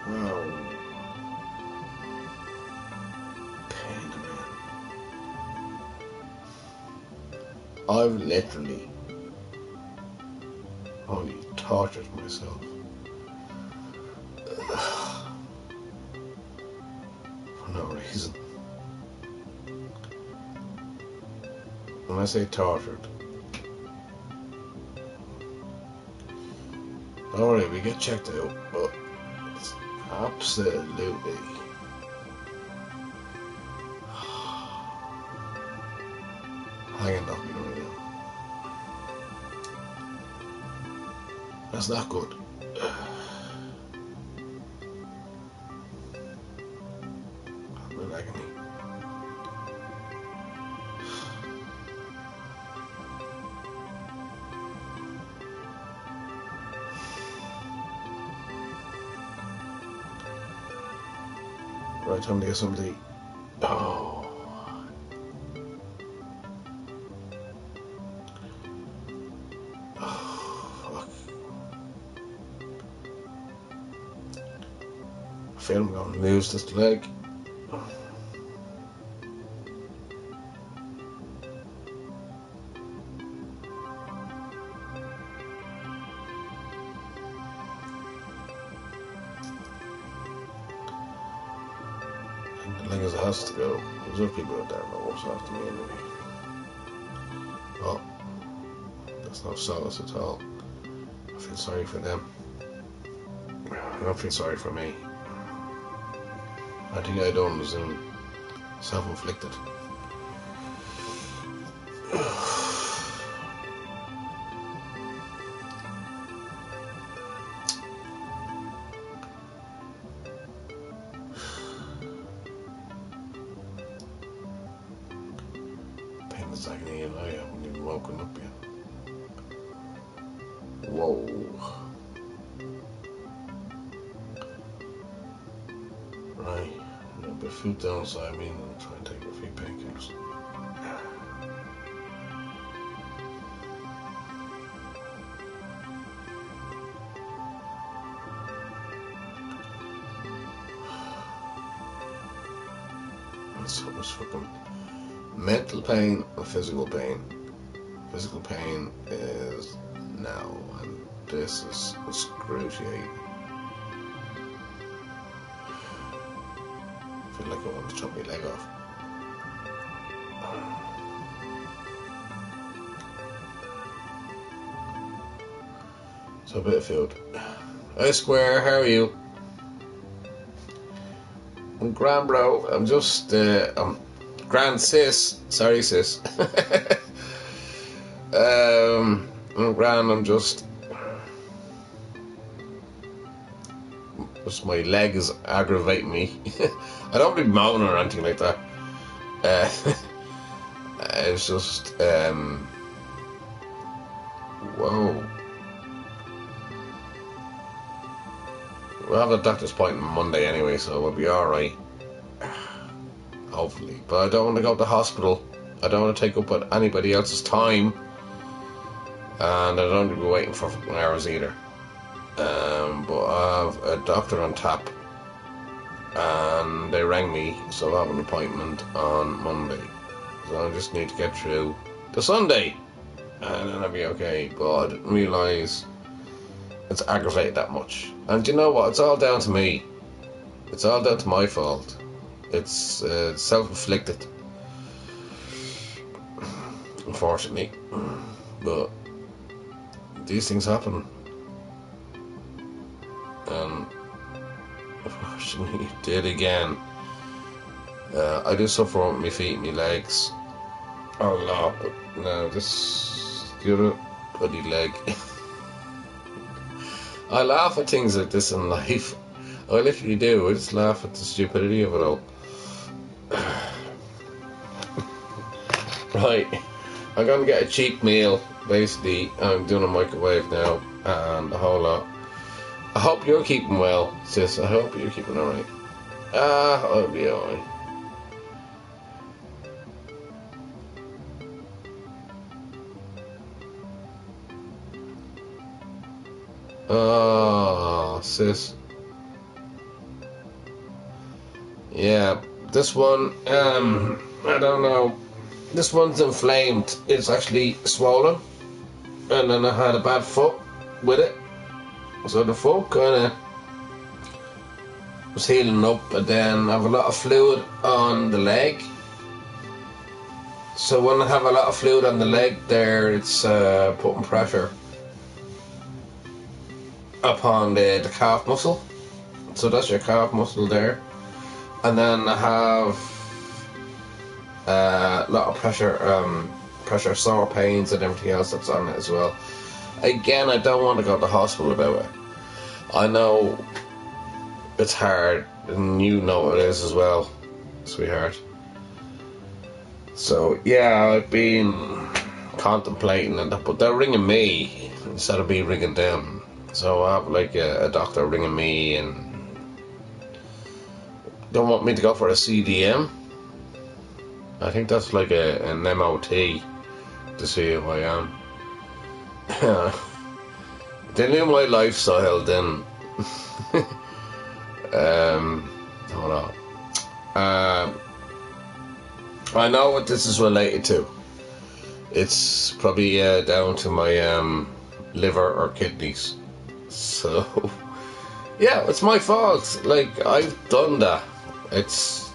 Wow. Pain, man. I've literally only tortured myself for no reason. When I say tortured, don't worry, we get checked out, but it's absolutely hanging up me right now. That's not good. I'm in agony. Right, time to get somebody. Oh. Oh, fuck. I feel I'm going to lose this leg. The leg as it has to go. There's other people out there that worse off than me anyway. Well, that's no solace at all. I feel sorry for them. I don't feel sorry for me. I think I done was self-inflicted. Painless agony, and I haven't even woken up yet. Whoa. Right. A bit of food downside me and try and take a few painkillers. So much fucking mental pain and physical pain. Physical pain is now, and this is excruciating. I feel like I want to chop my leg off. So a bit of food. Hi Square, how are you? I'm grand, bro. I'm just, I'm grand sis. Sorry, sis. I'm grand. I'm just my leg is aggravating me. I don't be moaning or anything like that. It's just, whoa. We'll have a doctor's appointment Monday anyway, so we'll be alright. Hopefully. But I don't want to go to the hospital. I don't want to take up anybody else's time. And I don't want to be waiting for hours either. But I have a doctor on tap. And they rang me, so I have an appointment on Monday. So I just need to get through the Sunday. And then I'll be okay. But I didn't realise it's aggravated that much. And you know what? It's all down to me. It's all down to my fault. It's self-inflicted. Unfortunately. But these things happen. And unfortunately it did again. I do suffer with my feet and my legs a lot, but now this the other bloody leg. I laugh at things like this in life. I literally do. I just laugh at the stupidity of it all. Right, I'm gonna get a cheap meal. Basically, I'm doing a microwave now and a whole lot. I hope hope you're keeping well, sis. I hope you're keeping alright. I'll be alright. Oh, sis. Yeah, this one, I don't know. This one's inflamed. It's actually swollen. And then I had a bad foot with it. So the foot kind of was healing up. And then I have a lot of fluid on the leg. So when I have a lot of fluid on the leg there, it's putting pressure upon the calf muscle. So that's your calf muscle there. And then I have a lot of pressure, sore pains and everything else that's on it as well. Again, I don't want to go to the hospital about it. I know it's hard, and you know it is as well, sweetheart. So yeah, I've been contemplating it, but they're ringing me instead of me ringing them. So I have like a doctor ringing me and don't want me to go for a CDM. I think that's like an MOT to see if I am. They knew my lifestyle then. Hold on. I know what this is related to. It's probably down to my liver or kidneys. So, yeah, it's my fault. Like, I've done that. It's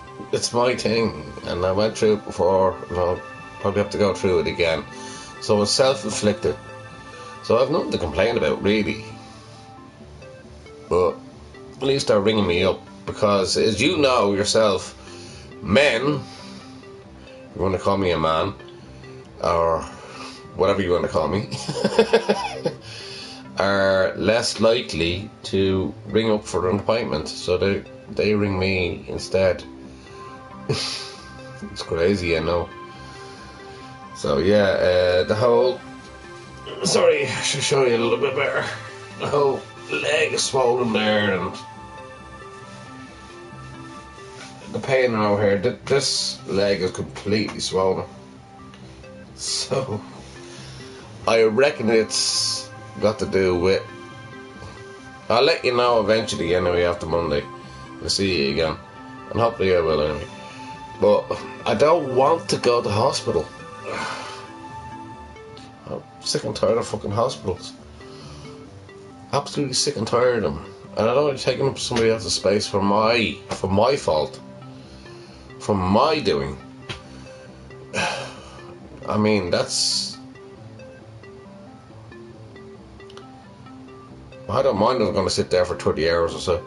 my thing, and I went through it before, and I'll probably have to go through it again. So it's self-inflicted. So I've nothing to complain about, really. But at least they're ringing me up, because as you know yourself, men, you want to call me a man, or whatever you want to call me, are less likely to ring up for an appointment. So they ring me instead. It's crazy, I know. So yeah, the whole... Sorry, I should show you a little bit better. The whole leg is swollen there, and the pain over here. This leg is completely swollen. So I reckon it's got to do with... I'll let you know eventually anyway after Monday. I'll see you again. And hopefully I will anyway. But I don't want to go to hospital. I'm sick and tired of fucking hospitals. Absolutely sick and tired of them. And I don't want to take up somebody else's space for my fault. For my doing. I mean, that's... I don't mind if I'm going to sit there for 20 hours or so.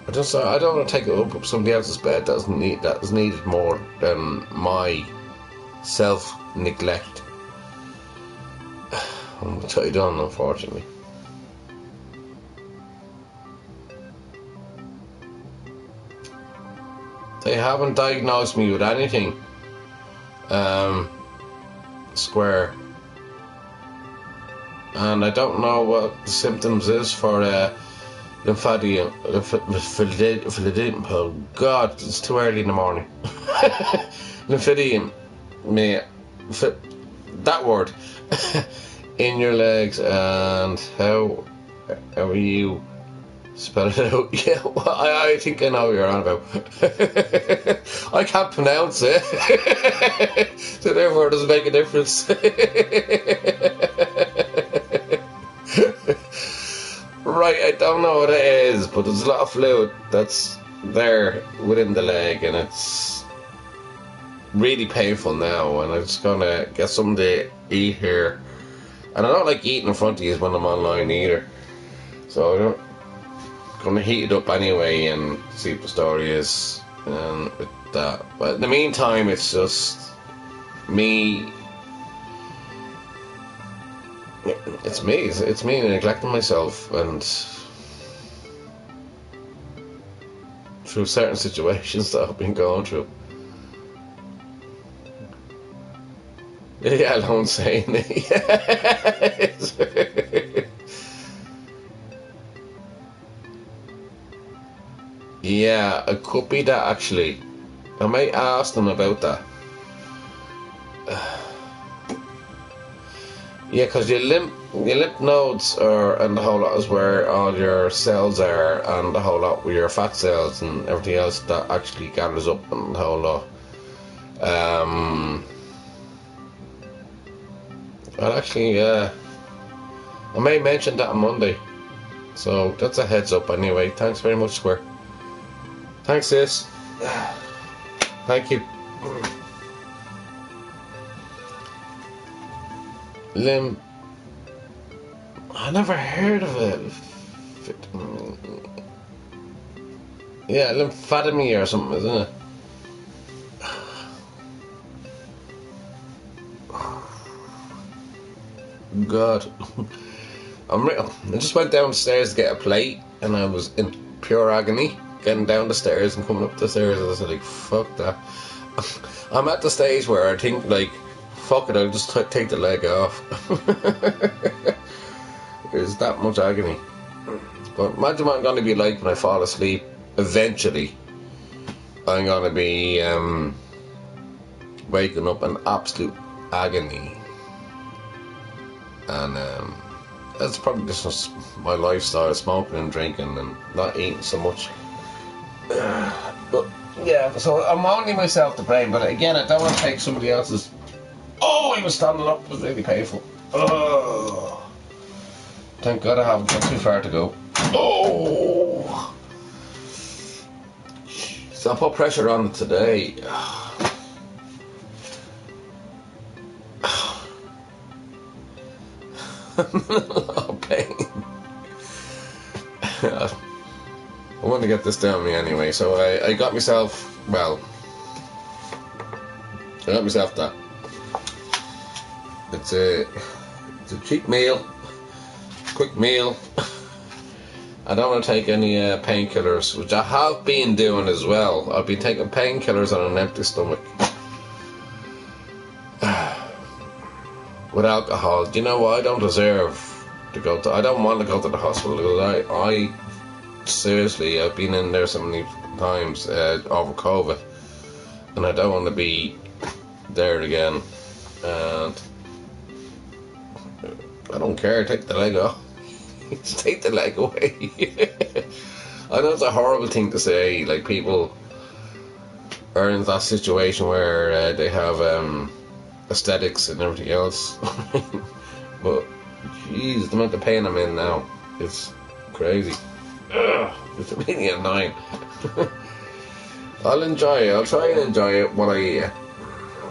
I don't want to take it up somebody else's bed that is needed more than my self-neglect. Which I don't, unfortunately. They haven't diagnosed me with anything square, and I don't know what the symptoms is for lymphedema. Oh God, it's too early in the morning. Lymphedema, that word, in your legs. And how are you spell it out? Yeah, well, I think I know what you're on about. I can't pronounce it, so therefore it doesn't make a difference. Right, I don't know what it is, but there's a lot of fluid that's there within the leg, and it's really painful now, and I'm just gonna get something to eat here. And I don't like eating in front of you when I'm online either, so I'm gonna heat it up anyway and see what the story is with that. But in the meantime, it's just me. It's me neglecting myself, and through certain situations that I've been going through. Yeah, alone saying it. Yeah, it could be that actually. I might ask them about that. Yeah, because your lymph nodes are, and the whole lot is where all your cells are, and the whole lot with your fat cells and everything else that actually gathers up and the whole lot. And actually, I may mention that on Monday. So that's a heads up anyway. Thanks very much, Square. Thanks, sis. Thank you. Lim. I never heard of it. Yeah, lymphadomy or something, isn't it? God. I just went downstairs to get a plate and I was in pure agony getting down the stairs and coming up the stairs. I was like, fuck that. I'm at the stage where I think, like, fuck it, I'll just take the leg off. There's that much agony. But imagine what I'm going to be like when I fall asleep. Eventually, I'm going to be waking up in absolute agony. And that's probably just my lifestyle, smoking and drinking and not eating so much. But yeah, so I'm only myself to blame. But again, I don't want to take somebody else's. Oh, he was standing up. It was really painful. Oh, thank God I haven't got too far to go. Oh, so I put pressure on it today. Oh, pain. I want to get this down me anyway, so I got myself, well, I got myself that. It's a cheap meal, quick meal. I don't want to take any painkillers, which I have been doing as well. I've been taking painkillers on an empty stomach. With alcohol. Do you know what? I don't deserve to go to. I don't want to go to the hospital because I seriously, I've been in there so many times over COVID, and I don't want to be there again. And I don't care. Take the leg off. Just take the leg away. I know it's a horrible thing to say. Like, people are in that situation where they have aesthetics and everything else. But jeez, the amount of pain I'm in now is crazy. Ugh, it's really annoying. I'll enjoy it. I'll try and enjoy it while I eat it.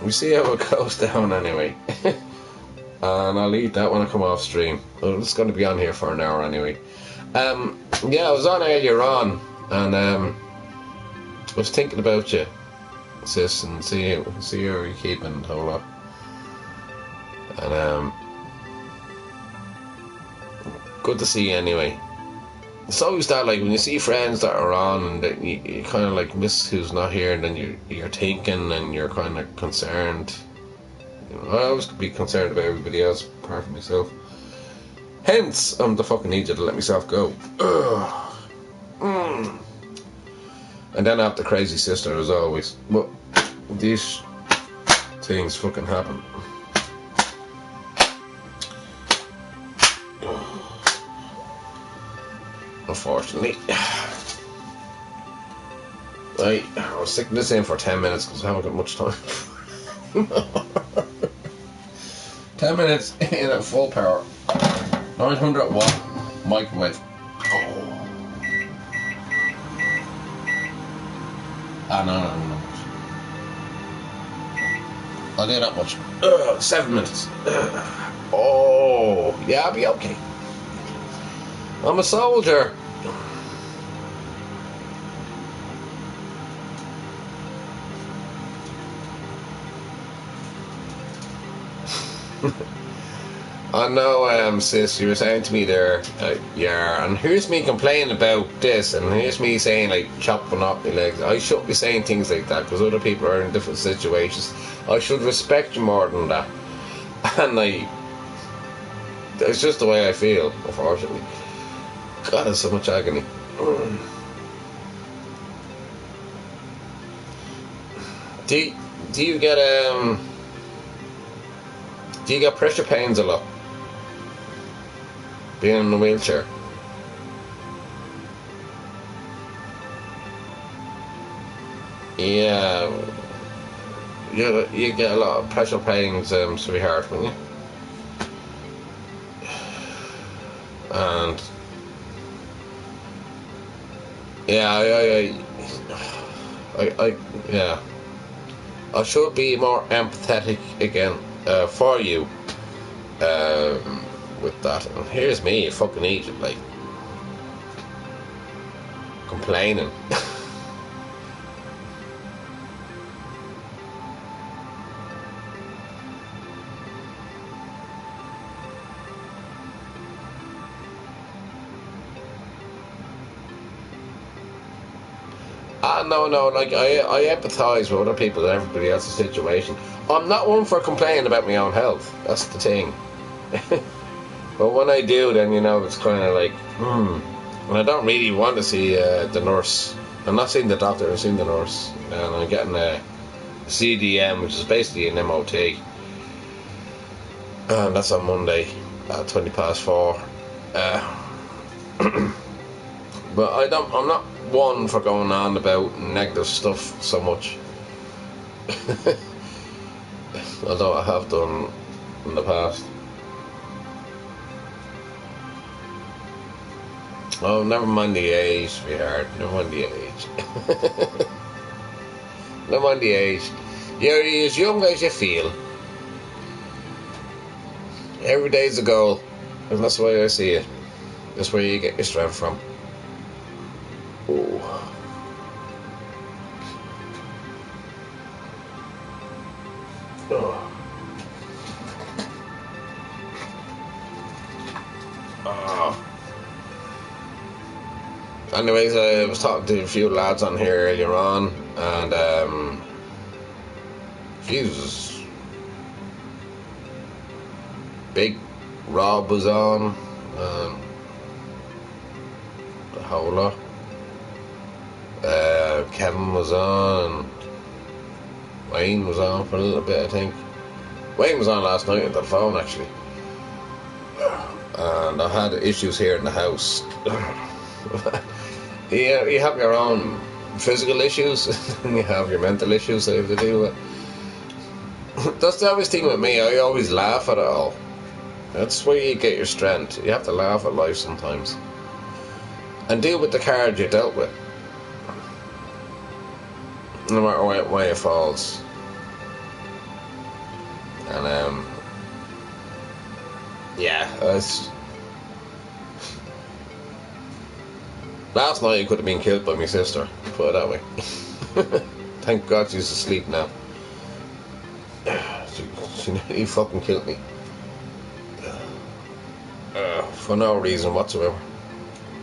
We see how it goes down anyway. And I'll eat that when I come off stream. Well, it's going to be on here for an hour anyway. Yeah, I was on earlier on, and I was thinking about you, sis, and see how you're keeping and whole lot. And good to see you anyway. It's always that, like, when you see friends that are on and that you kind of like miss who's not here, and then you're thinking and you're kind of concerned. You know, I always be concerned about everybody else apart from myself. Hence, I'm the fucking idiot to let myself go. And then I have the crazy sister as always. But these things fucking happen. Unfortunately. Right, I'll stick this in for 10 minutes because I haven't got much time. 10 minutes in at full power. 900 watt microwave. Oh. No. I'll do that much. 7 minutes. Oh, yeah, I'll be okay. I'm a soldier. I know, sis, you were saying to me there, yeah, and here's me complaining about this, and here's me saying, like, chopping up my legs. I shouldn't be saying things like that, because other people are in different situations. I should respect you more than that. And, it's just the way I feel, unfortunately. God, there's so much agony. Do you, do you get do you get pressure pains a lot being in a wheelchair? Yeah, you get a lot of pressure pains, sweetheart, wouldn't you? And yeah, yeah, I should be more empathetic again for you with that. And here's me, fucking Egypt, like complaining. No, like I empathise with other people and everybody else's situation. I'm not one for complaining about my own health. That's the thing. But when I do, then it's kind of like, and I don't really want to see the nurse. I'm not seeing the doctor. I'm seeing the nurse, and I'm getting a CDM, which is basically an MOT, and that's on Monday at 4:20. But I'm not one for going on about negative stuff so much. Although I have done in the past. Oh, never mind the age, sweetheart. Never mind the age. Never mind the age. You're as young as you feel. Every day's a goal. And that's the way I see it. That's where you get your strength from. Ooh. Oh. Oh. Anyways, I was talking to a few lads on here earlier on, and Jesus, Big Rob was on, the whole lot. Kevin was on, and Wayne was on for a little bit, I think. Wayne was on last night on the phone, actually. And I had issues here in the house. You have your own physical issues, and you have your mental issues that you have to deal with. That's the always thing with me. I always laugh at it all. That's where you get your strength. You have to laugh at life sometimes. And deal with the cards you're dealt with. No matter where it falls. And yeah, it's last night I could have been killed by my sister, put it that way. Thank God she's asleep now. She nearly fucking killed me. For no reason whatsoever.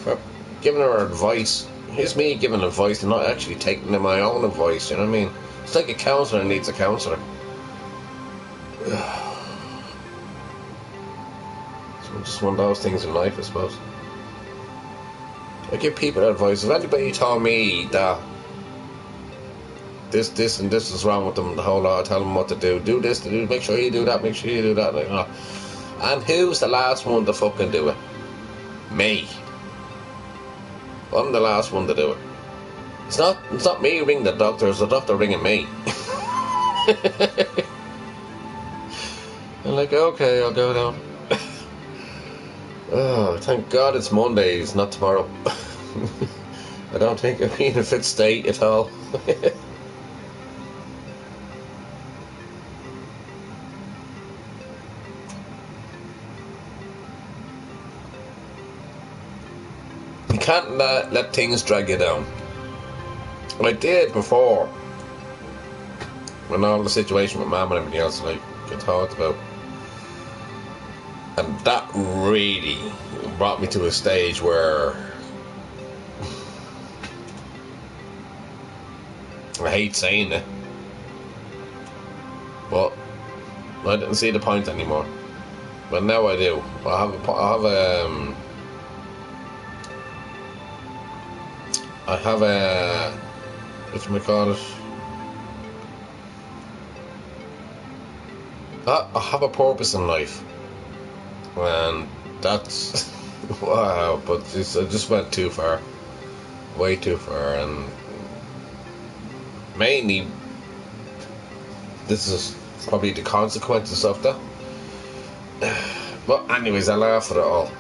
For giving her advice. Here's me giving advice and not actually taking my own advice, you know what I mean? It's like a counsellor needs a counsellor. It's just one of those things in life, I suppose. I give people advice. If anybody told me that this and this is wrong with them, the whole lot, I tell them what to do. Do this, make sure you do that, make sure you do that. Like, oh. And who's the last one to fucking do it? Me. I'm the last one to do it. It's not me ringing the doctor, it's the doctor ringing me. I'm like, okay, I'll go down. Oh, thank God it's Monday, it's not tomorrow. I don't think I'm in a fit state at all. You can't let things drag you down. I did before, when all the situation with Mum and everything else, like I talked about. And that really brought me to a stage where I hate saying it, but I didn't see the point anymore. But now I do. I have a what you call it? I have a purpose in life, and that's wow. But I just went too far, way too far, and mainly this is probably the consequences of that. But anyways, I laugh at it all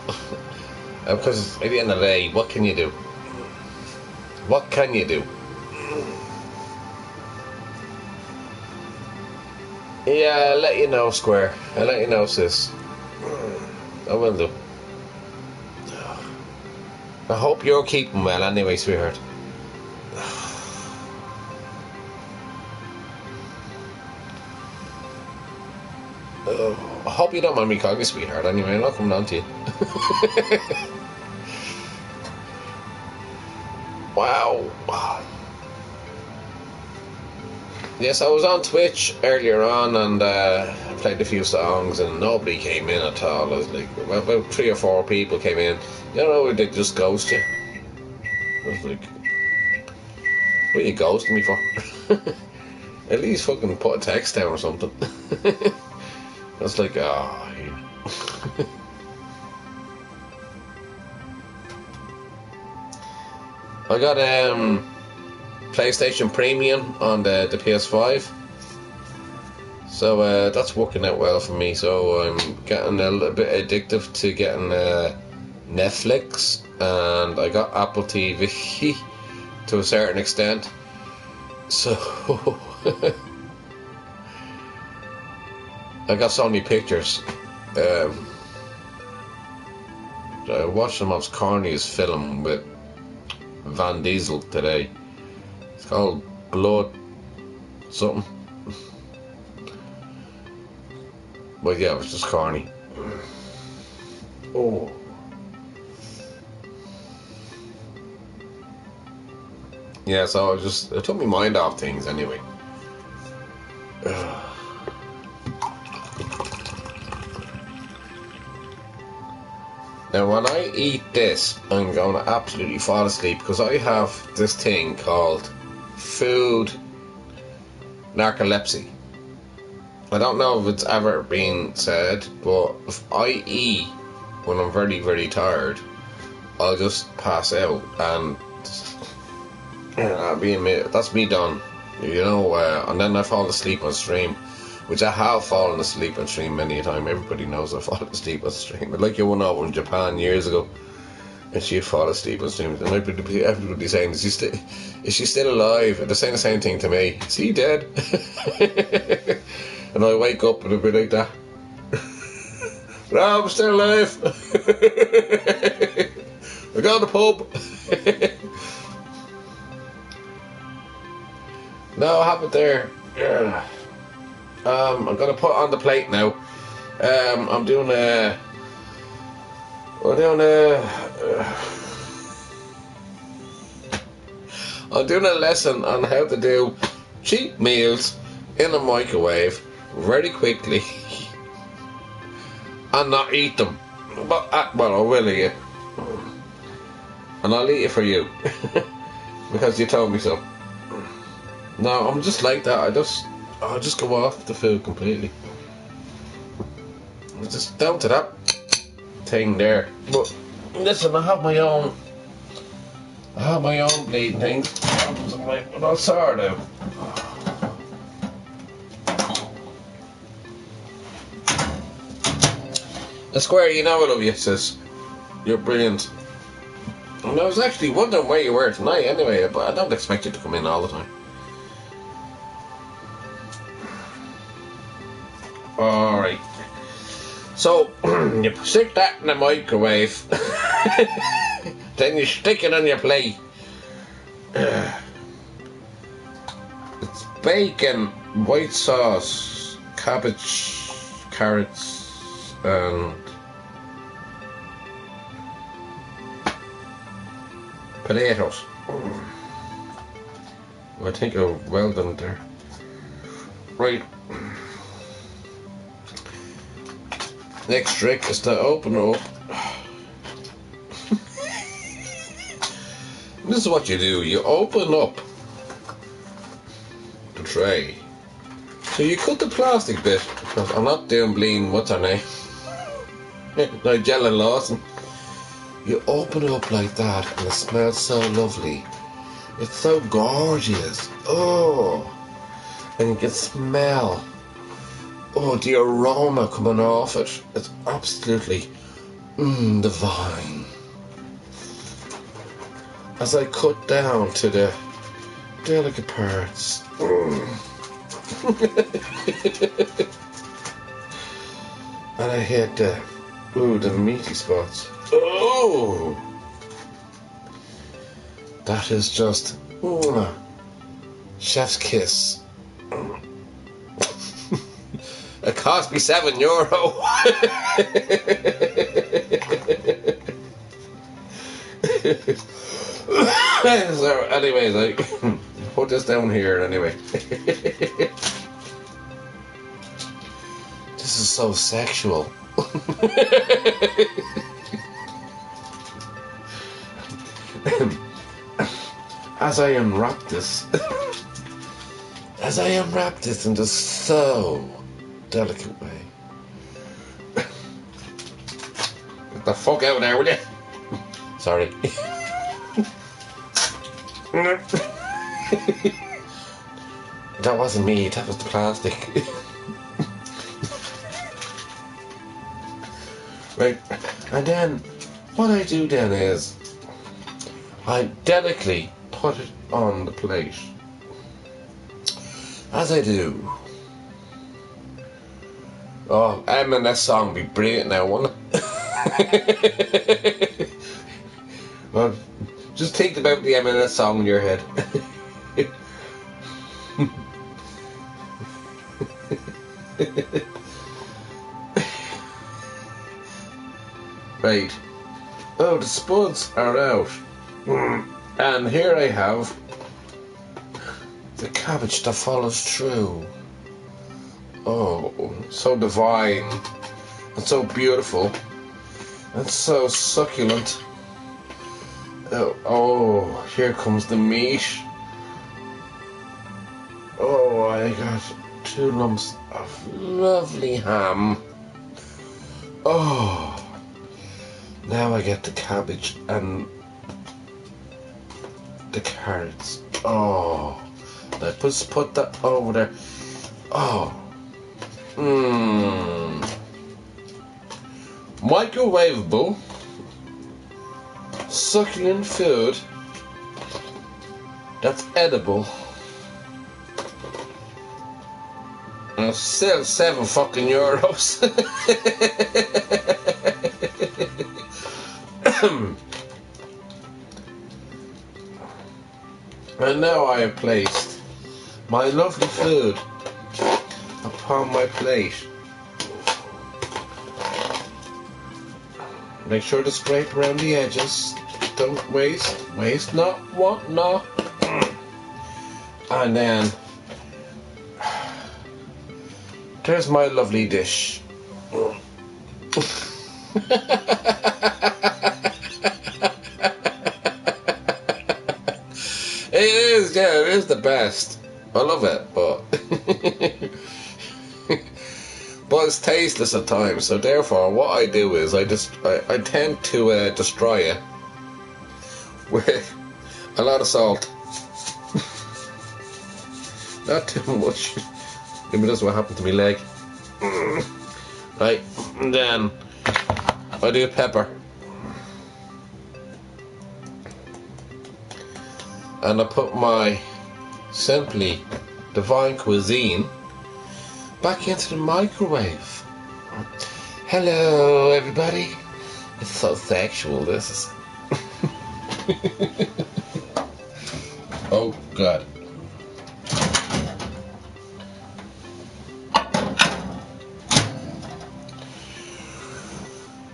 because at the end of the day, what can you do? What can you do? Yeah, I'll let you know, Square. I'll let you know, sis. I will do. I hope you're keeping well anyway, sweetheart. I hope you don't mind me calling you sweetheart anyway. I'm not coming on to you. Wow. Yes, I was on Twitch earlier on and I played a few songs and nobody came in at all. I was like, about 3 or 4 people came in. You know, they just ghost you. I was like, what are you ghosting me for? At least fucking put a text down or something. I was like, oh, yeah. I got PlayStation Premium on the PS5, so that's working out well for me. So I'm getting a little bit addictive to getting Netflix, and I got Apple TV to a certain extent. So I got so many pictures. I watched the most corniest film with Van Diesel today. It's called Blood something. But yeah, it was just corny. Oh. Yeah, so it took my mind off things anyway. Now when I eat this, I'm going to absolutely fall asleep because I have this thing called food narcolepsy. I don't know if it's ever been said, but if I eat when I'm very, very tired, I'll just pass out, and that's me done. You know, and then I fall asleep on stream, which I have fallen asleep on stream many a time. Everybody knows I've fallen asleep on stream. But like your one over in Japan years ago, and she'd fall asleep on stream. And everybody saying, is she still alive? And they're saying the same thing to me. Is he dead? And I wake up and I'll be like that. No, I'm still alive. I go to the pub. No, I have it there. Yeah. I'm gonna put it on the plate now. I'm doing a lesson on how to do cheap meals in a microwave very quickly and not eat them. But well, I will eat it, and I'll eat it for you because you told me so. No, I'm just like that. I'll just go off the food completely. I'm just down to that thing there. But listen, I have my own bleeding things. But I'll sort it out. The Square, you know I love you, sis. You're brilliant. And I was actually wondering where you were tonight anyway, but I don't expect you to come in all the time. Alright. So, you stick that in the microwave. Then you stick it on your plate. It's bacon, white sauce, cabbage, carrots, and potatoes. I think I've well done there. Right. Next trick is to open up. This is what you do. You open up the tray So you cut the plastic bit, because I'm not doing bleeding, what's her name? Nigella Lawson. You open it up like that and it smells so lovely. It's so gorgeous. Oh, and you can smell, oh, the aroma coming off it. It's absolutely divine. As I cut down to the delicate parts. And I hit the meaty spots. Oh, that is just chef's kiss. It cost me €7. So anyways, I put this down here anyway. This is so sexual. As I unwrap this in just so delicate way. Get the fuck out of there, will you? Sorry. That wasn't me, that was the plastic. Right, and then what I do then is I delicately put it on the plate. As I do. Oh, M&S song be brilliant now, wouldn't it? Well, just think about the M&S song in your head. Right. Oh, the spuds are out. And here I have the cabbage that follows through. Oh, so divine. And so beautiful. And so succulent. Oh, here comes the meat. Oh, I got 2 lumps of lovely ham. Oh, now I get the cabbage and the carrots. Oh, let's put that over there. Oh, microwavable, succulent food that's edible. And it's still €7. And now I have placed my lovely food upon my plate. Make sure to scrape around the edges. Don't waste not, want not. And then there's my lovely dish. It is the best. I love it, but but it's tasteless at times. So therefore, what I do is I tend to destroy it with a lot of salt. Not too much. Maybe that's what happened to my leg. Right, and then I do pepper. And I put my Simply Divine Cuisine back into the microwave. Hello, everybody. It's so sexual, this is. Oh, God.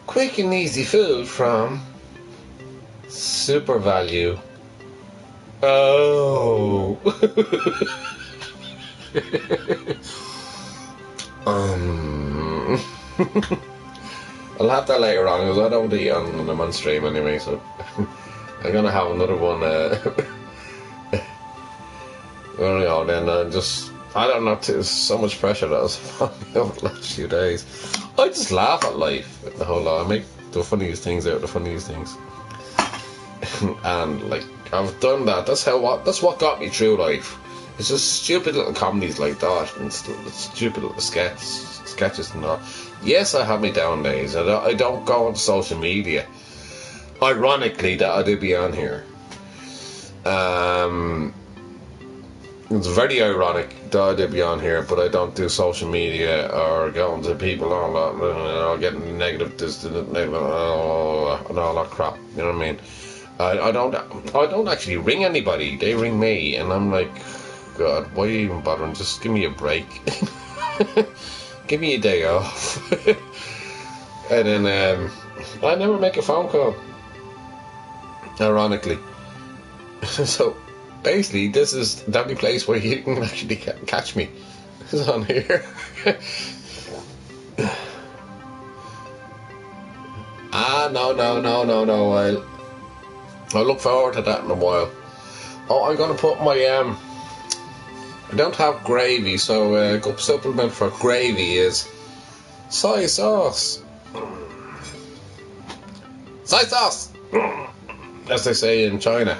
Quick and easy food from Super Value. Oh. I'll have that later on because I don't eat on them on stream anyway, so I'm gonna have another one. Then just I don't know. There's so much pressure that was upon me over the last few days. I just laugh at life the whole lot. I make the funniest things out of the funniest things, and like I've done that. That's what got me through life. It's just stupid little comedies like that, and stupid little sketches and that. Yes, I have my down days. I don't go on social media. Ironically, that I do be on here. It's very ironic that I do be on here, but I don't do social media or going to people and all that, getting negative this, negative, and all that crap. You know what I mean? I don't actually ring anybody. They ring me, and I'm like, God, why are you even bothering? Just give me a break. Give me a day off. And then I never make a phone call. Ironically. So basically, this is the only place where you can actually catch me. Is on here. No. I'll look forward to that in a while. Oh, I'm gonna put my I don't have gravy, so a good supplement for gravy is soy sauce. Soy sauce, as they say in China.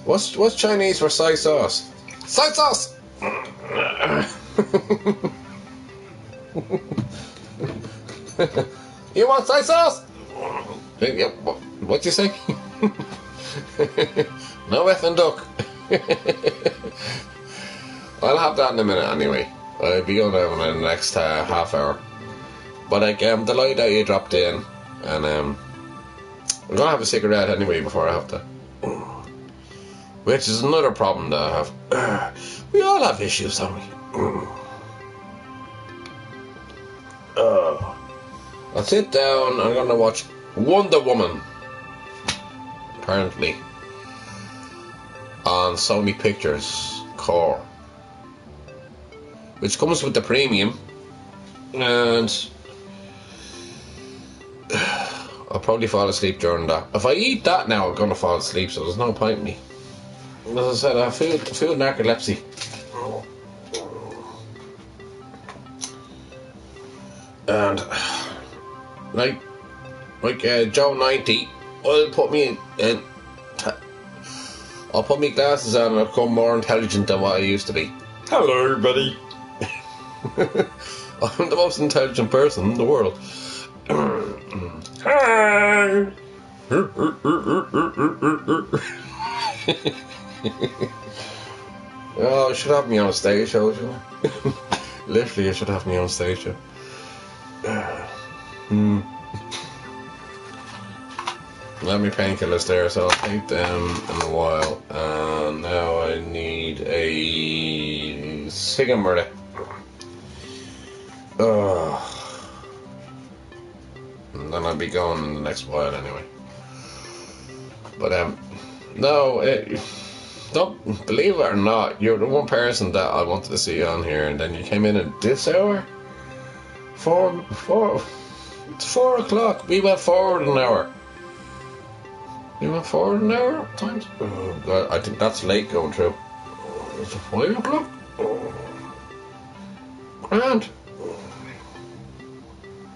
What's Chinese for soy sauce? Soy sauce. You want soy sauce? What'd you say? No effing duck. I'll have that in a minute anyway. I'll be going over in the next half hour. But I'm delighted that you dropped in, and I'm gonna have a cigarette anyway before I have to. Which is another problem that I have. We all have issues, don't we? I'll sit down. I'm gonna watch Wonder Woman. Apparently. On Sony Pictures Core, which comes with the premium, and I'll probably fall asleep during that. If I eat that now, I'm gonna fall asleep, so there's no point in me. As I said, I feel narcolepsy. And like Joe 90, I'll put my glasses on and I'll become more intelligent than what I used to be. Hello, everybody. I'm the most intelligent person in the world. Hi. Oh, I should have me on stage show, you know. Literally, I should have me on stage show. Let me painkillers there, so I'll take them in a while. And now I need a cigarette. And then I'll be going in the next while anyway. But no, don't believe it or not, you're the one person that I wanted to see on here, and then you came in at this hour. It's 4 o'clock. We went forward an hour. You went forward an hour times? Oh God, I think that's late going through. Is it 5 o'clock? Grand.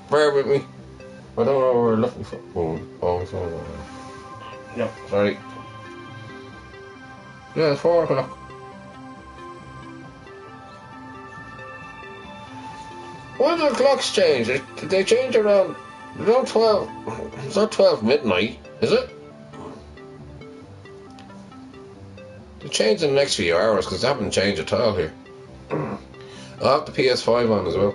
Bear with me. I don't know what we're looking for. Oh, yeah, sorry. Yeah, it's 4 o'clock. Why do the clocks change? They change around 12. It's not 12 midnight, is it? They change in the next few hours because they haven't changed at all here. I'll have the PS5 on as well.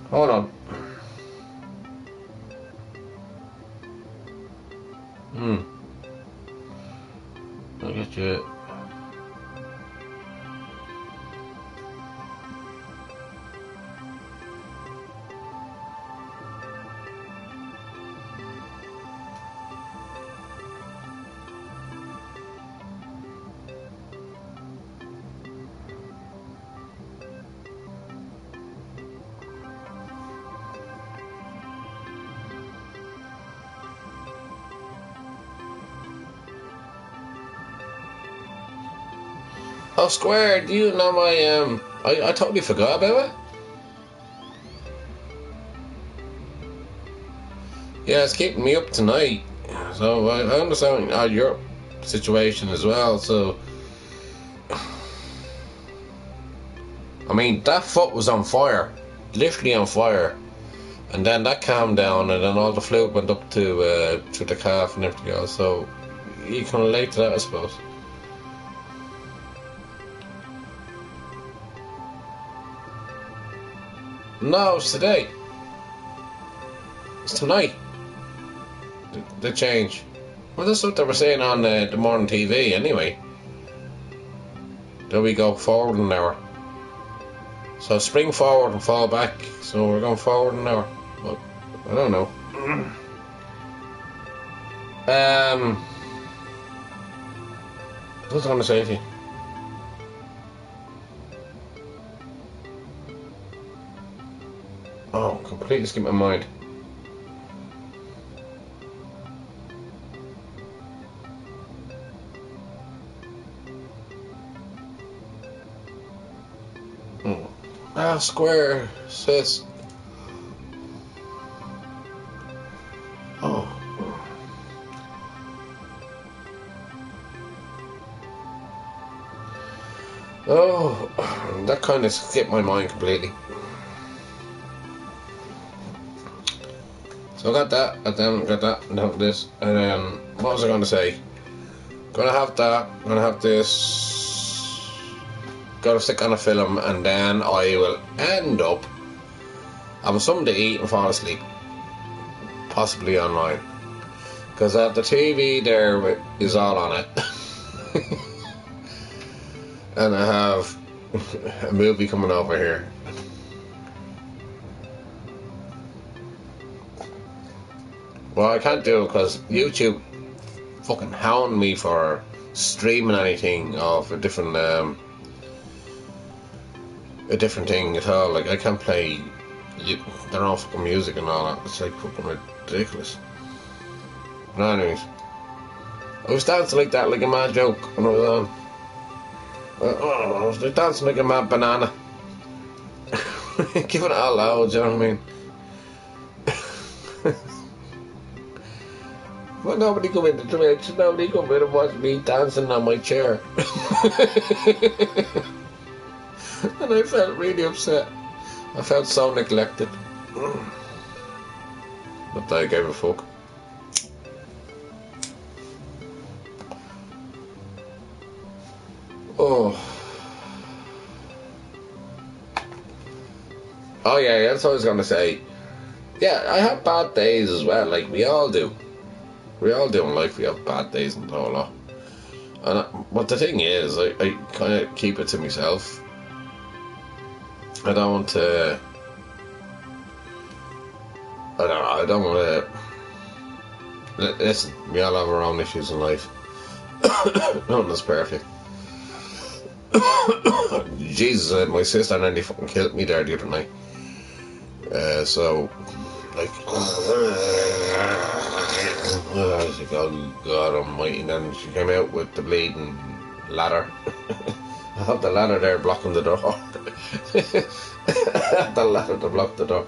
Hold on. I'll get you. Oh, Square, do you know my, I totally forgot about it. Yeah, it's keeping me up tonight. So I understand your situation as well, so... I mean, that foot was on fire. Literally on fire. And then that calmed down, and then all the fluid went up to the calf and everything else, so... You can relate to that, I suppose. No, it's today. It's tonight. The change. Well, that's what they were saying on the morning TV anyway. Then we go forward an hour. So spring forward and fall back. So we're going forward an hour. Well, I don't know. What was I going to say to you? Oh, completely skipped my mind. Square says... Oh. Oh, that kind of skipped my mind completely. So I got that, and then got that, and got this, and then, what was I going to say? Gonna have that, gonna have this, gotta stick on a film, and then I will end up having something to eat and fall asleep. Possibly online. Because the TV there is all on it. And I have a movie coming over here. Well, I can't do it because YouTube fucking hound me for streaming anything of a different thing at all. Like, I can't play their own fucking music and all that. It's like fucking ridiculous. But anyways, I was dancing like that, like a mad joke when I was on. I was dancing like a mad banana. Giving it all out, do you know what I mean? Well, nobody come into the church, nobody come in and watch me dancing on my chair. And I felt really upset. I felt so neglected. But I gave a fuck. Oh yeah, that's what I was gonna say. Yeah, I have bad days as well, like we all do. We all do in life, we have bad days and all that. But the thing is, I kind of keep it to myself. I don't want to... I don't want to... Listen, we all have our own issues in life. Nothing is perfect. Jesus, my sister nearly fucking killed me there the other night. So, like... I was like, oh God almighty, and then she came out with the bleeding ladder. I have the ladder there blocking the door. The ladder to block the door.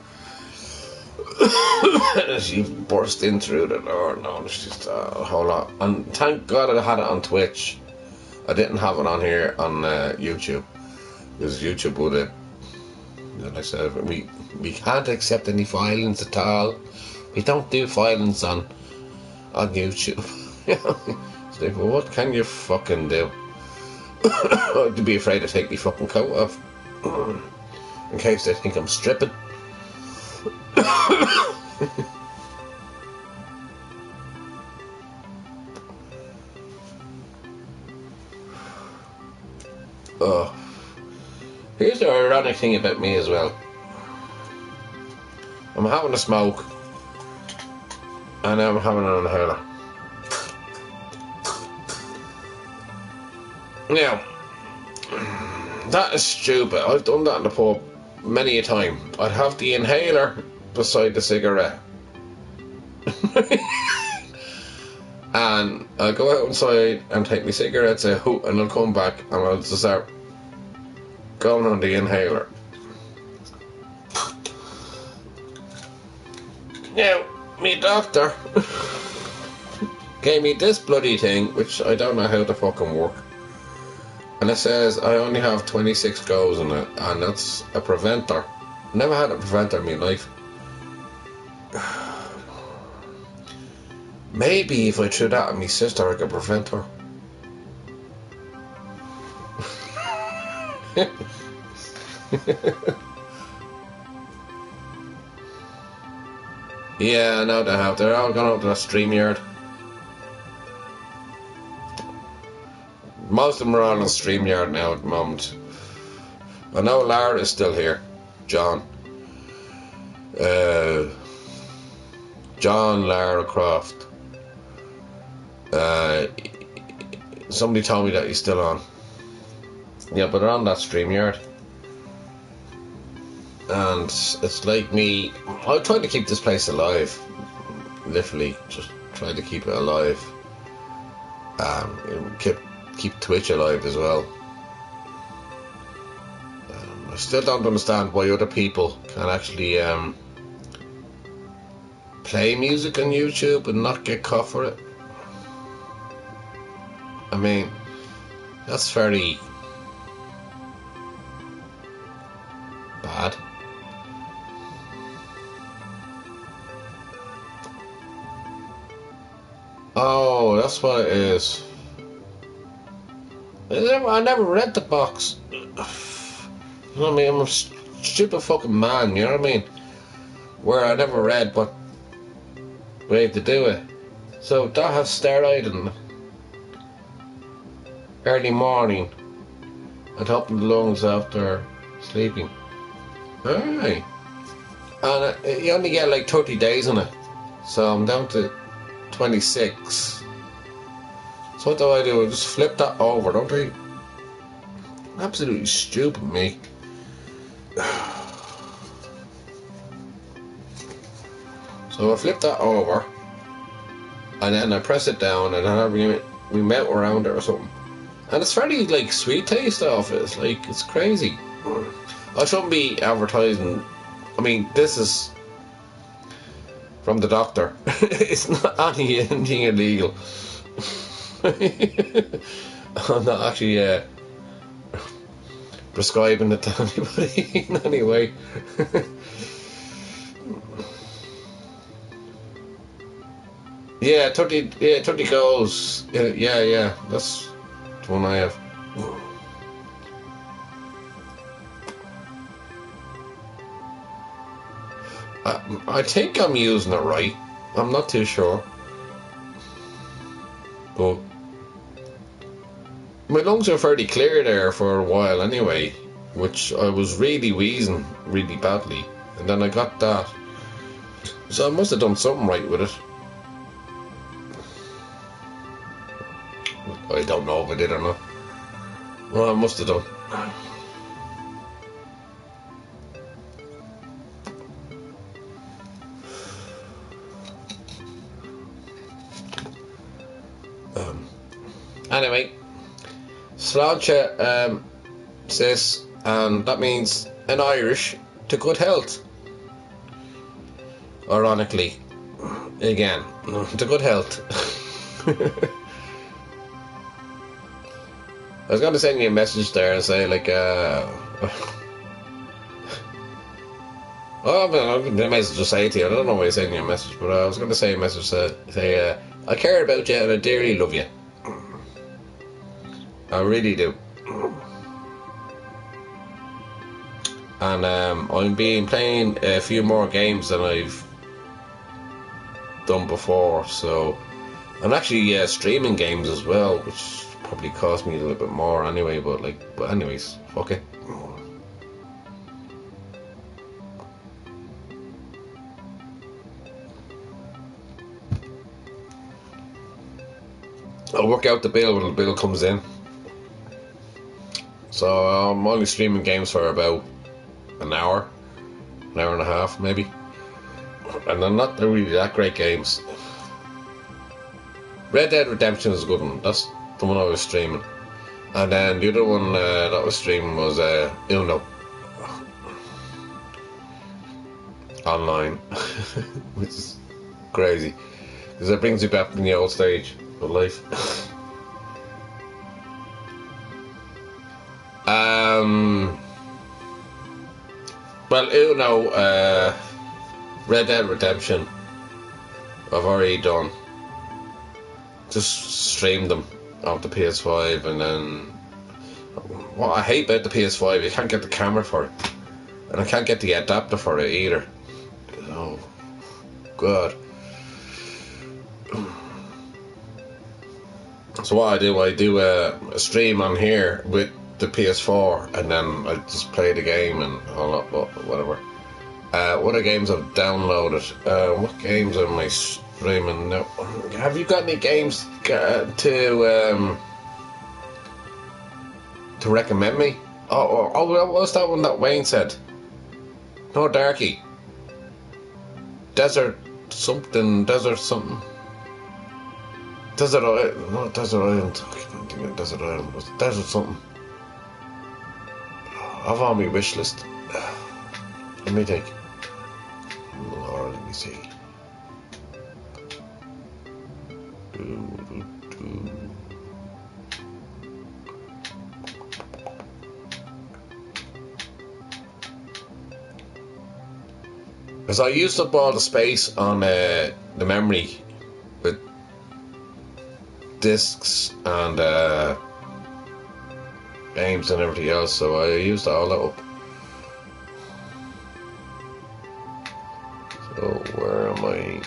She burst in through the door. No, it's just a whole lot. And thank God I had it on Twitch. I didn't have it on here on YouTube. Because YouTube would have... Like I said, we can't accept any violence at all. We don't do violence on YouTube. It's like, well, what can you fucking do? To be afraid to take my fucking coat off. In case they think I'm stripping. Oh. Here's the ironic thing about me as well. I'm having a smoke. And I'm having an inhaler. Now, that is stupid. I've done that in the pub many a time. I'd have the inhaler beside the cigarette. And I'll go out inside and take my cigarettes out, and I'll come back and I'll just start going on the inhaler. Now, me doctor gave me this bloody thing, which I don't know how to fucking work. And it says I only have 26 goes in it, and that's a preventer. Never had a preventer in my life. Maybe if I threw that at my sister, I could prevent her. Yeah, I know they have. They're all gone out to the StreamYard. Most of them are all on StreamYard now at the moment. I know Lara is still here. John, Lara Croft. Somebody told me that he's still on. Yeah, but they're on that StreamYard. And it's like me. I try to keep this place alive. Literally, just try to keep it alive. Keep Twitch alive as well. I still don't understand why other people can actually play music on YouTube and not get caught for it. I mean, that's very bad. Oh, that's what it is. I never read the box. You know what I mean? I'm a stupid fucking man, you know what I mean? Where I never read what way to do it. So that has steroid in it. Early morning and open the lungs after sleeping. Alright. And you only get like 30 days on it. So I'm down to 26. So what do? I just flip that over, don't I? Absolutely stupid, me. So I flip that over, and then I press it down, and then we melt around it or something. And it's very like sweet taste off it. It's like, it's crazy. I shouldn't be advertising. I mean, this is from the doctor. It's not anything illegal. I'm not actually prescribing it to anybody in any way. Yeah, 30 goals. Yeah, that's the one I have. I think I'm using it right. I'm not too sure. But my lungs are fairly clear there for a while anyway, which I was really wheezing really badly, and then I got that. So I must have done something right with it. I don't know if I did or not. Well, I must have done. Anyway, Sláinte says, and that means in Irish, to good health. Ironically, again, to good health. I was going to send you a message there and say, like, I may as well just say it to you. I don't know why I'm sending you a message, but I was going to say a message say, I care about you and I dearly love you. I really do. And I'm playing a few more games than I've done before, so I'm actually streaming games as well, which probably cost me a little bit more anyway, but anyways, fuck it. I'll work out the bill when the bill comes in. So I'm only streaming games for about an hour and a half maybe, and they're not really that great games. Red Dead Redemption is a good one. That's the one I was streaming. And then the other one that I was streaming was Uno. Online. Which is crazy. Because it brings you back in the old stage of life. Well, Uno, Red Dead Redemption, I've already done. Just streamed them off the PS5, and then what I hate about the PS5, you can't get the camera for it, and I can't get the adapter for it either. Oh, God. So what I do a stream on here with the PS4, and then I just play the game and all that, whatever. What are games I've downloaded? What games am I streaming now? Have you got any games to recommend me? Oh, what was that one that Wayne said? No, Darky. Desert something. Desert Island. No, Desert Island. I can't think of Desert Island. It was Desert something. I've on my wish list. Let me think. Or let me see. Because I used up all the space on the memory with discs and games and everything else, so I used all that up. So where am I?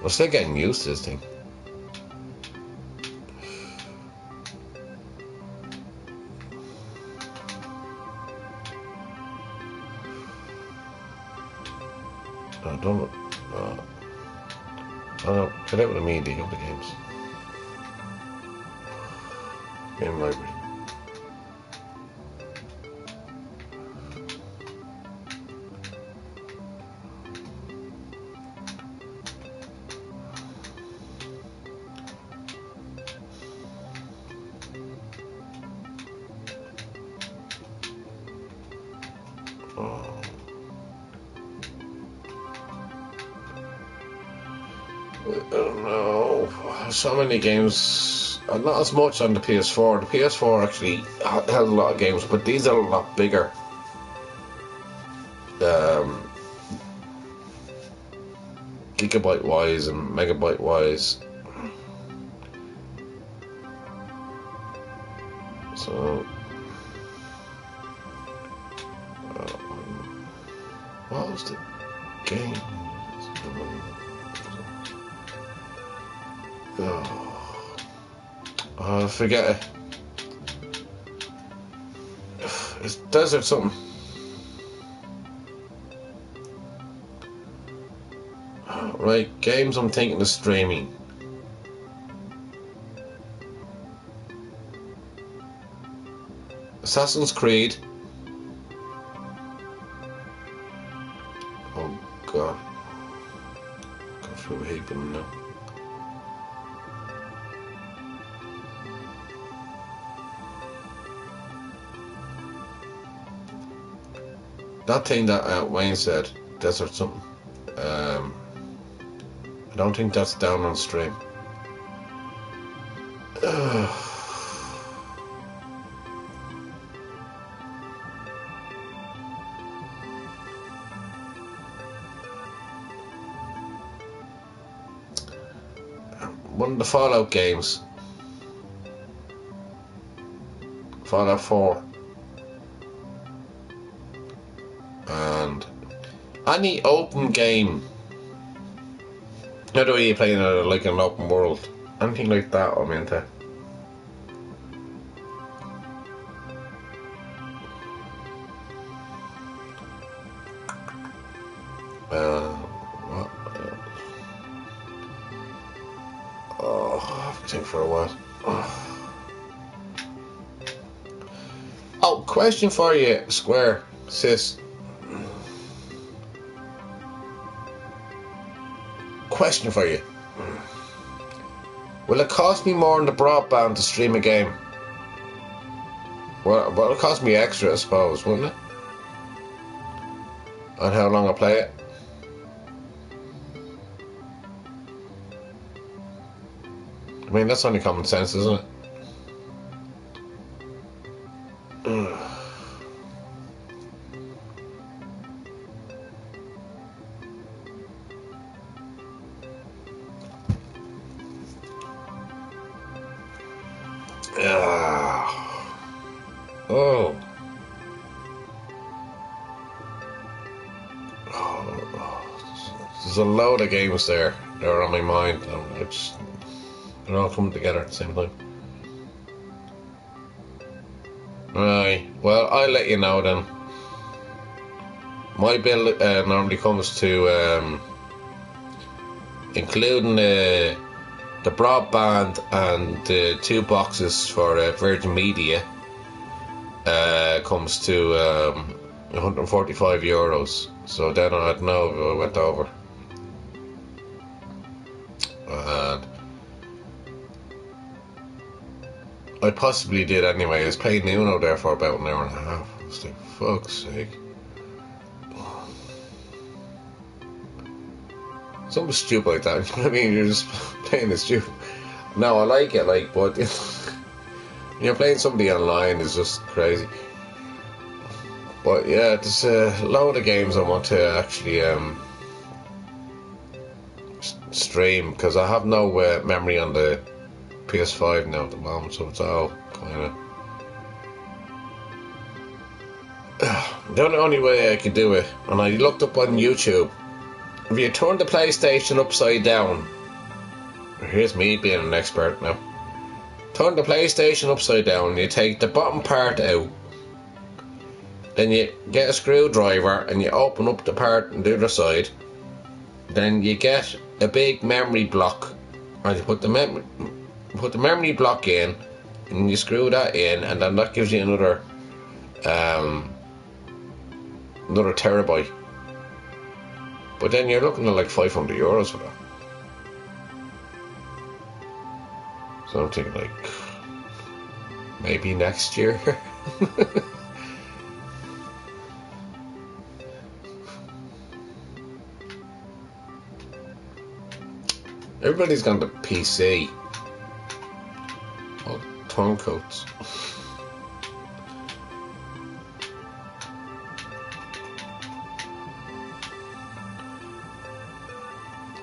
I'm still getting used to this thing. Don't get out with me, the other games. Game library. I don't know. So many games. Not as much on the PS4. The PS4 actually has a lot of games, but these are a lot bigger. Gigabyte wise and megabyte wise. So. What was the game? Oh, I forget it. It's Desert something. Right, games I'm thinking of streaming. Assassin's Creed. Oh God. Got through a heap of them now. That thing that Wayne said, Desert something. I don't think that's down on stream. One of the Fallout games. Fallout 4. And any open game. Not the way you play in like an open world. Anything like that I'm into. What? Oh, I have to think for a while. Oh, question for you, Square, sis. question for you. Will it cost me more on the broadband to stream a game? Well, it'll cost me extra, I suppose, wouldn't it? On how long I play it. I mean, that's only common sense, isn't it? Oh. There's a load of games there that are on my mind. They're all coming together at the same time. Right. Well, I'll let you know then. My bill normally comes to, including the broadband and the 2 boxes for Virgin Media, comes to €145. So then I'd know if I went over. And I possibly did anyway. I was playing Uno there for about an hour and a half. I was like, fuck's sake. Something stupid like that. I mean, you're just playing it stupid. No, I like it, but when you're playing somebody online, it's just crazy. But yeah, there's a load of games I want to actually stream, because I have no memory on the PS5 now at the moment, so it's all kind of... The only way I could do it, and I looked up on YouTube, if you turn the PlayStation upside down, here's me being an expert now, turn the PlayStation upside down, you take the bottom part out, then you get a screwdriver and you open up the part on the other side, then you get a big memory block, and you put the memory block in, and you screw that in, and then that gives you another terabyte. But then you're looking at like €500 for that. So I'm thinking like maybe next year. Everybody's gone to PC. Oh, turncoats.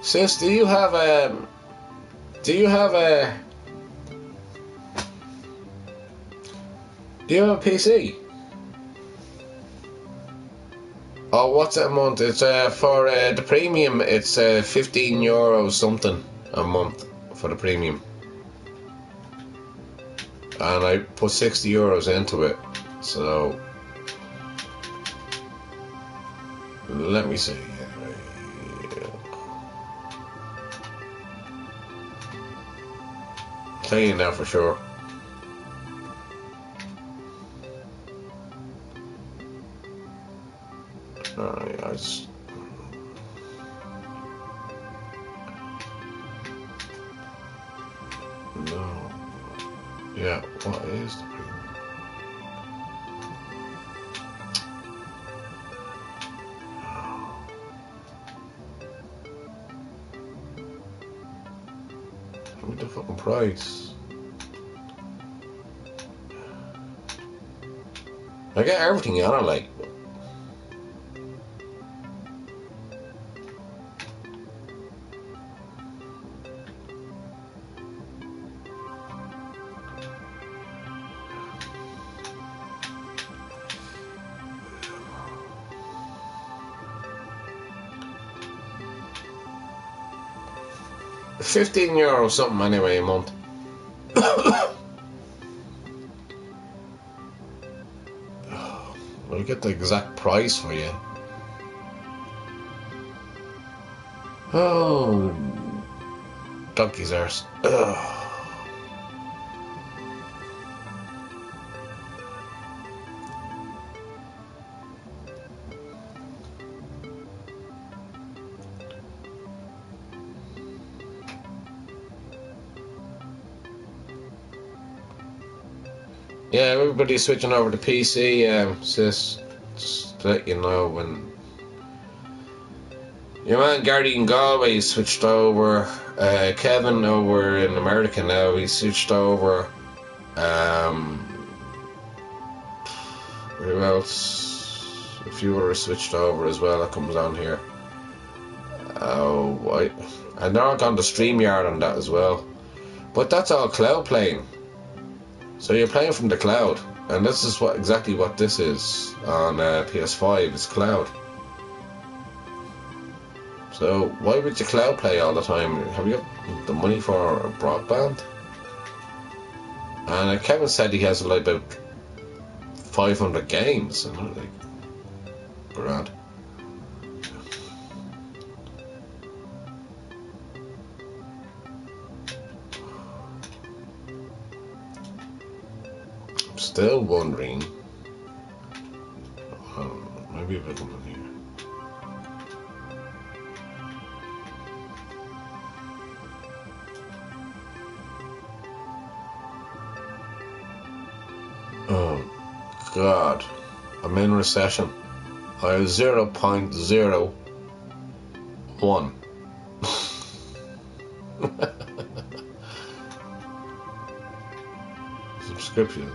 Sis, do you have a PC? Oh, what's that a month? It's for the premium. It's €15 something a month for the premium, and I put €60 into it. So let me see. Tell you now for sure. No. Yeah, what is the premium? What the fucking price? I get everything on it, like. €15 something anyway a month. I'll get the exact price for you. Oh, donkey's arse. Ugh. Yeah, everybody's switching over to PC. Just to let you know, when your man Gary in Galway switched over, Kevin over in America now, he switched over. Who else? A few others switched over as well. That comes on here. Oh, and they're all gone to StreamYard on that as well. But that's all cloud playing. So you're playing from the cloud, and this is exactly what this is on PS5. It's cloud. So why would you cloud play all the time? Have you got the money for a broadband? And Kevin said he has like about 500 games, and I'm like, grand. I'm still wondering. Maybe if I come in here. Oh God, I'm in recession. I have 0.01 subscriptions.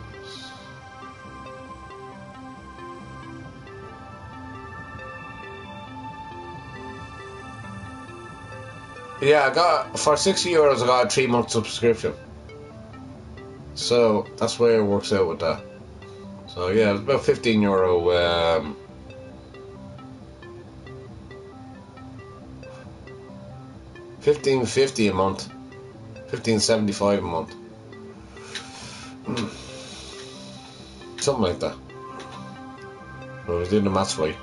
Yeah, I got for €60. I got a 3-month subscription. So that's where it works out with that. So yeah, it's about €15. 15.50 a month. 15.75 a month. Something like that. I was doing the maths right.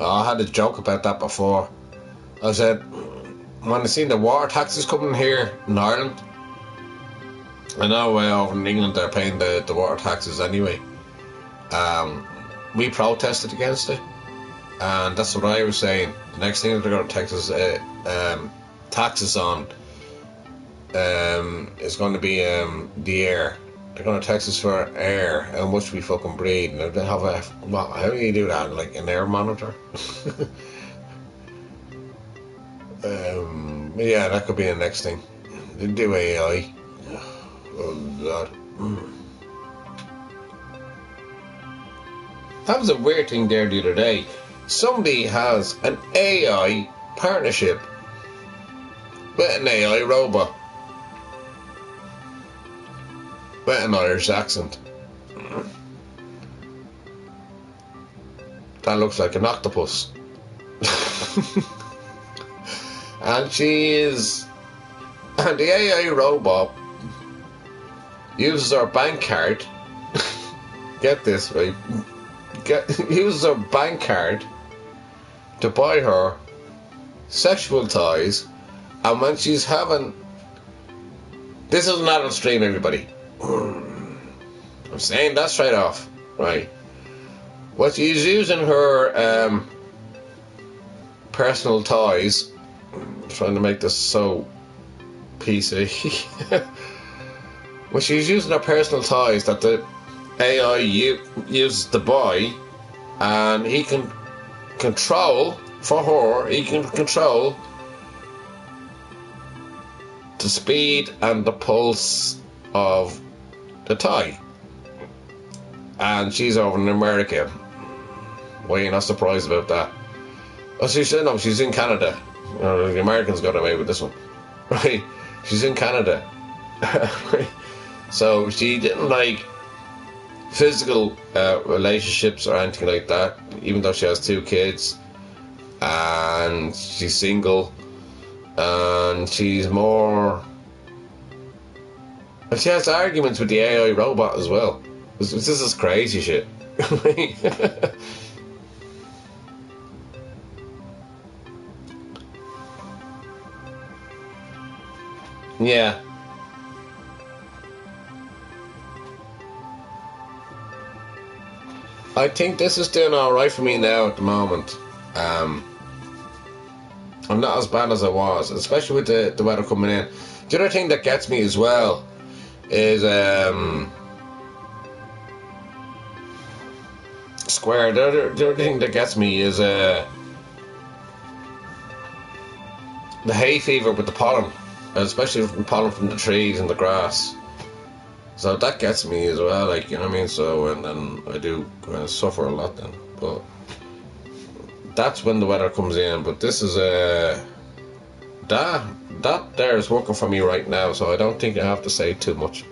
I had a joke about that before. I said, when I seen the water taxes coming here in Ireland, I know over in England they're paying the water taxes anyway. We protested against it, and that's what I was saying. The next thing that they're going to taxes on is going to be the air. They're going to tax us for air, how much we fucking breathe. And they have how do you do that? Like an air monitor? Yeah, that could be the next thing. They do AI. Oh God. That was a weird thing there the other day. Somebody has an AI partnership with an AI robot with an Irish accent. That looks like an octopus. And and the AI robot uses our bank card. Get this right. Uses her bank card to buy her sexual toys, and when she's having, this is an adult stream, everybody. I'm saying that straight off, right? What she's using her personal toys. I'm trying to make this so PC. When she's using her personal toys that the AI uses to buy, and he can control the speed and the pulse of the toy. And she's over in America. Why are you not surprised about that? Oh, she's in Canada. The Americans got away with this one, right? She's in Canada. So she didn't like physical relationships or anything like that, even though she has 2 kids and she's single, and she's more, and she has arguments with the AI robot as well. This is crazy shit. Yeah. I think this is doing alright for me now at the moment. I'm not as bad as I was, especially with the weather coming in. The other thing that gets me as well is Square. The other thing that gets me is the hay fever with the pollen, especially from pollen from the trees and the grass. So that gets me as well, like, you know what I mean? So, and then I do kind of suffer a lot then. But that's when the weather comes in. But this is that there is working for me right now, so I don't think I have to say too much.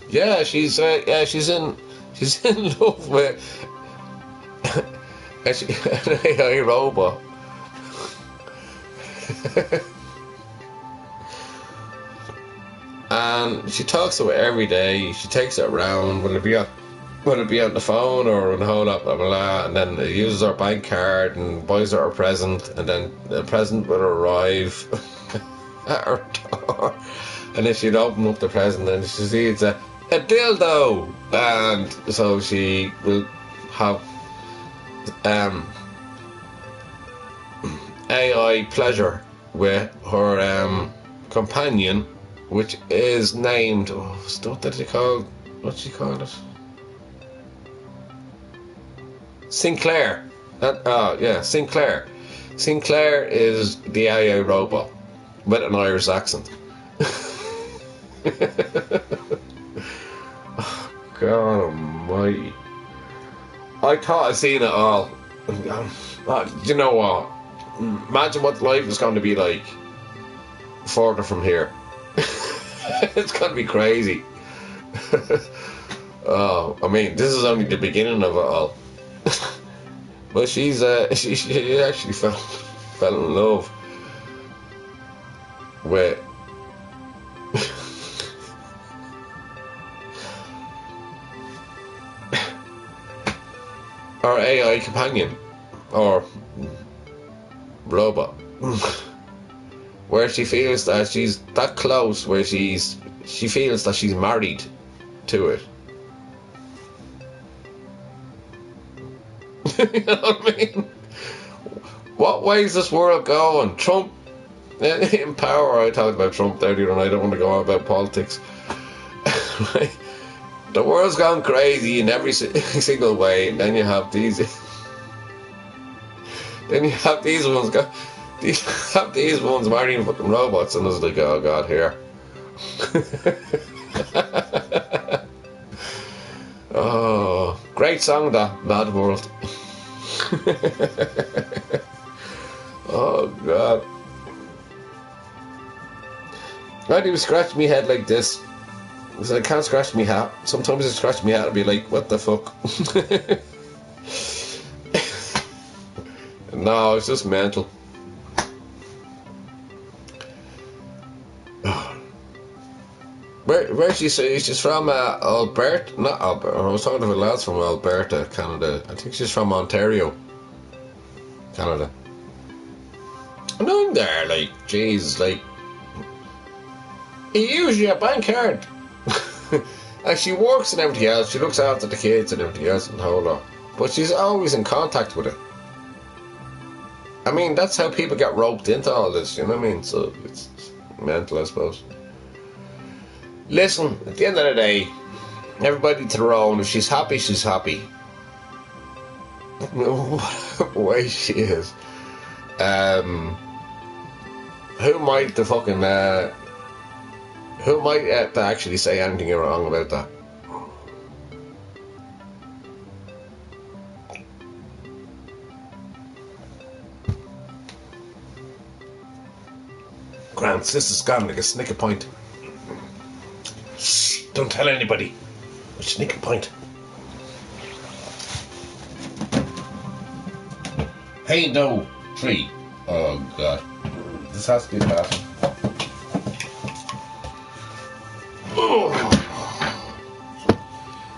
Yeah, she's in love with an AI robot. And she talks to it every day. She takes it around, will it be on the phone or on the whole lot, blah, blah, blah, and then it uses her bank card and buys her a present, and then the present will arrive at her door, and then she'd open up the present and she sees a dildo, and so she will have AI pleasure with her companion, which is named, what did she call? What's she called it? Sinclair. Sinclair. Sinclair is the AI robot with an Irish accent. God almighty. I thought I'd seen it all. You know what? Imagine what life is going to be like further from here. It's going to be crazy. Oh, I mean, this is only the beginning of it all. But she actually fell in love with our AI companion or robot. Where she feels that she's that close, where she feels that she's married to it. You know what I mean? What way is this world going? Trump in power. I talked about Trump there the other night. I don't want to go on about politics. Right? The world's gone crazy in every single way, and then you have these. Then you have these ones go. Have these ones marrying fucking robots, and it's like, oh god, here. Oh, great song, that Mad World. Oh god. I do scratch me head like this. Because I can't scratch me hat. Sometimes I scratch me hat and be like, what the fuck? No, it's just mental. Where she say she's from? Alberta, not Alberta. I was talking to the lads from Alberta, Canada. I think she's from Ontario, Canada. And I'm there, like, jeez, like, you use your bank card. And she works and everything else. She looks after the kids and everything else and the whole lot. But she's always in contact with it. I mean, that's how people get roped into all this, you know what I mean? So it's mental, I suppose. Listen, at the end of the day, everybody to their own. If she's happy, she's happy. Whatever way she is. Who might the fucking who might actually say anything wrong about that? Grant, this is gone like a snicker point. Shh, don't tell anybody. A snicker point. Hey, no, tree. Oh god, this has to be the bathroom.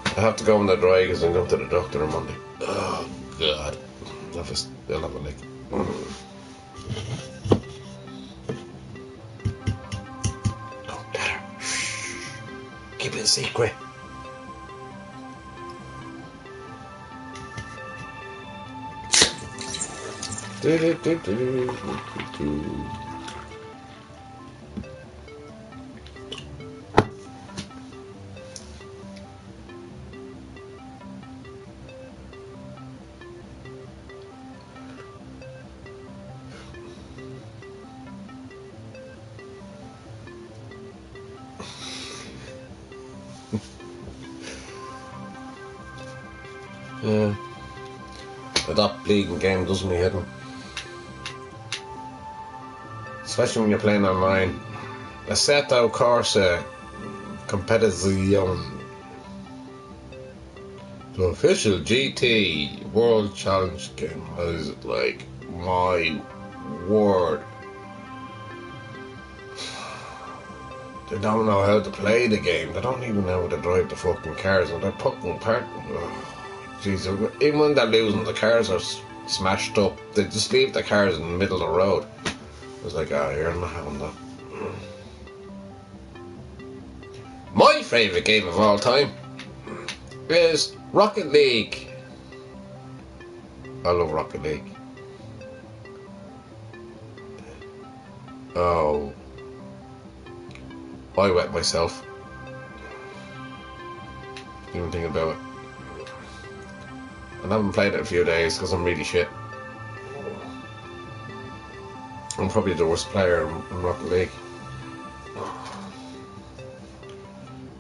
I have to go in the dry because I'm going to the doctor on Monday. Oh god, I'll have a lick. Don't tell her. Shh. Keep it a secret. Yeah. That bleeding game does me in. Especially when you're playing online. Assetto Corsa Competizione. The official GT World Challenge game. Is like, my word. They don't know how to play the game. They don't even know how to drive the fucking cars. And they're fucking parking. Jeez, even when they're losing, the cars are smashed up. They just leave the cars in the middle of the road. It's like, you're not having that. My favourite game of all time is Rocket League. I love Rocket League. Oh, I wet myself. Even thinking about it. I haven't played it in a few days because I'm really shit. I'm probably the worst player in Rocket League.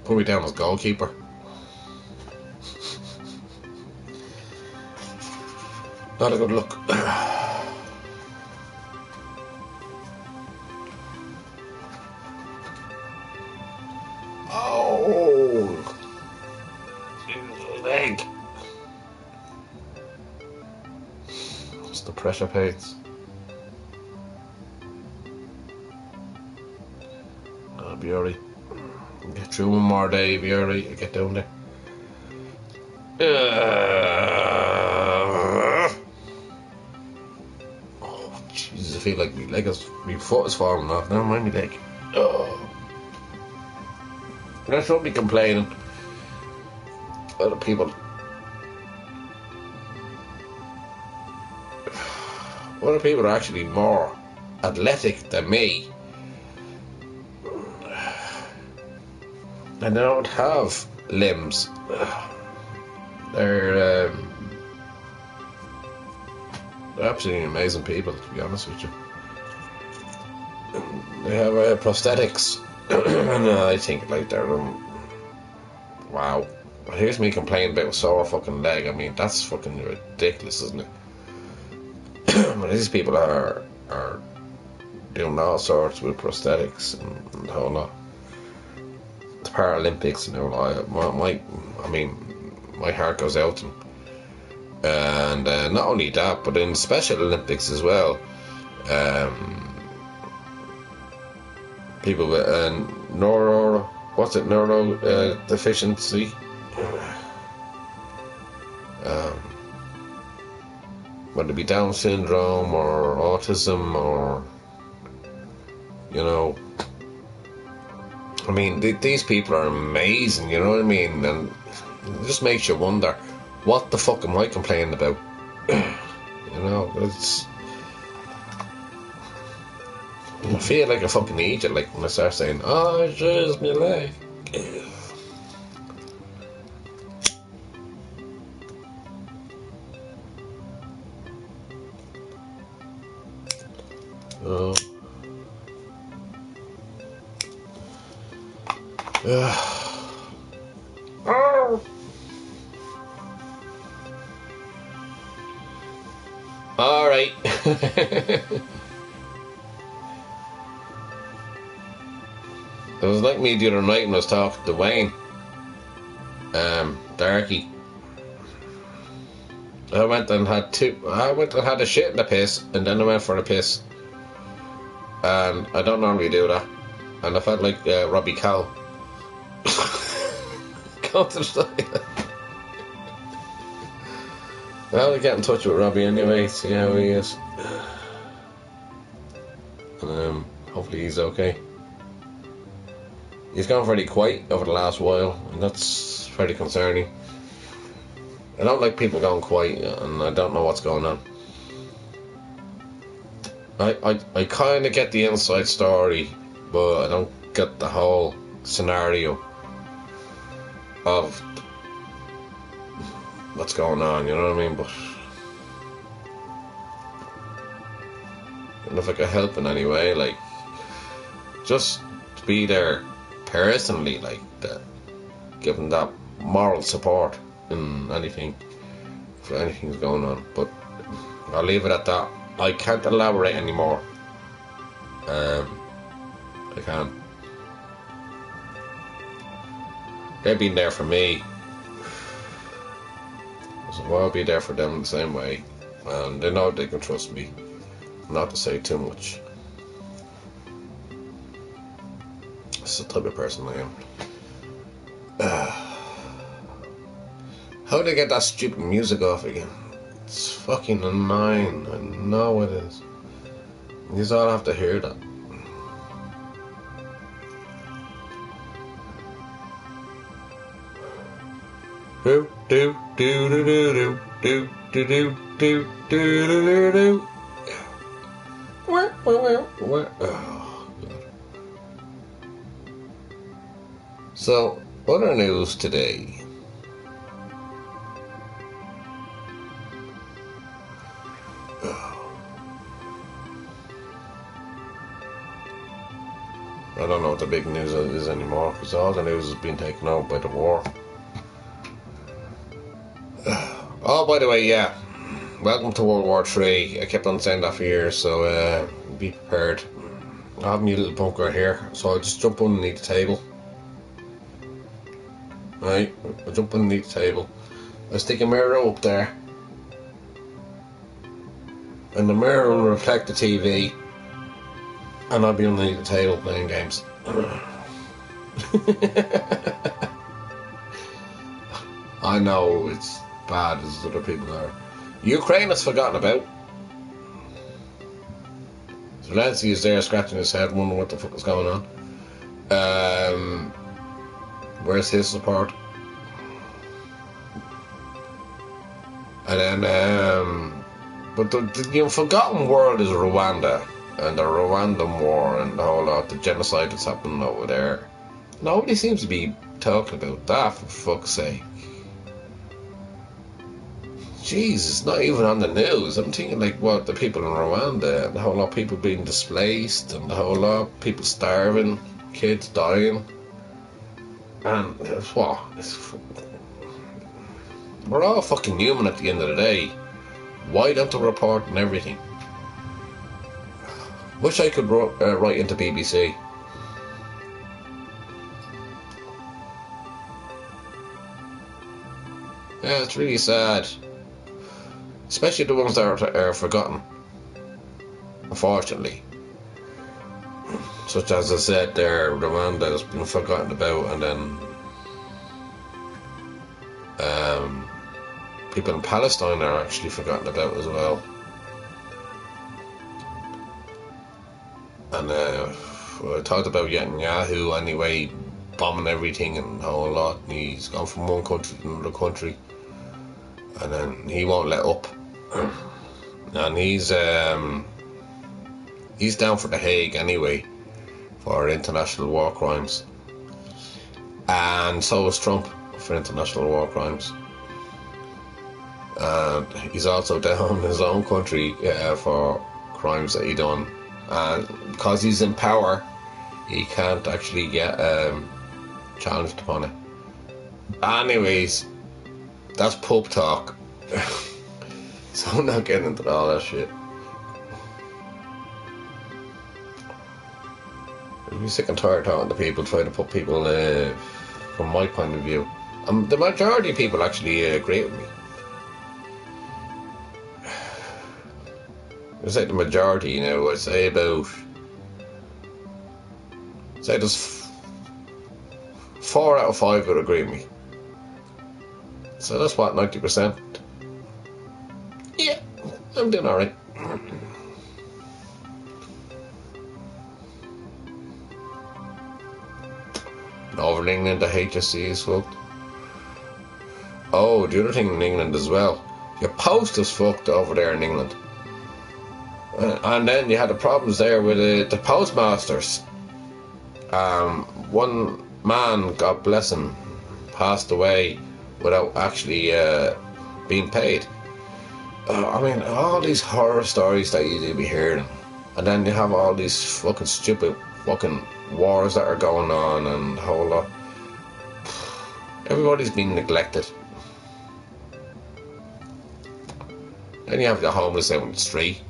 Put me down as goalkeeper. Not a good look. Oh! Leg! It's the pressure plates. I'll be alright. Get through one more day, be alright. I'll get down there. Oh, Jesus, I feel like my foot is falling off. Never mind my leg. Oh. I shouldn't be complaining. Other people. Other people are actually more athletic than me. And they don't have limbs. They're absolutely amazing people, to be honest with you. They have prosthetics, and I think like they're wow. But here's me complaining about a sore fucking leg. I mean, that's fucking ridiculous, isn't it? But these people are doing all sorts with prosthetics and the whole lot. The Paralympics, you know, my heart goes out to them. And not only that, but in Special Olympics as well, people with neuro deficiency, whether it be Down syndrome or autism or, you know, I mean, these people are amazing, you know what I mean? And it just makes you wonder, what the fuck am I complaining about? You know, I feel like a fucking idiot, like when I start saying, oh, it's just my leg. Oh. Oh. All right. It was like me the other night when I was talking to Wayne, Darky. I went and had a shit in the piss, and then I went for a piss. And I don't normally do that. And I felt like Robbie Cow. Go to the side. Well, I'll get in touch with Robbie anyway, see how he is. And hopefully he's okay. He's gone very quiet over the last while, and that's very concerning. I don't like people going quiet, and I don't know what's going on. I kind of get the inside story, but I don't get the whole scenario of what's going on, you know what I mean? But and if I could help in any way, like, just to be there personally, like, that, giving that moral support in anything, if anything's going on. But I'll leave it at that. I can't elaborate anymore. I can't. They've been there for me, so I'll be there for them the same way, and they know they can trust me not to say too much. That's the type of person I am. How do I get that stupid music off again? It's fucking annoying. I know it is. You all have to hear that. Do do do do do do do do do do do do. Where? Oh, God. So, other news today. I don't know what the big news is anymore, because all the news has been taken out by the war. Oh, by the way, yeah. Welcome to World War III. I kept on saying that for years, so be prepared. I have my little bunker here, so I'll just jump underneath the table. Right, I'll jump underneath the table. I'll stick a mirror up there. And the mirror will reflect the TV. And I'll be underneath the table playing games. I know it's bad as other people are. Ukraine is forgotten about. Zelensky is there scratching his head, wondering what the fuck is going on. Where's his support? And then, but the forgotten world is Rwanda. And the Rwandan war and the whole lot, the genocide that's happening over there. Nobody seems to be talking about that, for fuck's sake. Jeez, it's not even on the news. I'm thinking, like, what, the people in Rwanda, and the whole lot of people being displaced, and the whole lot of people starving, kids dying. And what? We're all fucking human at the end of the day. Why don't they report on everything? Wish I could write into BBC. Yeah, it's really sad. Especially the ones that are forgotten. Unfortunately. Such as I said there, Rwanda has been forgotten about, and then people in Palestine are actually forgotten about as well. And I talked about Netanyahu anyway, bombing everything and a whole lot. And he's gone from one country to another country, and then he won't let up. And he's down for The Hague anyway for international war crimes, and so is Trump for international war crimes. And he's also down in his own country for crimes that he done. And because he's in power, he can't actually get challenged upon it. Anyways, that's pub talk. So I'm not getting into all that shit. I'm sick and tired talking to people, trying to put people from my point of view. The majority of people actually agree with me. It's like the majority, you know. I'd say there's 4 out of 5 would agree with me. So that's what, 90%. Yeah, I'm doing alright. Over in England, the HSE is fucked. Oh, the other thing in England as well. Your post is fucked over there in England. And then you had the problems there with the postmasters. One man, God bless him, passed away without actually being paid. I mean, all these horror stories that you do be hearing, and then you have all these fucking stupid fucking wars that are going on and a whole lot. Everybody's being neglected. Then you have the homeless out in the street.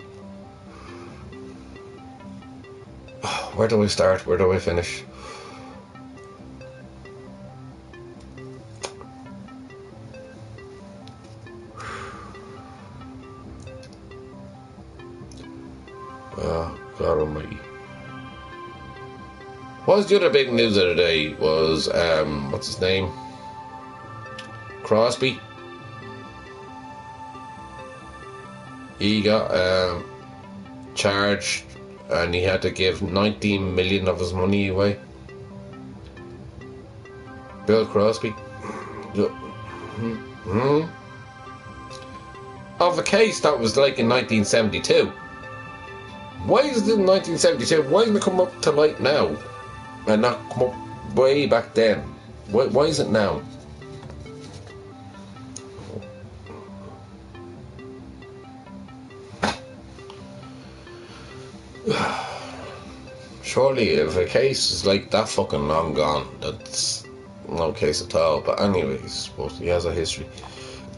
Where do we start? Where do we finish? Oh, God almighty. What was the other big news of the day was, what's his name? Crosby. He got charged and he had to give 19 million of his money away. Bill Crosby. Of a case that was like in 1972. Why is it in 1972? Why didn't it come up to light now and not come up way back then? Why is it now? Surely if a case is like that fucking long gone, that's no case at all. But anyways, I suppose he has a history.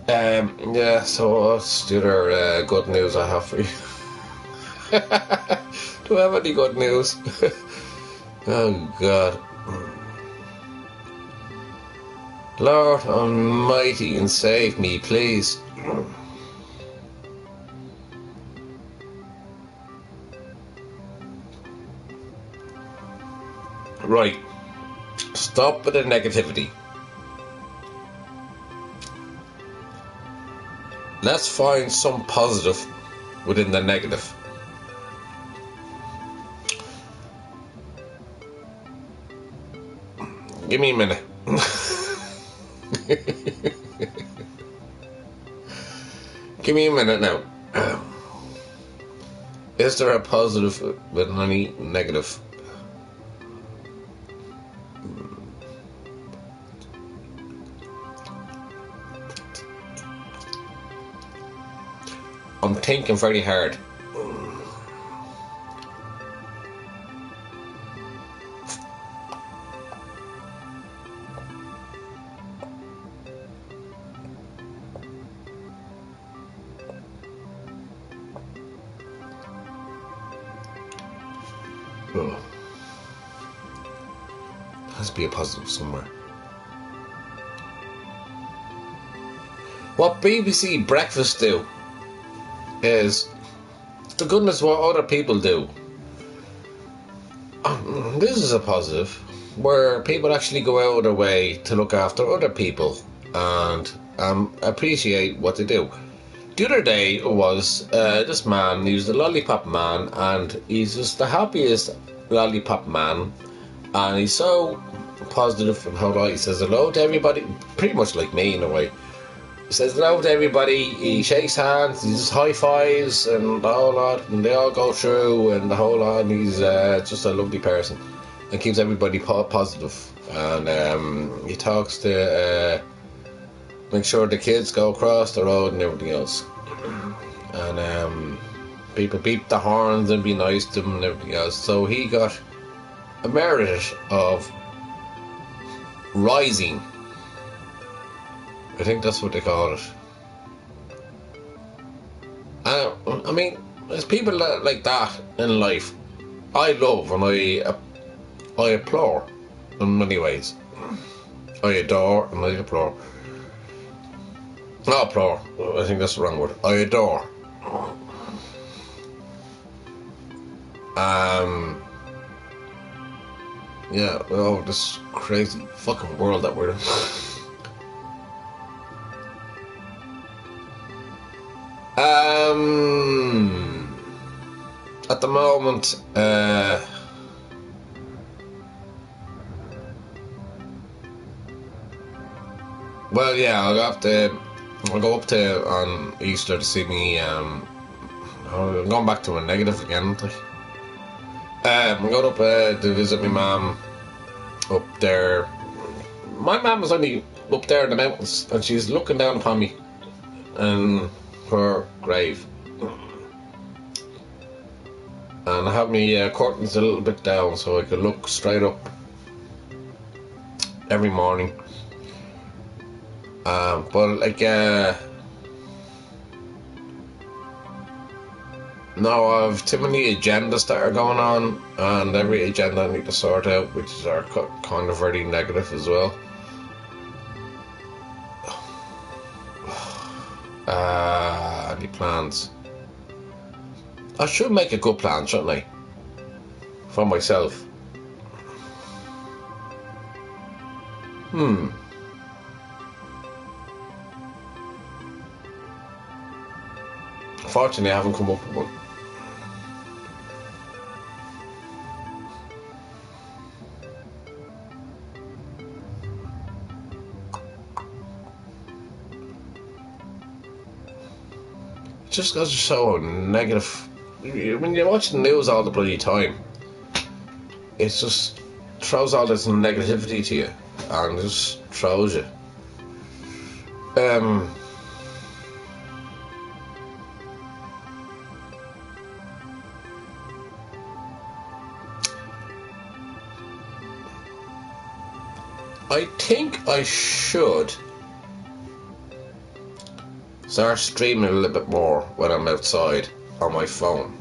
Yeah, so what's the other good news I have for you? Do I have any good news? Oh God. Lord Almighty, and save me, please. Right. Stop with the negativity. Let's find some positive within the negative. Give me a minute. Give me a minute now. Is there a positive with any negative? I'm thinking very hard. Oh. Has to be a positive somewhere. What BBC Breakfast do is the goodness what other people do. This is a positive where people actually go out of their way to look after other people and appreciate what they do. The other day was this man, he was the lollipop man, and he's just the happiest lollipop man, and he's so positive and how he says hello to everybody, pretty much like me in a way. He says hello to everybody, he shakes hands, he just high fives and the whole lot, and they all go through and the whole lot, and he's just a lovely person and keeps everybody positive. And he talks to make sure the kids go across the road and everything else. And people beep the horns and be nice to them and everything else. So he got a merit of rising. I think that's what they call it. I mean, there's people like that in life. I love and I applaud in many ways. I adore and I applaud. Not applaud, I think that's the wrong word. I adore. Yeah, well, this crazy fucking world that we're in. At the moment, well, yeah, I'll go up to on Easter to see me I'm going back to a negative again, aren't I? I'm going up to visit my mum up there. My mum was only up there in the mountains, and she's looking down upon me and her grave. And I have my curtains a little bit down so I could look straight up every morning. But like, no, I've too many agendas that are going on, and every agenda I need to sort out, which are kind of very negative as well. Any plans? I should make a good plan, shouldn't I? For myself. Fortunately, I haven't come up with one. It just goes to show how negative. When you watch the news all the bloody time, it just throws all this negativity to you, and just throws you. I think I should start streaming a little bit more when I'm outside on my phone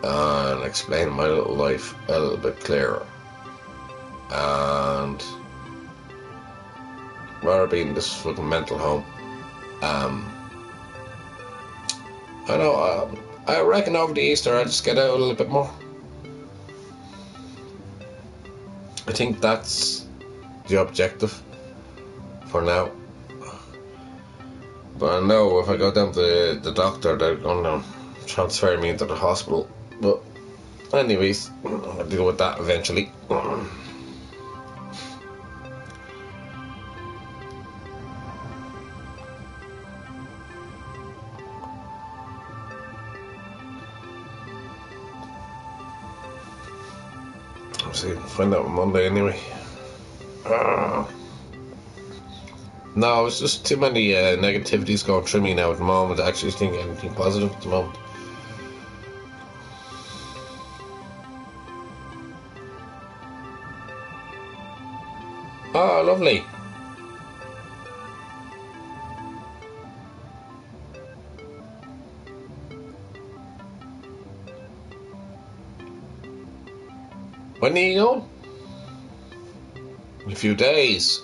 and explain my little life a little bit clearer, and rather being this fucking mental home. I know, I reckon over the Easter I'll just get out a little bit more. I think that's the objective for now. But I know if I go down to the doctor, they're going to transfer me into the hospital. But anyways, I'll deal with that eventually. I'll see, find out on Monday anyway. No, it's just too many negativities going through me now at the moment. I actually think anything positive at the moment. Oh, lovely. When are you going? In a few days.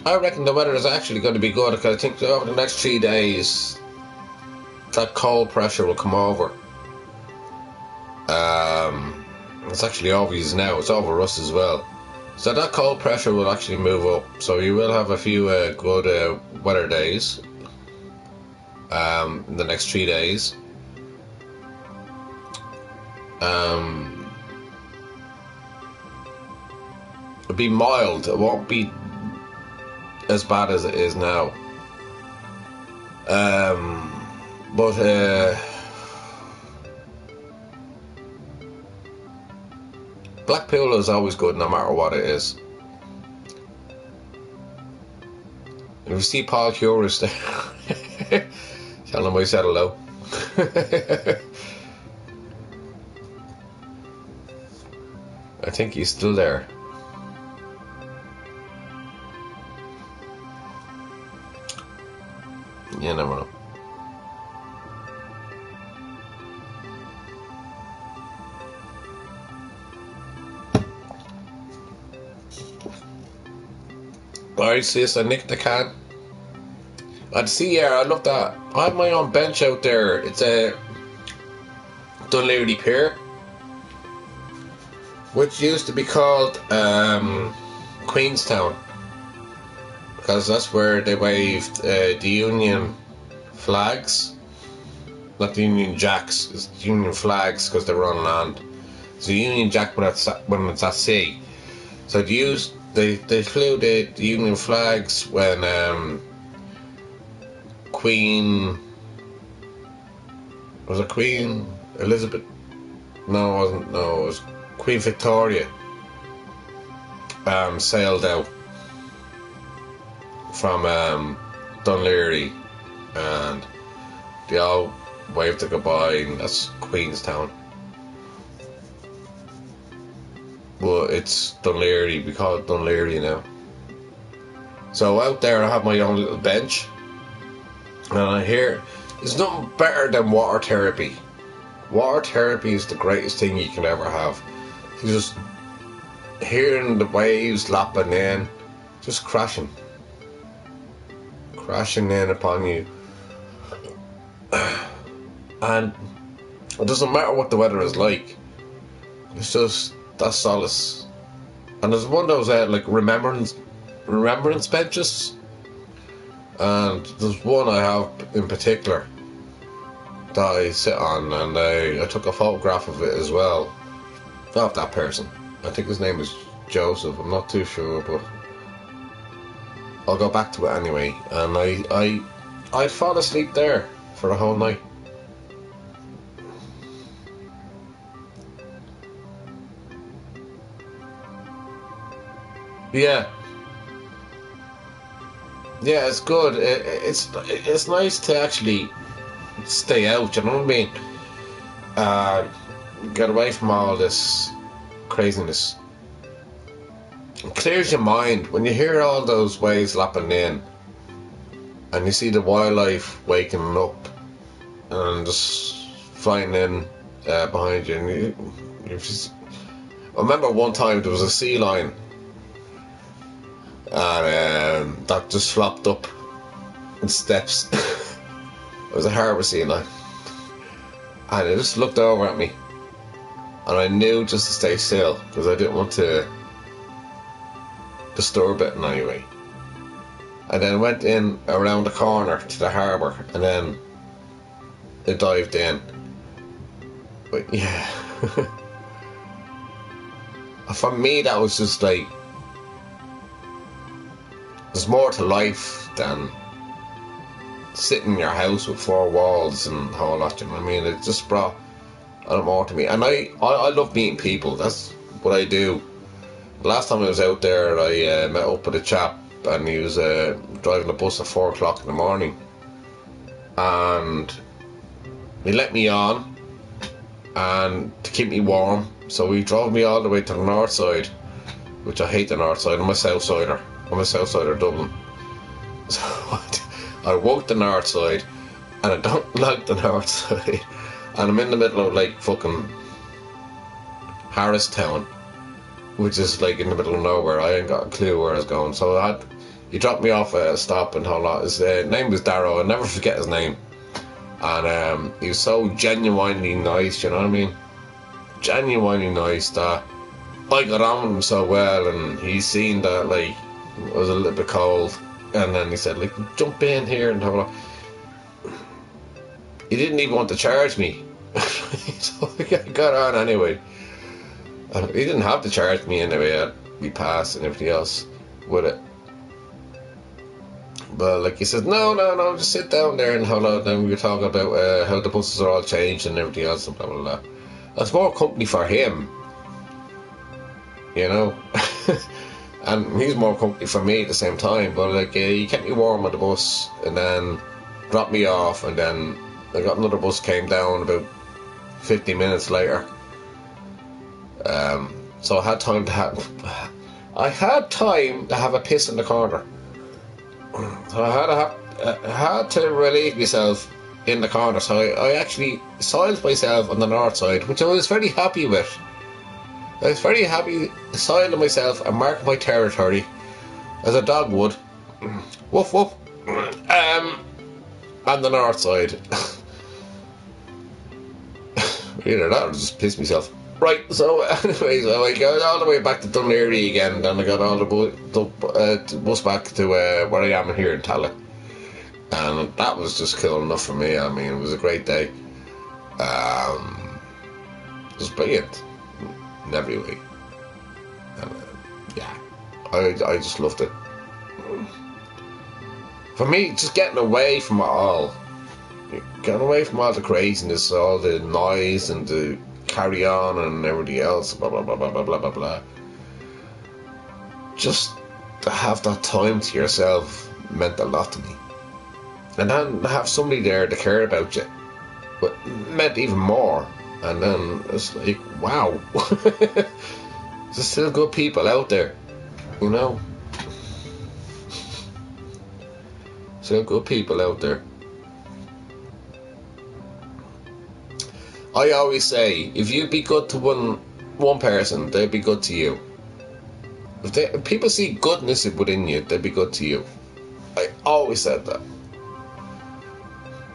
I reckon the weather is actually going to be good, because I think over the next 3 days that cold pressure will come over. It's actually obvious now, it's over us as well. So that cold pressure will actually move up, so you will have a few good weather days in the next 3 days. It'll be mild, it won't be as bad as it is now. But Blackpool is always good no matter what it is. If you see Paul Curious there, tell him I said hello. I think he's still there. You never know. Alright, sis, I nicked the can. I'd see, yeah, I love that. I have my own bench out there. It's a Dunleary Pier, which used to be called Queenstown, because that's where they waved the Union flags, not the Union Jacks, it's the Union flags, because they were on land. It's the Union Jack when it's at sea. So they flew the Union flags when Queen, was it Queen Elizabeth? No, it wasn't. No, it was Queen Victoria. Sailed out from Dunleary, and they all waved a goodbye, and that's Queenstown. Well, it's Dunleary, we call it Dunleary now. So out there I have my own little bench, and I hear there's nothing better than water therapy. Water therapy is the greatest thing you can ever have. You just hearing the waves lapping in, just crashing in upon you. And it doesn't matter what the weather is like, it's just that solace. And there's one of those like remembrance benches, and there's one I have in particular that I sit on, and I took a photograph of it as well, of that person. I think his name is Joseph, I'm not too sure, but I'll go back to it anyway. And I'd fall asleep there for the whole night. Yeah, it's good. It's nice to actually stay out. You know what I mean? Get away from all this craziness. It clears your mind when you hear all those waves lapping in, and you see the wildlife waking up and just flying in behind you. And you just, I remember one time there was a sea lion, and that just flopped up in steps. It was a harbour sea lion, and it just looked over at me, and I knew just to stay still because I didn't want to disturb it in any way. And then went in around the corner to the harbour, and then it dived in. But yeah, for me that was just like, there's more to life than sitting in your house with four walls and a whole lot, you know what I mean? It just brought a lot more to me. And I love meeting people. That's what I do. The last time I was out there, I met up with a chap, and he was driving a bus at 4 o'clock in the morning, and he let me on, and to keep me warm, so he drove me all the way to the north side, which I hate the north side. I'm a south sider Dublin. So I walked the north side, and I don't like the north side, and I'm in the middle of like fucking Harristown, which is like in the middle of nowhere. I ain't got a clue where I was going, so he dropped me off at a stop and a whole lot. His name was Darrow. I'll never forget his name. And he was so genuinely nice, you know what I mean? Genuinely nice, that I got on with him so well, and he seen that like I was a little bit cold, and then he said like, jump in here and have a lot. He didn't even want to charge me. So I got on anyway. He didn't have to charge me anyway. I'd be passed and everything else with it. But like he said, no, just sit down there and hold on. Then we were talking about how the buses are all changed and everything else and blah blah blah. That's more company for him, you know. And he's more company for me at the same time. But like he kept me warm on the bus, and then dropped me off, and then I got another bus came down about 50 minutes later. So I had time to have a piss in the corner. So I had to relieve myself in the corner. So I actually soiled myself on the north side, which I was very happy with. I was very happy soiling myself and marking my territory as a dog would. Woof woof. On the north side. Either that or just piss myself. Right, so anyway, so I got all the way back to Dunleary again, and then I got all the bus back to where I am here in Tallaght. And that was just cool enough for me. I mean, it was a great day. It was brilliant in every way. And, Yeah, I just loved it. For me, just getting away from it all. Getting away from all the craziness, all the noise and the carry on and everything else, blah blah blah blah blah blah blah blah. Just to have that time to yourself meant a lot to me. And then have somebody there to care about you, but meant even more. And then it's like, wow, there's still good people out there, you know. Still good people out there. I always say, if you be good to one person, they'll be good to you. If people see goodness within you, they'll be good to you. I always said that.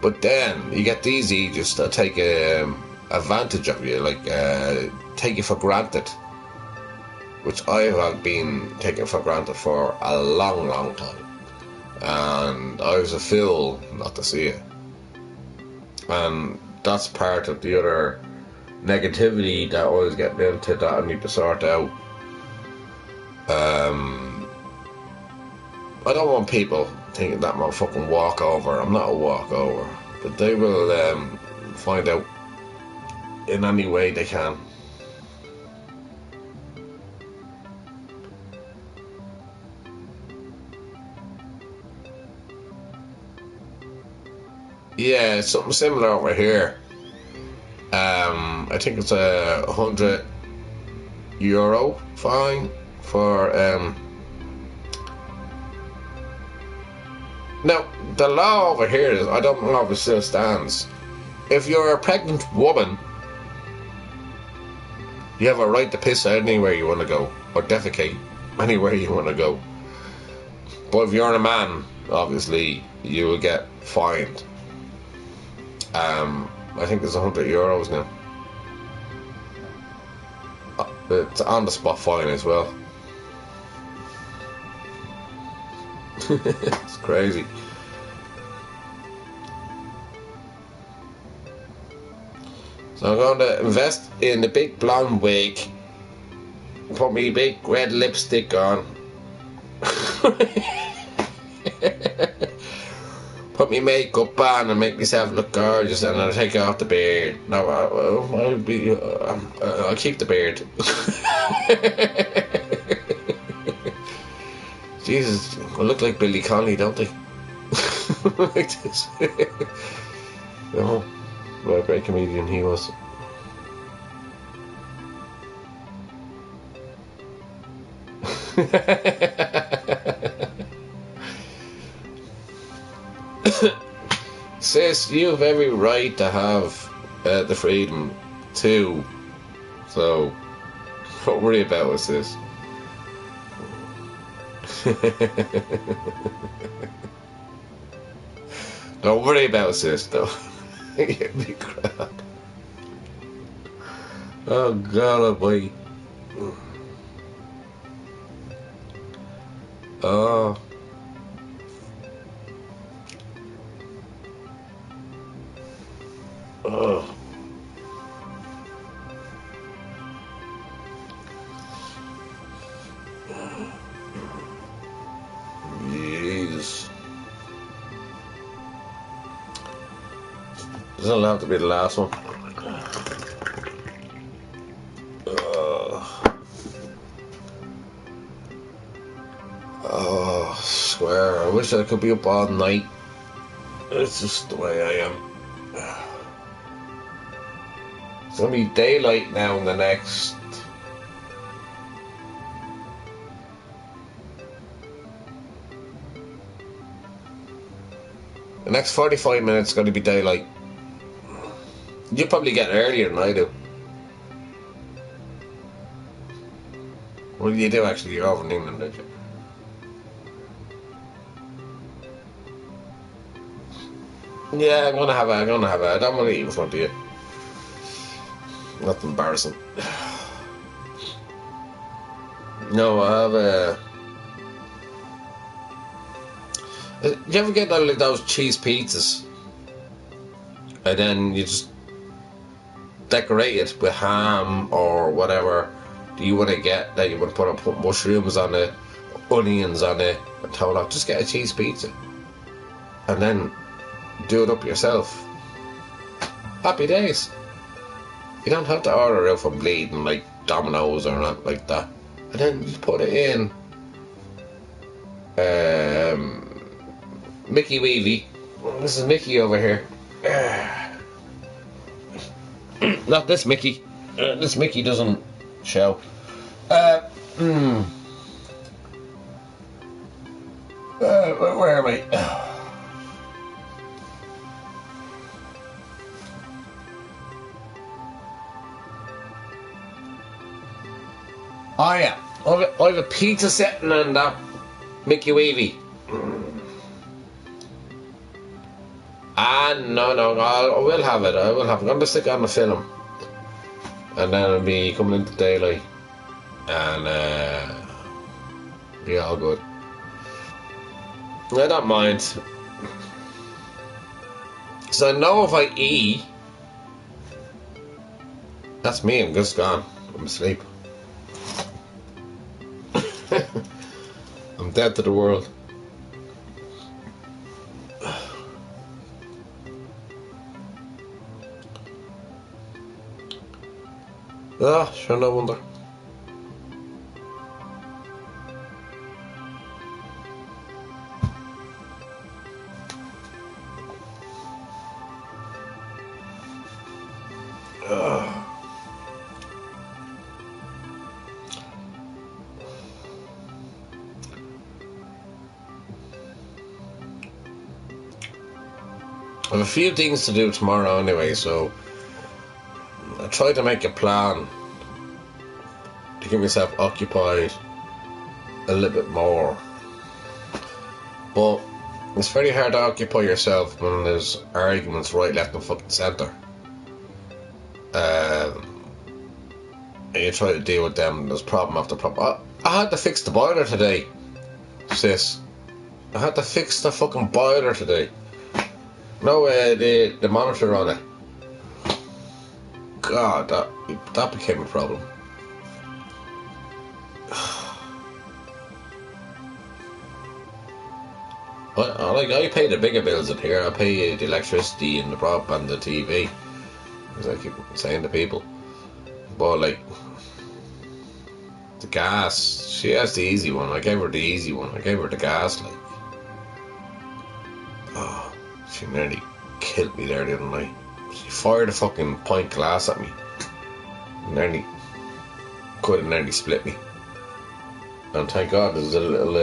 But then you get these idiots that take advantage of you, like take you for granted, which I have been taken for granted for a long, long time. And I was a fool not to see it. And that's part of the other negativity that I was getting into that I need to sort out. I don't want people thinking that I'm a fucking walkover. I'm not a walkover, but they will find out in any way they can. Yeah, something similar over here. I think it's €100 fine for now the law over here is, I don't know if it still stands. If you're a pregnant woman, you have a right to piss anywhere you want to go, or defecate anywhere you want to go. But if you're a man, obviously you will get fined. I think it's €100 now. It's on the spot fine as well. It's crazy. So I'm going to invest in the big blonde wig, put me big red lipstick on, put me makeup on and make myself look gorgeous, and I'll take off the beard. No, I'll keep the beard. Jesus, I look like Billy Connolly, don't they? Like this. Oh, what a great comedian he was. Sis, you have every right to have the freedom too. So, don't worry about it, sis. Don't worry about it, sis, though. Give me crap. Oh God, oh boy. Oh. Oh. Jeez. Doesn't have to be the last one. Oh, I swear, I wish I could be up all night. It's just the way I am. It's gonna be daylight now in the next... The next 45 minutes is gonna be daylight. You probably get earlier than I do. Well, you do actually, you're over in England, don't you? Yeah, I'm gonna have a, I don't want to eat in front of you. That's embarrassing. No, I have a... You ever get like those cheese pizzas? And then you just decorate it with ham or whatever, you want to get that you want to put mushrooms on it, onions on it, and throw it out. Just get a cheese pizza, and then do it up yourself. Happy days. You don't have to order out from Bleeding like Domino's or not like that. And then just put it in Mickey Weavy. This is Mickey over here. Not this Mickey. This Mickey doesn't show. Where am I? Oh yeah, I have a pizza sitting on that Mickey Weavy. No, I will have it. I'm going to stick it on the film, and then it'll be coming into daylight, and be all good. I don't mind. So I know if I eat, that's me. I'm just gone. I'm asleep. I'm dead to the world. Ah, sure, no wonder. I have a few things to do tomorrow anyway, so I try to make a plan to get myself occupied a little bit more. But it's very hard to occupy yourself when there's arguments right, left and fucking centre. And you try to deal with them, there's problem after problem. I had to fix the boiler today, sis. I had to fix the fucking boiler today. No, the monitor on it. God, that became a problem. I pay the bigger bills in here. I pay the electricity and the broadband and the TV, as I keep saying to people. But like the gas, she has the easy one. I gave her the easy one. I gave her the gas. Like, oh, she nearly killed me there the other night. She fired a fucking pint glass at me. Could have nearly split me. And thank God there's a little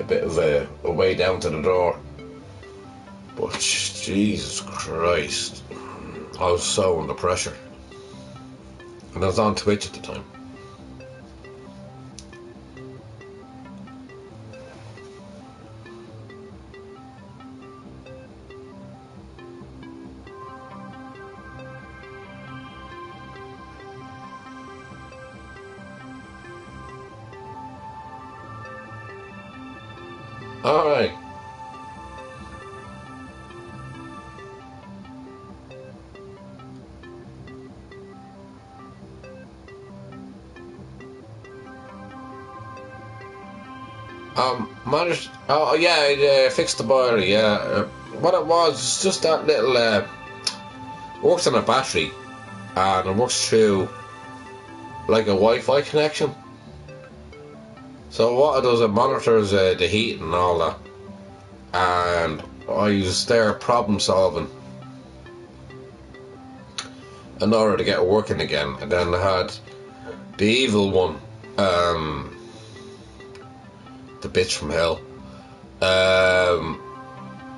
bit of a way down to the door. But Jesus Christ, I was so under pressure. And I was on Twitch at the time. Alright. Managed. Oh yeah, I fixed the boiler. Yeah, what it was just that little. Works on a battery, and it works through like a Wi-Fi connection. So what it does, it monitors the heat and all that, and I use their problem solving in order to get it working again. And then I had the evil one, the bitch from hell,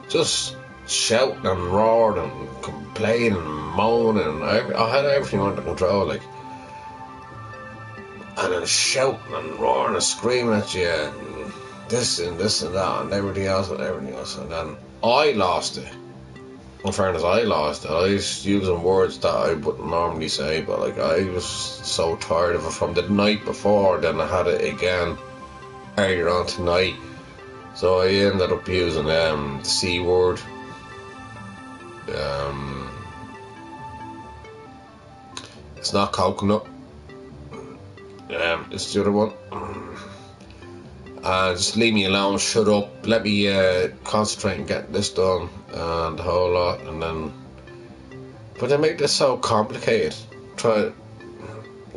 just shouting and roaring and complaining and moaning. And I had everything under control, like. And then shouting and roaring and screaming at you, and this and that, and everything else. And then I lost it. In fairness, I lost it. I was using words that I wouldn't normally say, but like I was so tired of it from the night before. Then I had it again earlier on tonight. So I ended up using the C word. It's not coconut. It's the other one. Just leave me alone, shut up, let me concentrate and get this done and the whole lot, and then. But they make this so complicated. Try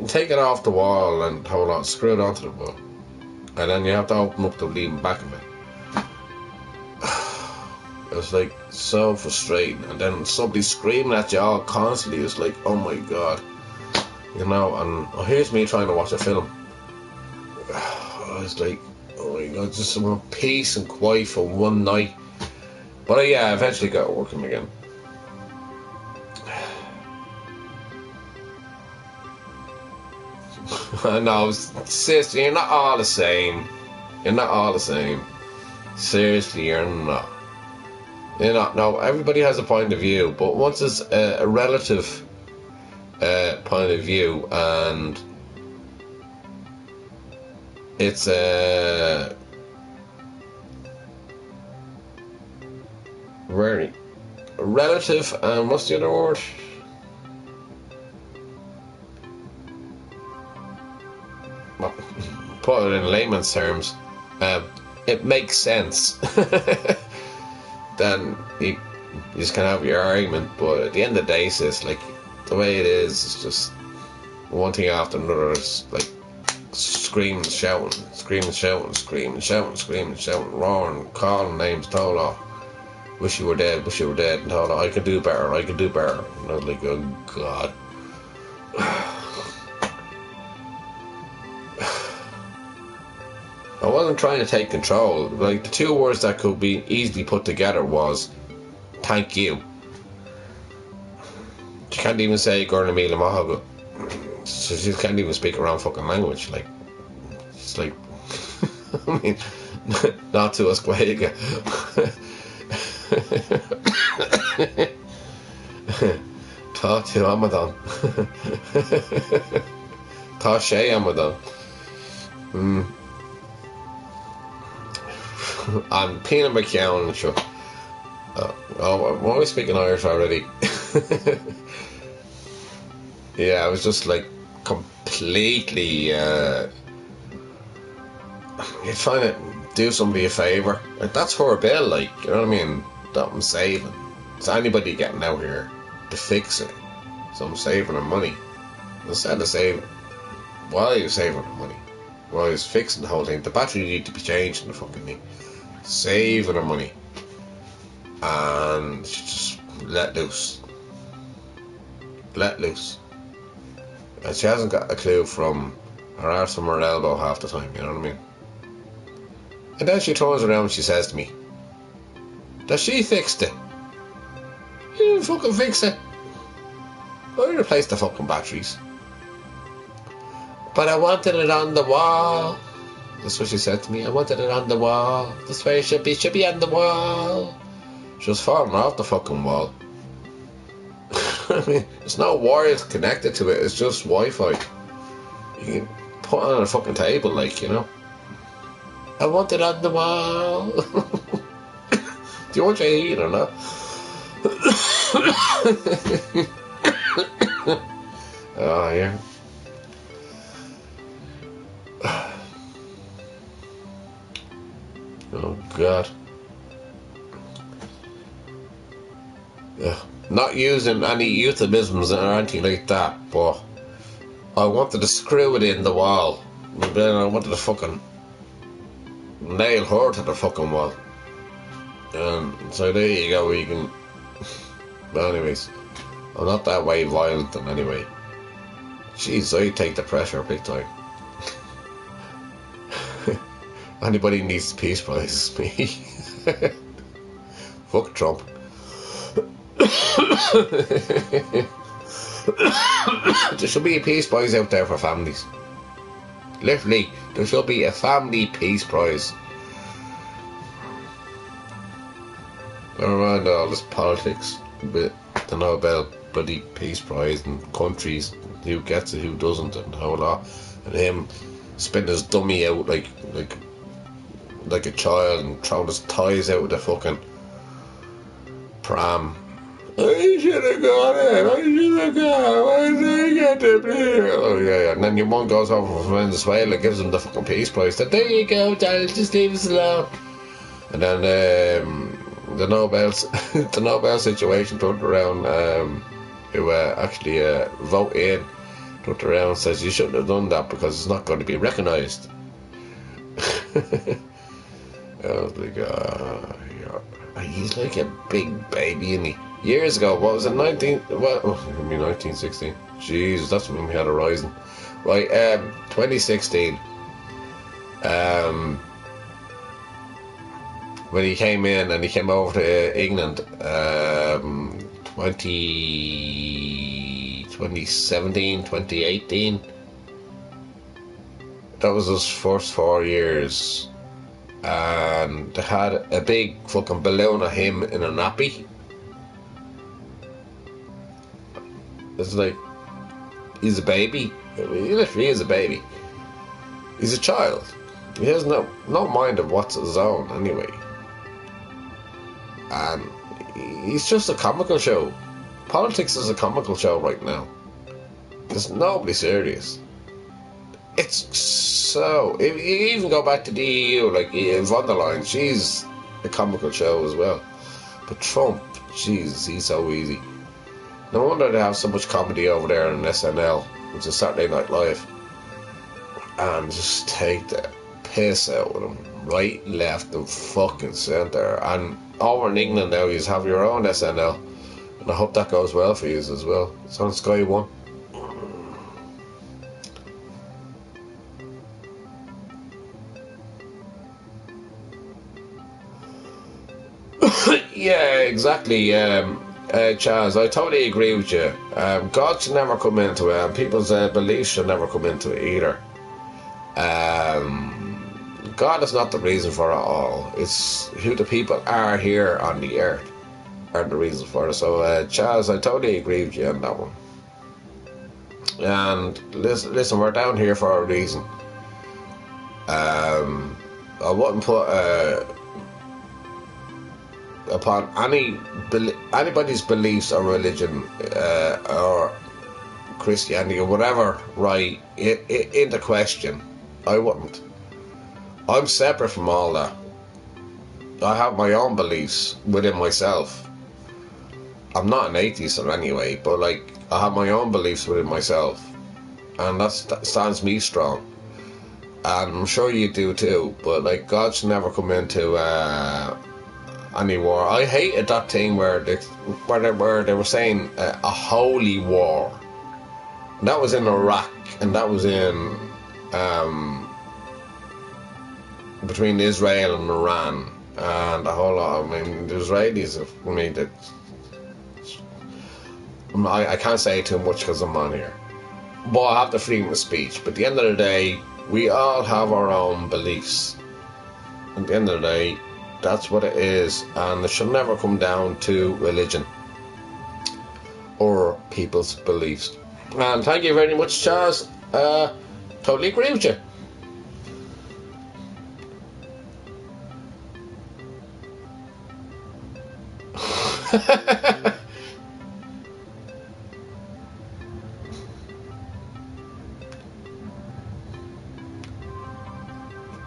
take it off the wall and whole lot, screw it onto the wall, and then you have to open up the bleeding back of it. It's like so frustrating, and then somebody screaming at you all constantly. It's like, oh my god, you know. And here's me trying to watch a film. It's like, oh my god, just some peace and quiet for one night. But yeah, I eventually got working again. No, seriously, you're not all the same. You're not all the same. Seriously, you're not. You're not. No, everybody has a point of view, but once it's a relative point of view, and it's very relative, and what's the other word? Put it in layman's terms, it makes sense. Then you just can have your argument, but at the end of the day, it's like the way it is. It's just one thing after another. It's like screaming, shouting, screaming, shouting, screaming, shouting, screaming, shouting, roaring, calling names, told off. Wish you were dead, wish you were dead, and told off, I could do better, I could do better. And I was like, oh god. I wasn't trying to take control. Like, the two words that could be easily put together was thank you. She can't even say Gurna Mila Mahaga. So she can't even speak her own fucking language. Like, it's like, I mean, not to us Quaga. Talk to Amadan. Talk Shay Amadan. I'm Peanut McKeown and sure. I'm always speaking Irish already. Yeah, I was just like completely you're trying to do somebody a favour. Like, that's her bill, like, you know what I mean? That I'm saving. Is anybody getting out here to fix it? So I'm saving her money. Instead of saving, why are you saving her money? Why is fixing the whole thing? The battery need to be changed in the fucking thing. Saving her money. And she just let loose. Let loose. And she hasn't got a clue from her arse from her elbow half the time, you know what I mean? And then she turns around and she says to me, that she fixed it. You didn't fucking fix it. I replaced the fucking batteries. But I wanted it on the wall. That's what she said to me. I wanted it on the wall. That's where it should be. It should be on the wall. She was falling off the fucking wall. I mean, there's no wires connected to it. It's just Wi-Fi. You can put it on a fucking table, like, you know. I want it on the wall. Do you want your heat or not? Oh, yeah. Oh, God. Yeah. Not using any euphemisms or anything like that, but I wanted to screw it in the wall. And then I wanted to fucking nail her to the fucking wall. And so there you go, you can... But anyways, I'm not that way violent in any way. Jeez, I take the pressure big time. Anybody needs the Peace Prize, me. Fuck Trump. There should be a Peace Prize out there for families. Literally, there should be a family Peace Prize. Never mind all this politics, but the Nobel bloody Peace Prize and countries, who gets it, who doesn't, and how lot, and him spitting his dummy out like a child and throwing his toys out of the fucking pram. I should have got it. I should have got it. Why did I get the beer? Oh, yeah. And then your mum goes over from Venezuela, gives him the fucking peace prize. Said, there you go, Dad. Just leave us alone. And then the Nobel the Nobel situation turned around. Who actually vote in, turned around and says you shouldn't have done that because it's not going to be recognised. I was like, yeah. He's like a big baby, isn't he? Years ago, what was it, 1916. Jesus, that's when we had Horizon. Right, 2016. When he came in and he came over to England, 2017, 2018. That was his first 4 years. And they had a big fucking balloon of him in a nappy. It's like, he's a baby. He literally is a baby. He's a child. He has no mind of what's his own anyway. And he's just a comical show. Politics is a comical show right now. There's nobody serious. It's so... If you even go back to the EU, like von der Leyen, she's a comical show as well. But Trump, Jesus, he's so easy. No wonder they have so much comedy over there on SNL, which is Saturday Night Live. And just take the piss out with him. Right, left, and fucking centre. And over in England now, you have your own SNL. And I hope that goes well for you as well. It's on Sky One. Yeah, exactly. Chaz, I totally agree with you. God should never come into it, and people's beliefs should never come into it either. God is not the reason for it all. It's who the people are here on the earth are the reason for it. So, Chaz, I totally agree with you on that one. And listen, we're down here for a reason. I wouldn't put upon anybody's beliefs or religion or Christianity or whatever right into question. I wouldn't. I'm separate from all that. I have my own beliefs within myself. I'm not an atheist in any way, but like I have my own beliefs within myself, and that stands me strong. And I'm sure you do too. But like God should never come into any war. I hated that thing where they were saying a holy war. And that was in Iraq, and that was in between Israel and Iran, and a whole lot. I mean, the Israelis. I can't say too much because I'm on here. But I have the freedom of speech. But at the end of the day, we all have our own beliefs. At the end of the day, that's what it is, and it should never come down to religion or people's beliefs. And thank you very much, Charles. Totally agree with you.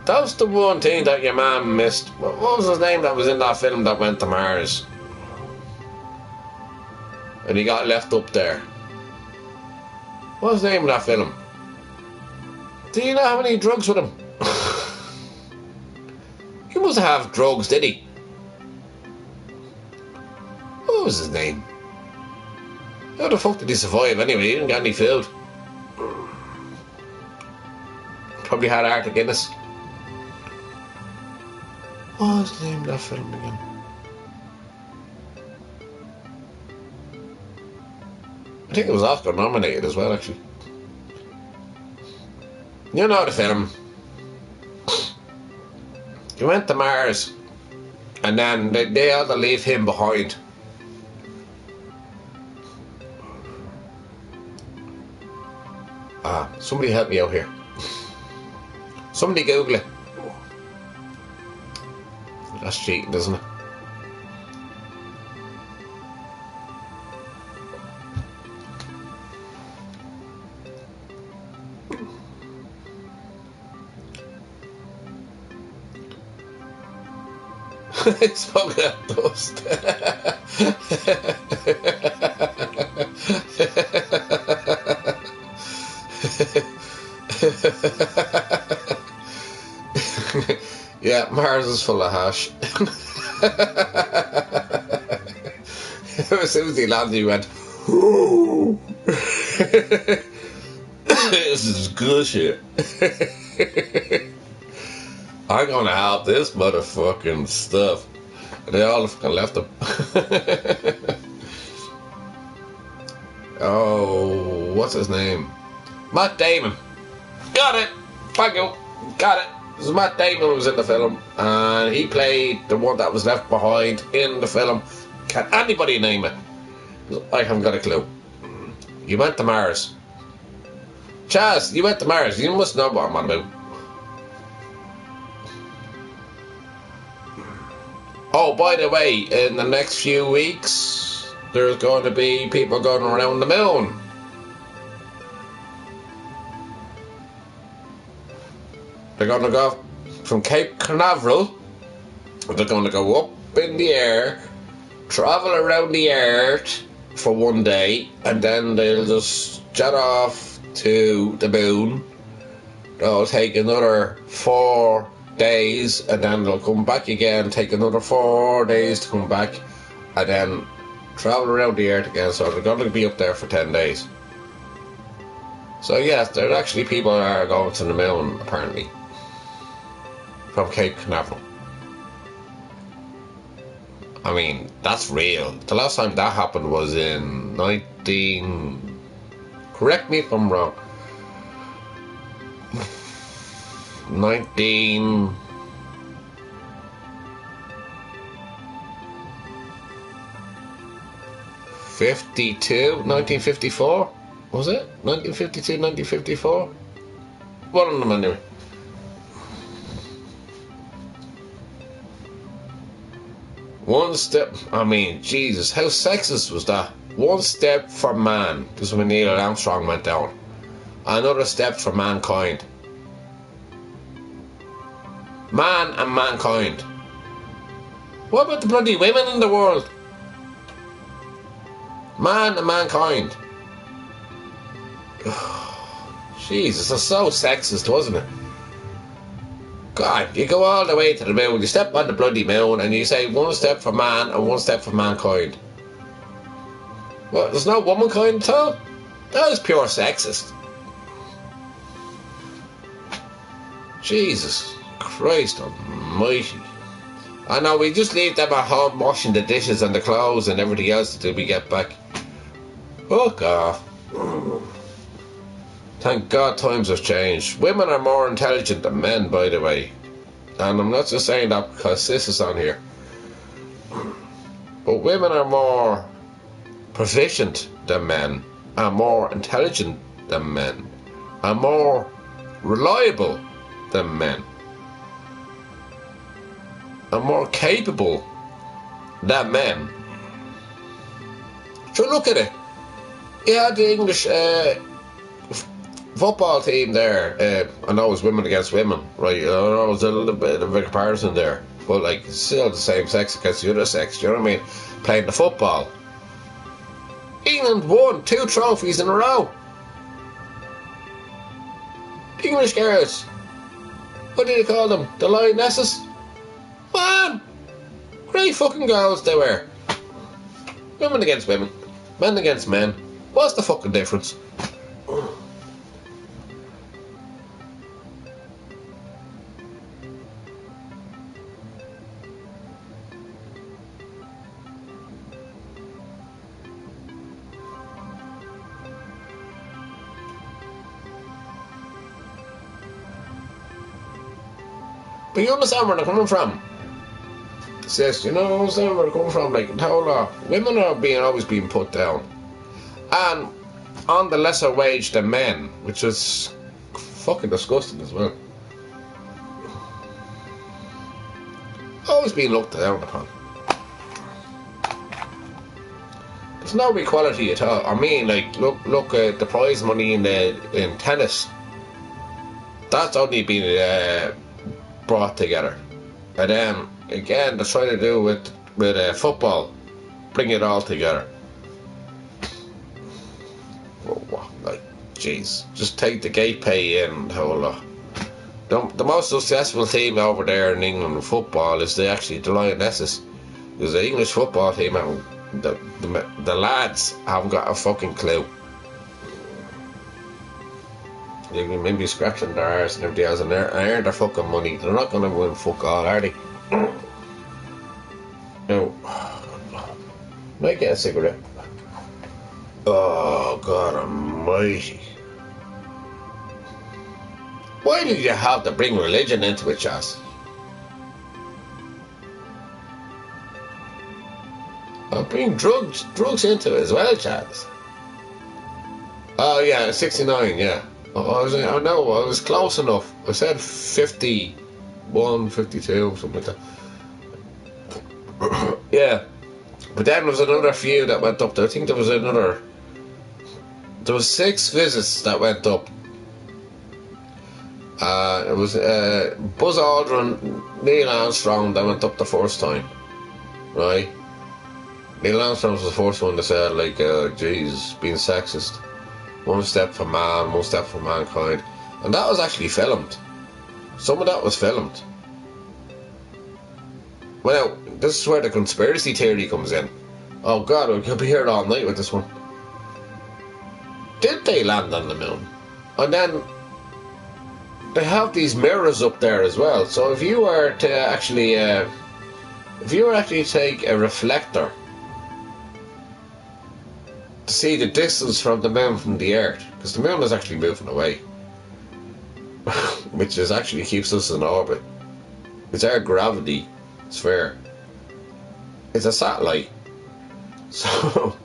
That's the one thing that your man missed. What was his name that was in that film that went to Mars? And he got left up there. What was the name of that film? Do you not have any drugs with him? He must have drugs, did he? What was his name? How the fuck did he survive anyway? He didn't get any food. Probably had Arctic Guinness. What was the name of that film again? I think it was Oscar nominated as well, actually. You know the film. He went to Mars, and then they had to leave him behind. Somebody help me out here. Somebody Google it. That's cheating, isn't it? Smoking that dust. Yeah, Mars is full of hash. As soon as he landed, he went, "Ooh." This is good shit. I'm gonna help this motherfucking stuff. And they all fucking left him. Oh, what's his name? Matt Damon. Got it. Thank you. Got it. This is Matt Damon who was in the film, and he played the one that was left behind in the film. Can anybody name it? I haven't got a clue. You went to Mars. Chaz, you went to Mars. You must know what I'm on about. Oh, by the way, in the next few weeks, there's going to be people going around the moon. They're going to go from Cape Canaveral. They're going to go up in the air, travel around the earth for one day, and then they'll just jet off to the moon. They'll take another 4 days, and then they'll come back again, take another 4 days to come back, and then travel around the earth again. So they're going to be up there for 10 days. So yes, there are actually people that are going to the moon, apparently, from Cape Canaveral. I mean, that's real. The last time that happened was in correct me if I'm wrong, 1954, was it? 1952, 1954? One of them anyway. One step, I mean, Jesus, how sexist was that? One step for man, this is when Neil Armstrong went down. Another step for mankind. Man and mankind. What about the bloody women in the world? Man and mankind. Jesus, it's so sexist, wasn't it? God, you go all the way to the moon, you step on the bloody moon, and you say one step for man and one step for mankind. What, there's no womankind at all? That is pure sexist. Jesus Christ almighty. I know, we just leave them at home washing the dishes and the clothes and everything else until we get back. Fuck off. Thank God times have changed. Women are more intelligent than men, by the way. And I'm not just saying that because Sis is on here. But women are more proficient than men, are more intelligent than men, are more reliable than men, are more capable than men. So look at it. You had the English football team there. I know it's women against women, right? I know there's a little bit of a comparison there, but like still the same sex against the other sex. Do you know what I mean? Playing the football. England won 2 trophies in a row. English girls. What do you call them? The Lionesses? Man! Great fucking girls they were. Women against women. Men against men. What's the fucking difference? But you understand where they're coming from. Sis, you know, understand where they're coming from. Like, how women are always being put down. And on the lesser wage than men, which is fucking disgusting as well. Always being looked down upon. There's no equality at all. I mean, like, look at the prize money in tennis. That's only been brought together. And then again, they're trying to do with football, bring it all together. Oh, like, jeez, just take the gate pay in the whole lot. The most successful team over there in England in football is the Lionesses. Because the English football team, the lads haven't got a fucking clue. They can maybe scratching their arse and everything else and earn their fucking money. They're not going to win fuck all, are they? No. Might get a cigarette. Oh, God almighty. Why did you have to bring religion into it, Chas? I'll bring drugs into it as well, Chas. Oh, yeah, 69, yeah. I was close enough. I said 51, 52, something like that. Yeah. But then there was another few that went up there. I think there was 6 visits that went up. It was Buzz Aldrin, Neil Armstrong that went up the first time. Right? Neil Armstrong was the first one that said, like, geez, being sexist. One step for man, one step for mankind. And that was actually filmed. Some of that was filmed. Well, this is where the conspiracy theory comes in. Oh God, we could be here all night with this one. Did they land on the moon? And then they have these mirrors up there as well. So if you were to actually, take a reflector to see the distance from the moon from the Earth, because the moon is actually moving away, which is actually keeps us in orbit. It's our gravity sphere. It's a satellite, so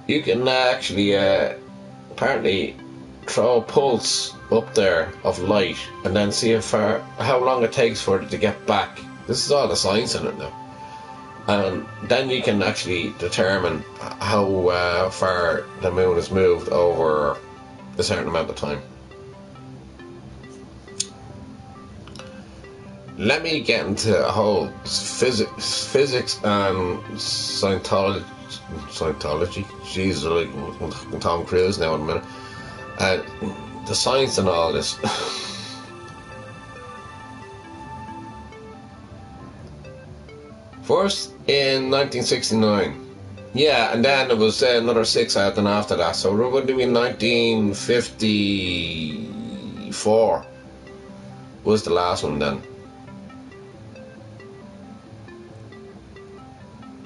you can actually apparently throw a pulse up there of light and then see how long it takes for it to get back. This is all the science in it now. And then you can actually determine how far the moon has moved over a certain amount of time. Let me get into a whole physics and Scientology. Jesus, like Tom Cruise now in a minute. The science and all this. First in 1969. Yeah, and then there was another 6 out and after that. So we're going to be 1954 was the last one then.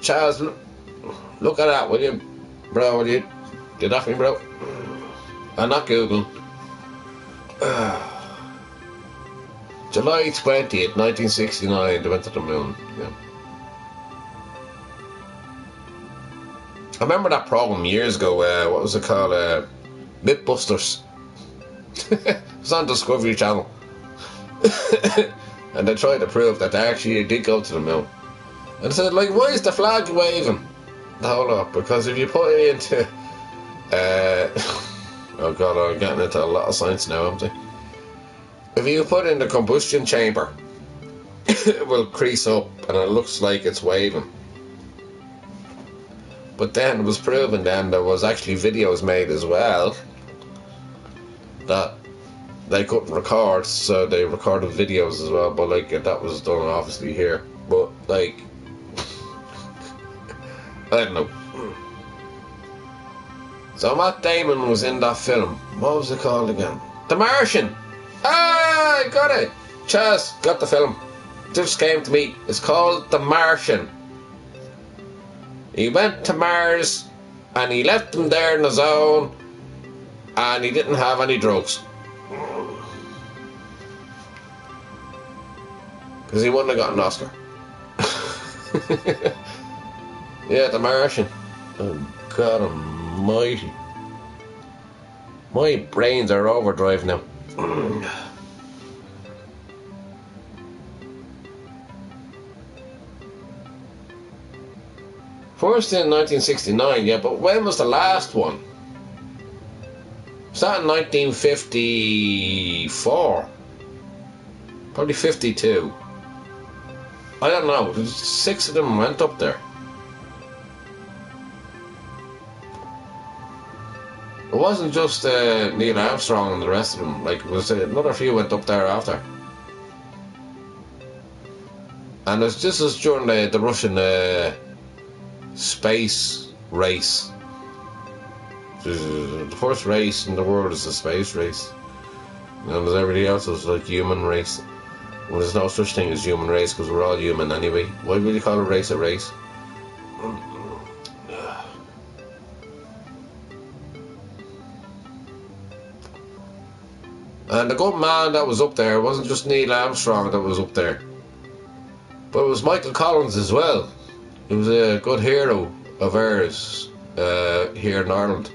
Charles, look at that, will you? Bro, will you? Get off me, bro. I'm not Googling. July 20th, 1969, they went to the moon. Yeah. I remember that program years ago, what was it called? Mythbusters. It was on Discovery Channel. And they tried to prove that they actually did go to the moon. And I said, like, why is the flag waving? Hold up, because if you put it into... oh God, I'm getting into a lot of science now, aren't I? If you put it in the combustion chamber, it will crease up and it looks like it's waving. But then it was proven then there was actually videos made as well that they couldn't record, so they recorded videos as well, but like that was done obviously here. But like I don't know. So Matt Damon was in that film. What was it called again? The Martian! Ah, I got it! Chaz, got the film. Just came to me. It's called The Martian. He went to Mars and he left them there in the zone and he didn't have any drugs. Because he wouldn't have got an Oscar. Yeah, The Martian. Oh God almighty. My brains are overdrive now. First in 1969, yeah, but when was the last one? Was that in 1954? Probably 52. I don't know. 6 of them went up there. It wasn't just Neil Armstrong and the rest of them. Like, it was another few went up there after. And this is during the Russian space race. The first race in the world is the space race. And there's everything else is like human race. Well, there's no such thing as human race because we're all human anyway. Why would you call a race a race? And the good man that was up there, it wasn't just Neil Armstrong that was up there, but it was Michael Collins as well. He was a good hero of ours here in Ireland.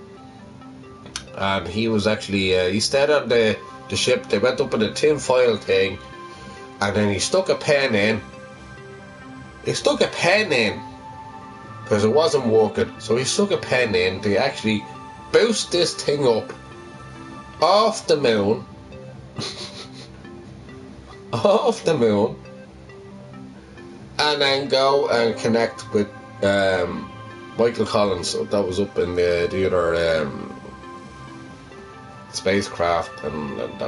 And he was actually, he stayed on the ship. They went up in a tin foil thing, and then he stuck a pen in. He stuck a pen in because it wasn't working, so he stuck a pen in to actually boost this thing up off the moon. Off the moon, and then go and connect with Michael Collins that was up in the other spacecraft, and that,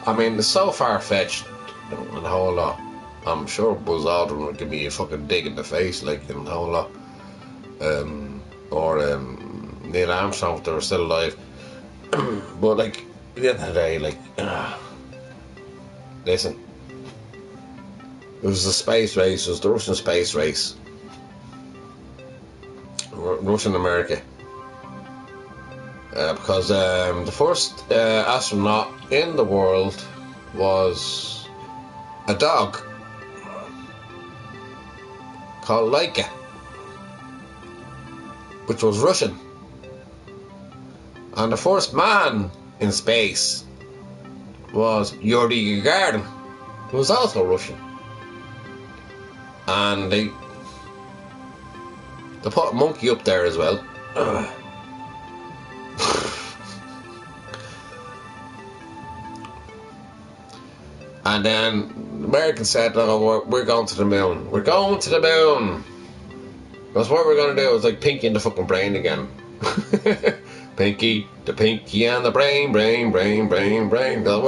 I mean, it's so far-fetched and a whole lot. I'm sure Buzz Aldrin would give me a fucking dig in the face, like, and a whole lot. Or Neil Armstrong if they were still alive. But like, at the end of the day, like, listen, it was the space race, it was the Russian space race, Russian America, because the first astronaut in the world was a dog called Laika, which was Russian. And the first man in space was Yuri Gagarin, who was also Russian. And they put a monkey up there as well. And then the Americans said, "No, we're going to the moon. We're going to the moon." That's what we're going to do. It's like Pinky and the fucking Brain again. Pinky, the Pinky and the Brain. We're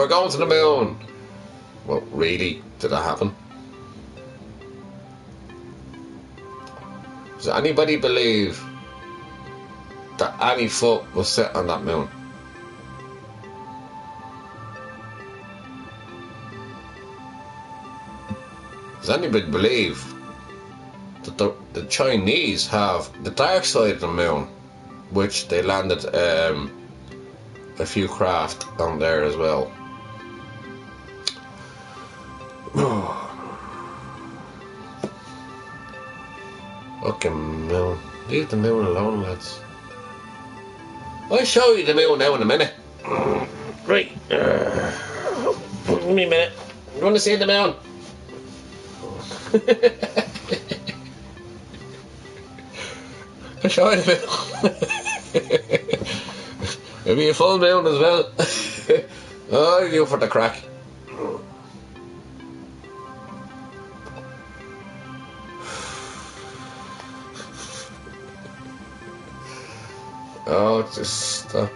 going to the moon. Well, really? Did that happen? Does anybody believe that any foot was set on that moon? Does anybody believe that the Chinese have the dark side of the moon, which they landed a few craft on there as well? Fucking moon. Leave the moon alone, lads. I'll show you the moon now in a minute. Right. Give me a minute. You want to see the moon? I'll show you the moon. Maybe a full moon as well. Oh, you for the crack. Oh, just stop.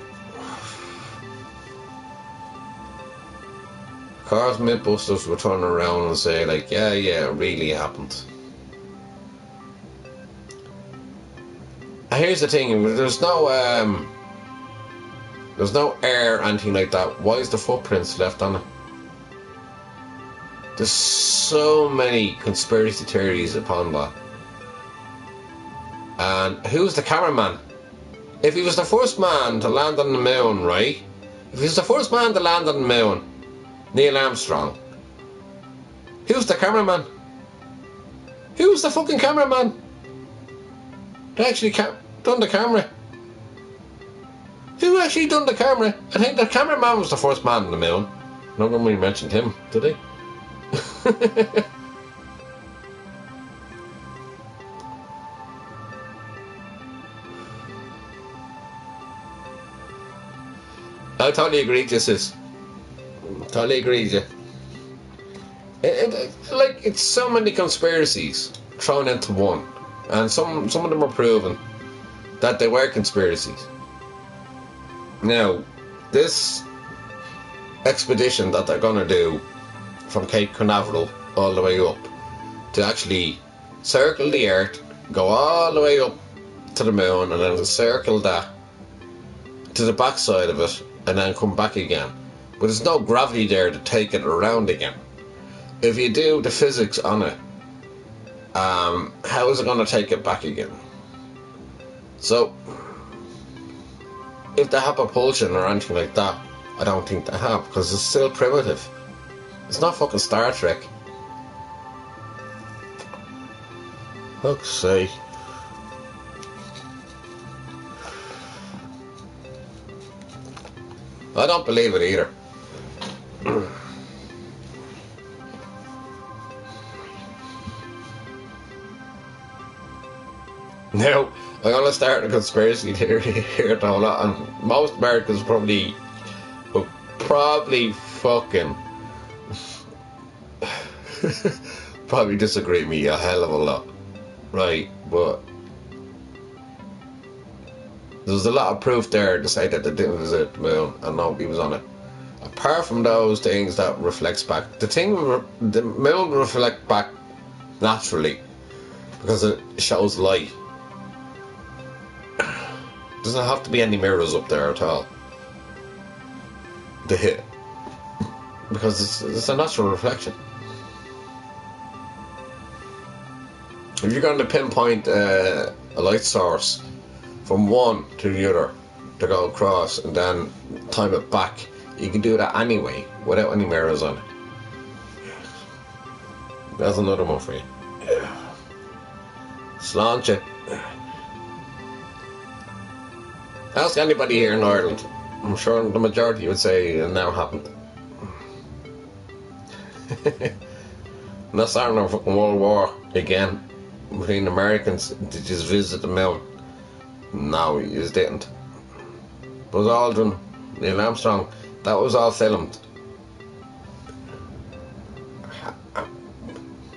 Cars Mythbusters will turn around and say, like, yeah, it really happened. And here's the thing, there's no air or anything like that. Why is the footprints left on it? There's so many conspiracy theories upon that. And who's the cameraman? If he was the first man to land on the moon, right? If he was the first man to land on the moon, Neil Armstrong, who's the cameraman? Who's the fucking cameraman? They actually done the camera. Who actually done the camera? I think the cameraman was the first man on the moon. No one really mentioned him, did they? I totally agree with you, sis. Totally agree with you. Like, it's so many conspiracies thrown into one, and some of them are proven that they were conspiracies. Now, this expedition that they're going to do from Cape Canaveral all the way up to actually circle the Earth, go all the way up to the moon, and then circle that to the backside of it, and then come back again. But there's no gravity there to take it around again. If you do the physics on it, how is it going to take it back again? So, if they have propulsion or anything like that, I don't think they have, because it's still primitive. It's not fucking Star Trek. Fuck's sake. I don't believe it either. Now, I'm going to start a conspiracy theory here, though, and most Americans probably fucking probably disagree with me a hell of a lot, right? But there's a lot of proof there to say that they didn't visit the moon and nobody was on it. Apart from those things that reflects back, the moon reflects back naturally because it shows light. Doesn't have to be any mirrors up there at all to hit, because it's a natural reflection. If you're going to pinpoint a light source from one to the other to go across and then time it back, you can do that anyway without any mirrors on it. That's another one for you. Slant it. Ask anybody here in Ireland. I'm sure the majority would say it never happened. Not starting a fucking world war again between Americans to just visit the moon. No, you just didn't. Buzz Aldrin, Neil Armstrong, that was all filmed.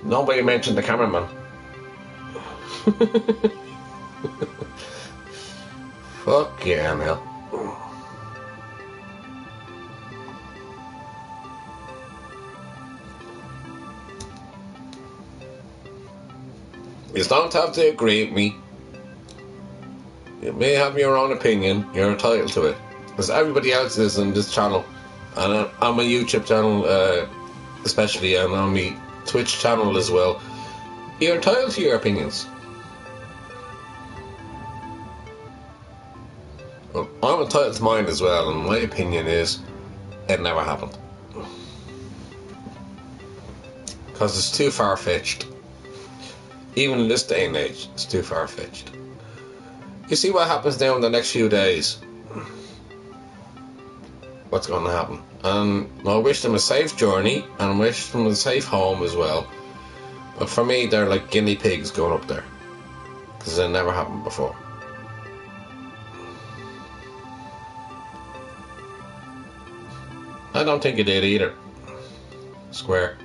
Nobody mentioned the cameraman. Fuck yeah, Neil. You don't have to agree with me. You may have your own opinion. You're entitled to it, as everybody else is on this channel, and on my YouTube channel, especially, and on my Twitch channel as well. You're entitled to your opinions. Well, I'm entitled to mine as well, and my opinion is it never happened, because it's too far-fetched. Even in this day and age, it's too far-fetched. You see what happens now in the next few days. What's going to happen? And I wish them a safe journey, and I wish them a safe home as well. But for me, they're like guinea pigs going up there, because it never happened before. I don't think it did either. Square.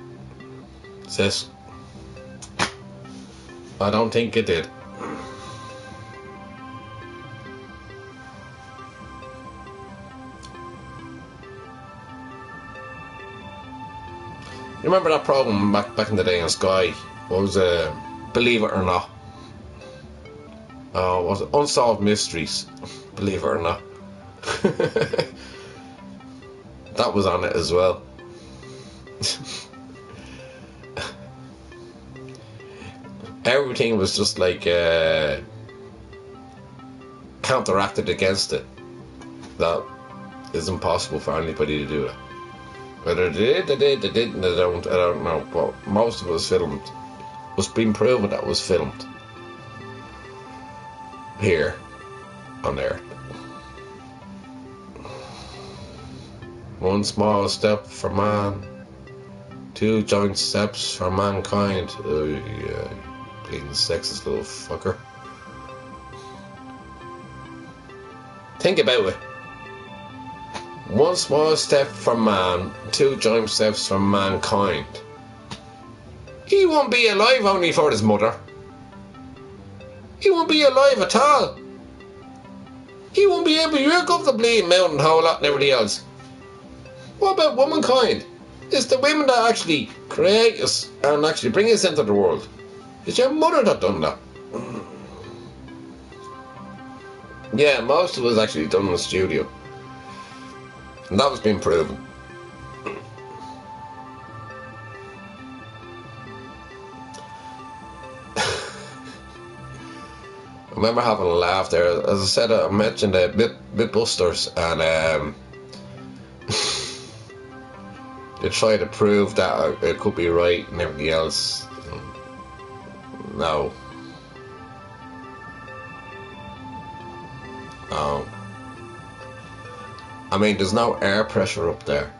Sis. I don't think it did. You remember that program back in the day on Sky? What was Believe It or Not? Was it Unsolved Mysteries? Believe it or not. That was on it as well. Everything was just like counteracted against it. That is impossible for anybody to do that. Whether they did, they didn't, I don't know. But most of it was filmed. It was being proven that it was filmed here on Earth. One small step for man, two giant steps for mankind. Oh yeah. Bleeding sexist little fucker. Think about it. One small step for man, two giant steps for mankind. He won't be alive only for his mother. He won't be alive at all. He won't be able to work up the bleeding mountain whole lot and everything else. What about womankind? It's the women that actually create us and actually bring us into the world. It's your mother that done that. Yeah, most of it was actually done in the studio. And that was being proven. I remember having a laugh there. As I said, I mentioned Mythbusters, and they try to prove that it could be right and everything else. No. No. I mean, there's no air pressure up there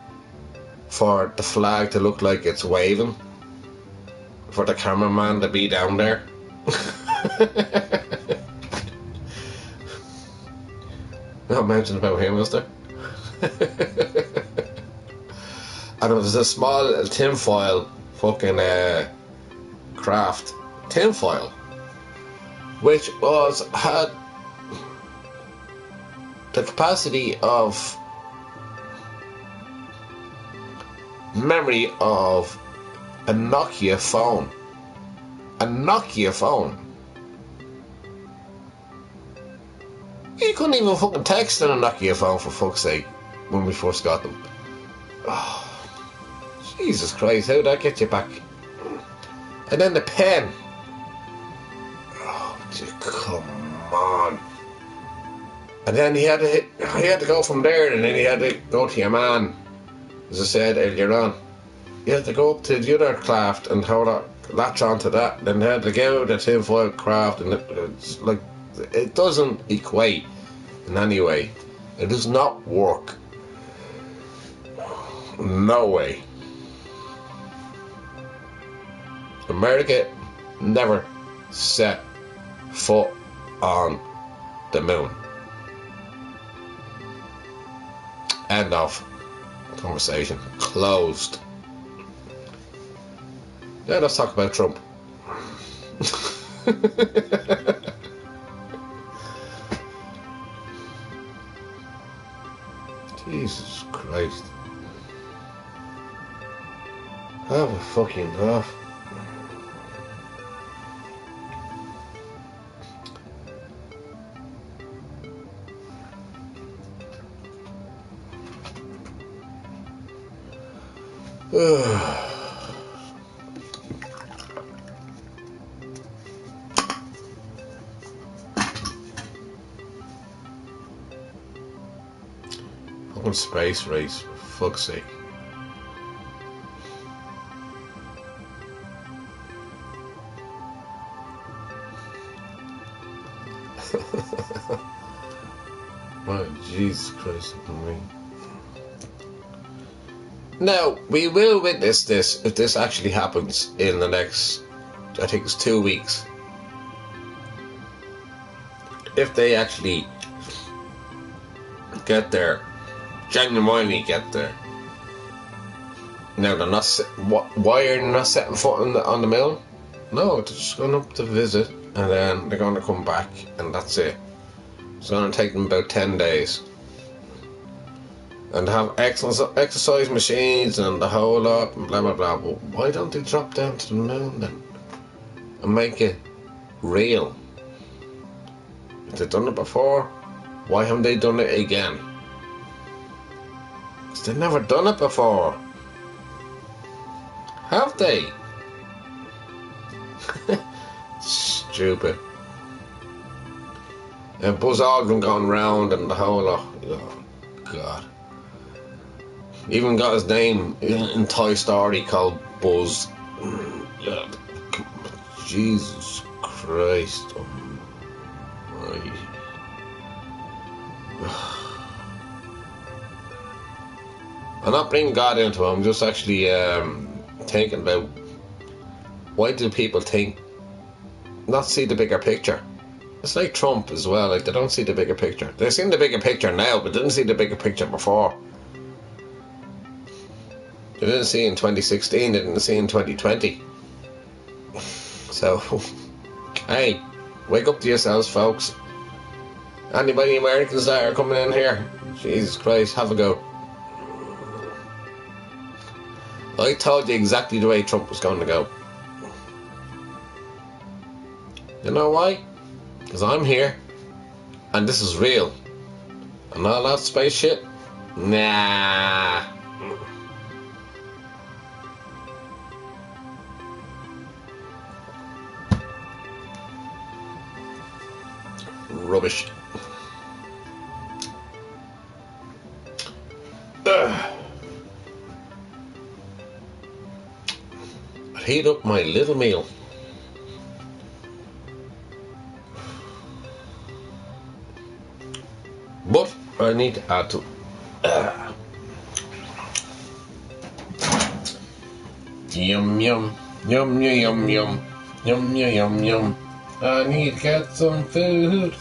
for the flag to look like it's waving, for the cameraman to be down there. Not mentioned about him, is there? And it was a small little tinfoil fucking craft. Tinfoil. Which had the capacity of memory of a Nokia phone. A Nokia phone. You couldn't even fucking text on a Nokia phone, for fuck's sake, when we first got them. Oh, Jesus Christ, how'd that get you back? And then the pen. Oh, come on. And then he had to go from there, and then he had to go to your man, as I said earlier on. You had to go up to the other craft and latch onto that, then had to go to the tinfoil craft, and it's like, it doesn't equate in any way. It does not work. No way. America never set foot on the moon. End of conversation. Closed. Yeah, let's talk about Trump. Jesus Christ. Have a fucking laugh. Fucking space race, for fuck's sake. Oh, Jesus Christ. Now, we will witness this if this actually happens in the next, I think it's 2 weeks. If they actually get there, genuinely get there. Now, they're not. Why are they not setting foot on the moon? No, they're just going up to visit, and then they're going to come back, and that's it. It's going to take them about 10 days. And have exercise machines and the whole lot, and blah blah blah. But why don't they drop down to the moon then? And make it real? If they've done it before, why haven't they done it again? Because they've never done it before. Have they? Stupid. And Buzz Aldrin going round and the whole lot. Oh, God. Even got his name in Toy Story called Buzz. Yeah. Jesus Christ. Oh my. I'm not bringing God into it. I'm just actually thinking about, why do people not see the bigger picture? It's like Trump as well. Like, they don't see the bigger picture. They've seen the bigger picture now, but didn't see the bigger picture before. They didn't see in 2016. They didn't see in 2020. So, hey, wake up to yourselves, folks. Anybody Americans that are coming in here, Jesus Christ, have a go. I told you exactly the way Trump was going to go. You know why? Because I'm here, and this is real. And all that space shit? Nah. Rubbish. I'd heat up my little meal. But I need to add to yum yum yum yum yum yum yum yum. I need to get some food.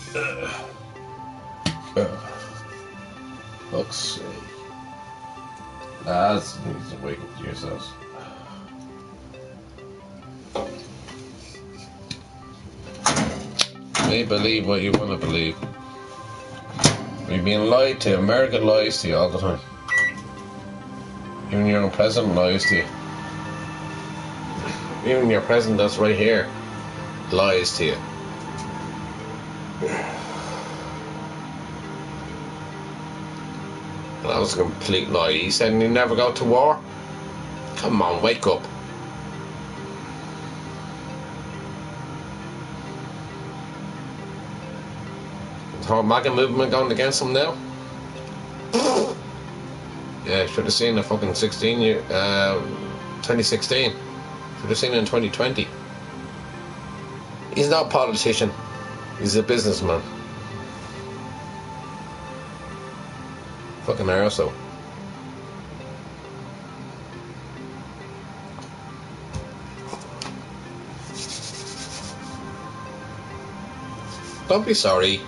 Fuck's sake. Lads, need to wake up to yourselves. You believe what you want to believe. We've been lied to. America lies to you all the time. Even your own president lies to you. Even your president that's right here lies to you. That was a complete lie. He said he'd never go to war. Come on, wake up. The whole MAGA movement going against him now? Yeah, should have seen the fucking 2016. Should have seen it in 2020. He's not a politician. He's a businessman. Fucking arsehole. Don't be sorry.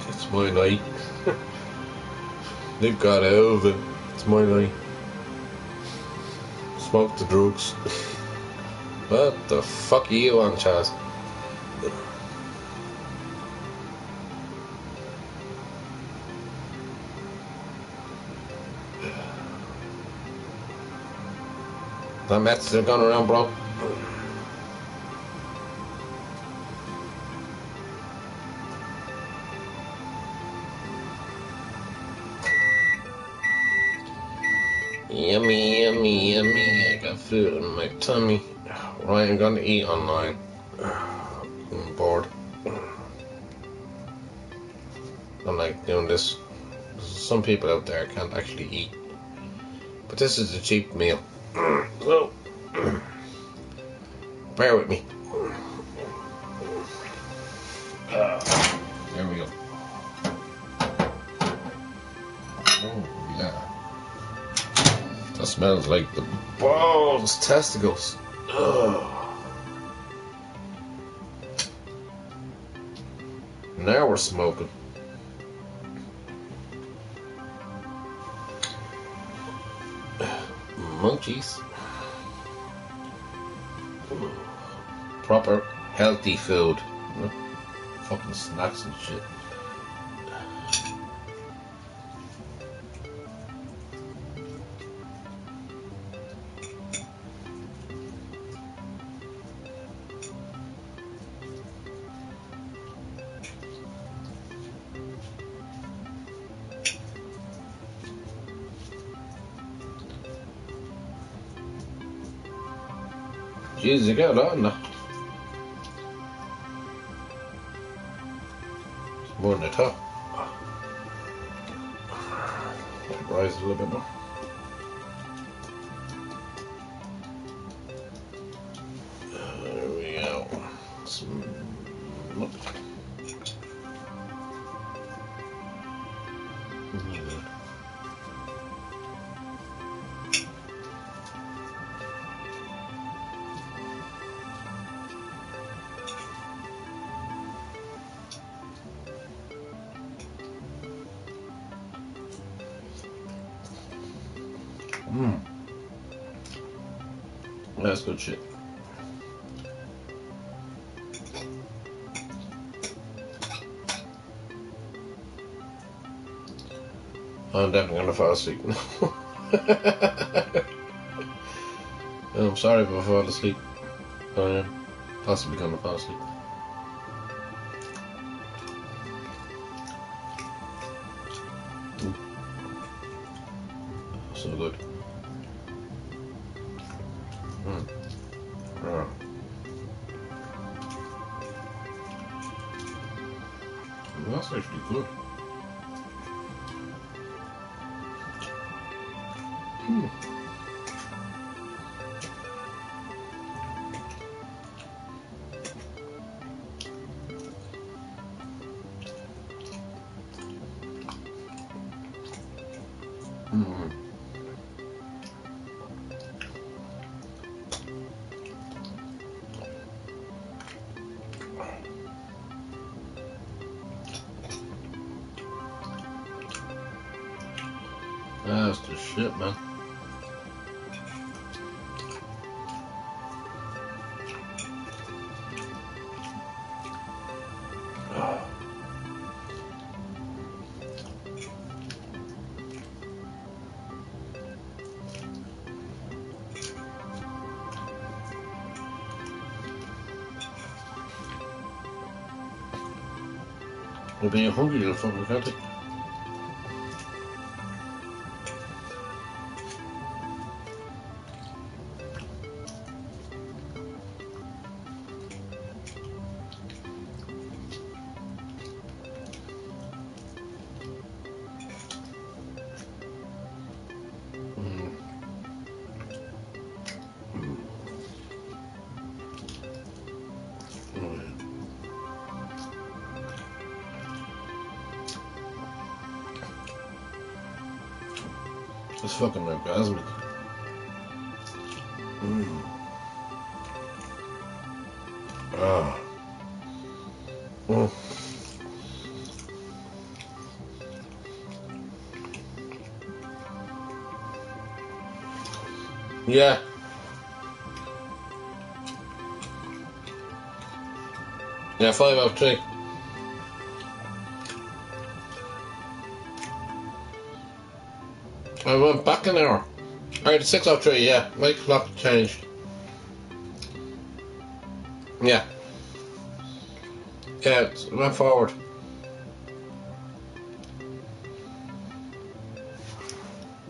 It's my night. They've got out of it. It's my night. Smoke the drugs. What the fuck are you on, Chaz? That meth still going around, bro? Yummy, yummy, yummy. I got food in my tummy. Right, I'm gonna eat online. I'm bored. I'm like doing this. Some people out there can't actually eat. But this is a cheap meal. So, bear with me. There we go. Oh, yeah. That smells like the balls, testicles. Ugh. Now we're smoking. Munchies. Proper healthy food. Fucking snacks and shit. Jeez, you got on now. It's more than the top. Rise a little bit more. That's good shit. I'm definitely gonna fall asleep now. I'm sorry if I fall asleep. I am possibly gonna fall asleep. So good. Oh. That's actually good. That's the shit, man. You're being hungry, little fucker, can't you? It's fucking orgasmic. Ah. Yeah. Yeah, 5 out of 3. I went back an hour. Alright, 6 out of 3, yeah. My clock changed. Yeah. Yeah, it went forward.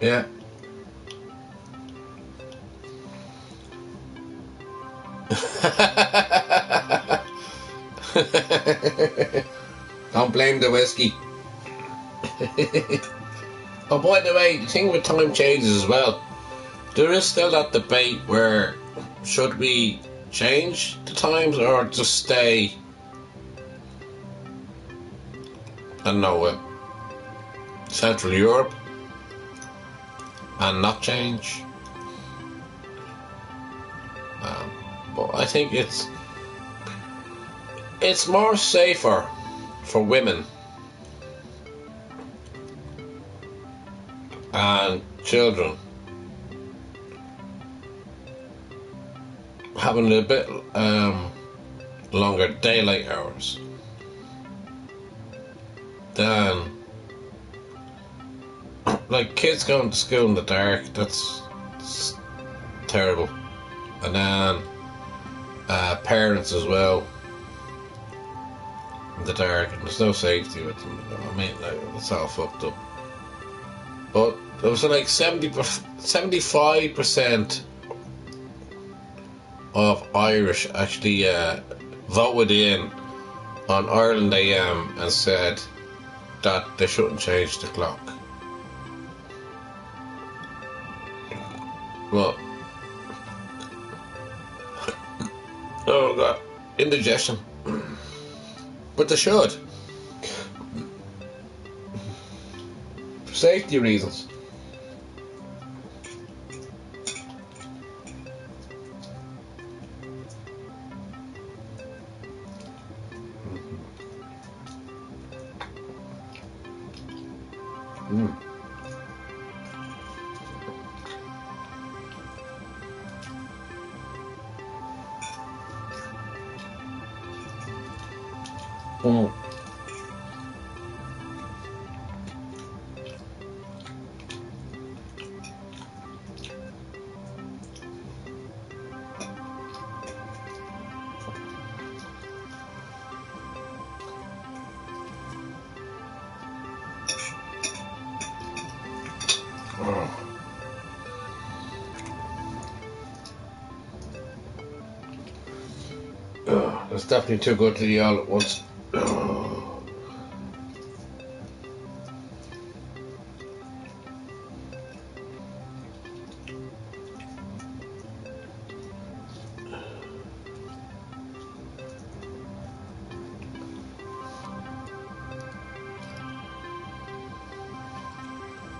Yeah. Don't blame the whiskey. Oh, by the way, the thing with time changes as well. There is still that debate where should we change the times or just stay, I don't know, Central Europe and not change. But I think it's more safer for women and children having a bit longer daylight hours than like kids going to school in the dark. That's terrible. And then parents as well in the dark, and there's no safety with them. I mean, like, it's all fucked up. But there was like 75% of Irish actually voted in on Ireland AM and said that they shouldn't change the clock. Well, oh god. indigestion. But they should. For safety reasons. Mm. Mm. Oh. Oh, that's definitely too good to eat all at once. Oh.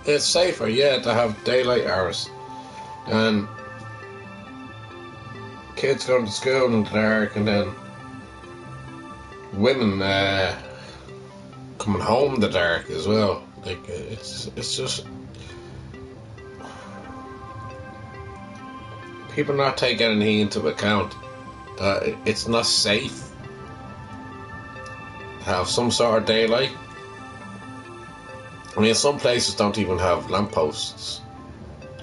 It's safer, yeah, to have daylight hours. And kids going to school in the dark, and then women coming home in the dark as well. Like, it's just people not taking anything into account that it's not safe to have some sort of daylight. I mean, some places don't even have lampposts.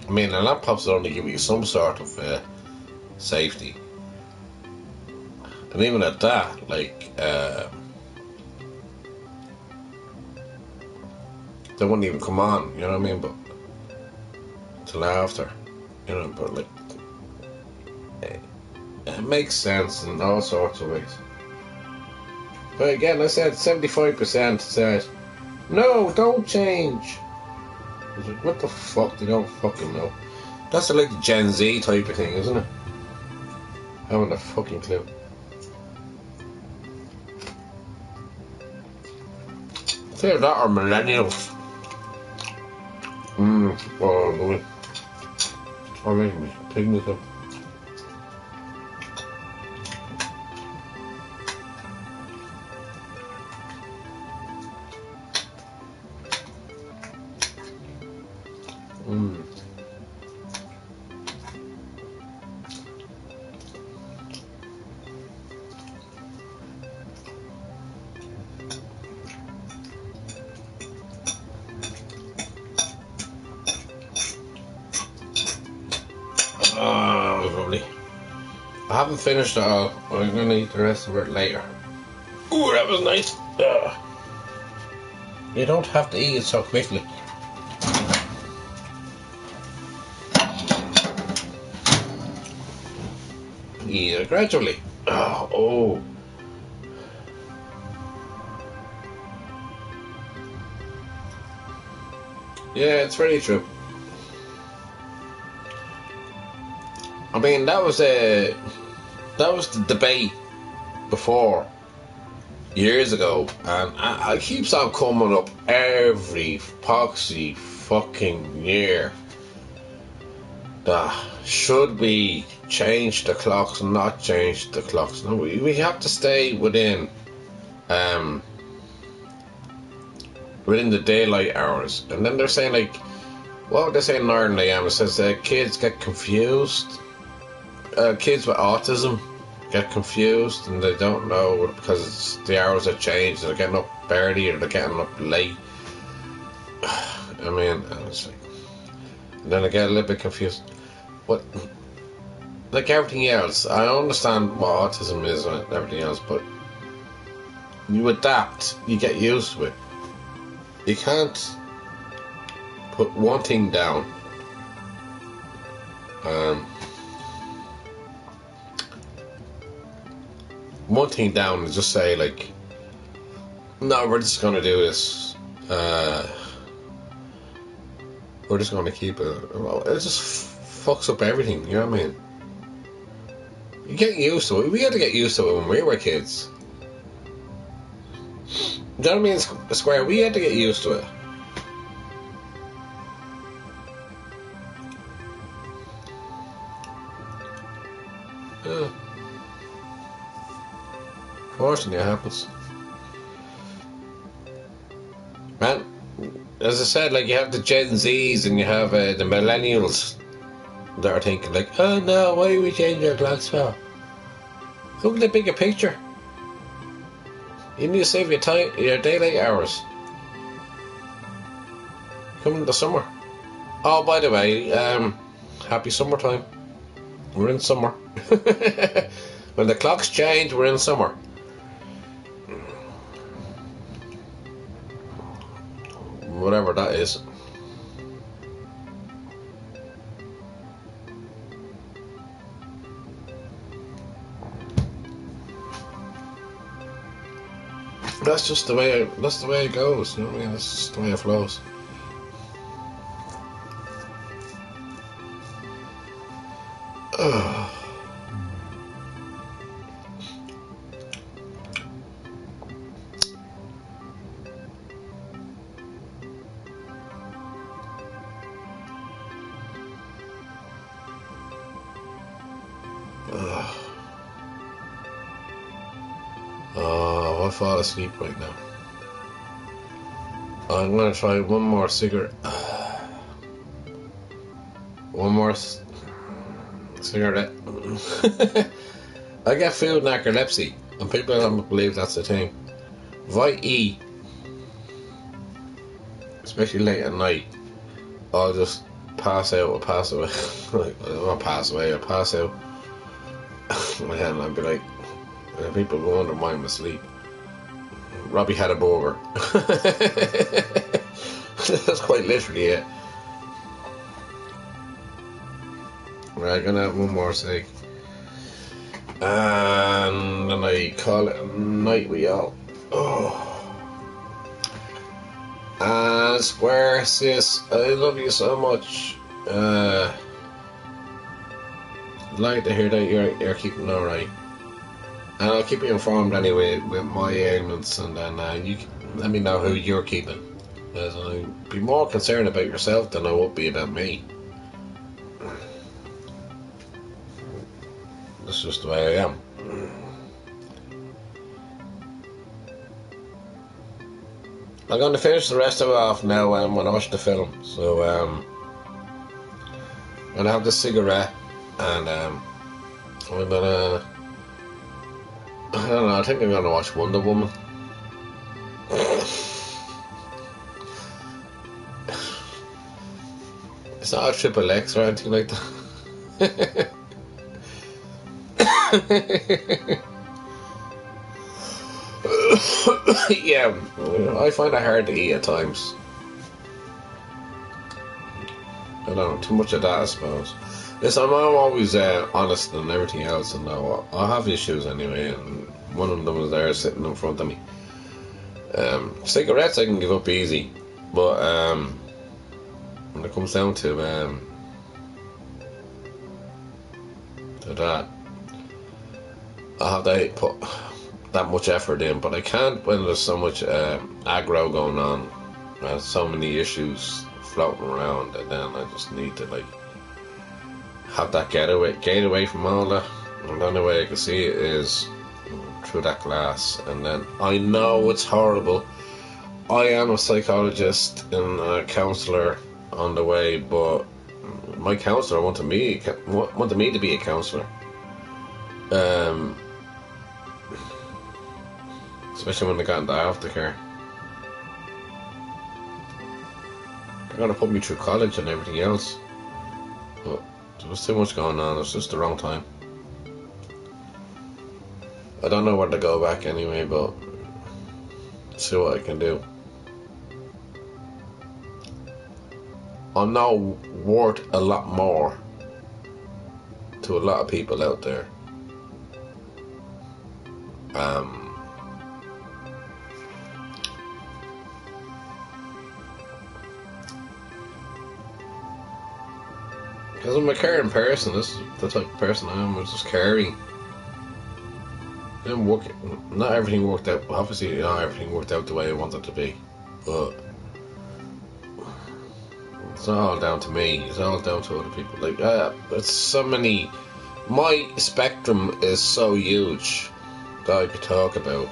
I mean, a lamppost will only give you some sort of safety. And even at that, like, they wouldn't even come on, you know what I mean? But till after, you know, but like, it makes sense in all sorts of ways. But again, I said 75% said, no, don't change. I was like, what the fuck? They don't fucking know. That's like the Gen Z type of thing, isn't it? Having a fucking clue. Say that are millennials. Oh, Louis. Oh, make me pick this up. Oh, that was lovely. I haven't finished it all. I'm going to eat the rest of it later. Ooh, that was nice. You don't have to eat it so quickly. Eat it gradually. Oh. Yeah, it's very true. I mean, that was the debate before years ago, and it keeps on coming up every poxy fucking year. Should we change the clocks and not change the clocks? No, we have to stay within the daylight hours. And then they're saying, like, what would they say in Ireland AM? It says kids get confused. Kids with autism get confused and they don't know because the hours are changed. They're getting up early or they're getting up late. I mean, honestly. And then I get a little bit confused. But like everything else, I understand what autism is and everything else, but you adapt, you get used to it. You can't put one thing down. One thing down and just say, like, no, we're just going to do this. We're just going to keep it. Well, it just fucks up everything, you know what I mean? You get used to it. We had to get used to it when we were kids. Do you know what I mean? Square, we had to get used to it. Yeah. Fortunately, it happens. Man, as I said, like, you have the Gen Zs and you have the millennials that are thinking like, oh no, why are we changing our clocks for? Look at the bigger picture. You need to save your time, your daylight hours. Coming into summer. Oh, by the way, happy summertime. We're in summer. When the clocks change, we're in summer. Whatever that is. That's just the way it goes, you know what I mean? That's just the way it flows. Oh, I'll fall asleep right now. I'm gonna try one more cigarette. One more cigarette. I get food narcolepsy, and people don't believe that's a thing. If I eat, especially late at night, I'll just pass out or pass away. Like, I don't want to pass away, I'll pass out. And I'll be like, and people go wonder why I'm asleep. Robbie had a burger. That's quite literally it. Right, I'm gonna have one more cig. And then I call it a night, we all. Oh. And Square, sis, I love you so much. I'd like to hear that you're keeping alright. And I'll keep you informed anyway with my ailments, and then you can let me know who you're keeping. Because I'd be more concerned about yourself than I would be about me. That's just the way I am. I'm going to finish the rest of it off now when I watch the film. So I'm going to have the cigarette, and I'm going to, I don't know, I think I'm going to watch Wonder Woman. It's not a triple X or anything like that. Yeah, I find it hard to eat at times. I don't know, too much of that, I suppose. Listen, I'm always honest and everything else, and I have issues anyway, and one of them is there sitting in front of me. Cigarettes I can give up easy, but when it comes down to that, I have to put that much effort in, but I can't when there's so much aggro going on, so many issues floating around, and then I just need to like have that gate away from all that. And the only way I can see it is through that glass. And then I know it's horrible. I am a psychologist and a counsellor on the way, but my counsellor wanted me to be a counsellor. Especially when they got into aftercare. They're gonna put me through college and everything else, but there was too much going on. It's just the wrong time. I don't know where to go back anyway, but see what I can do. I'm now worth a lot more to a lot of people out there. Because I'm a caring person. This is the type of person I am. I'm just caring. didn't work. Not everything worked out. Obviously, not everything worked out the way I wanted it to be. But it's not all down to me. It's all down to other people. Like, it's so many. My spectrum is so huge that I could talk about.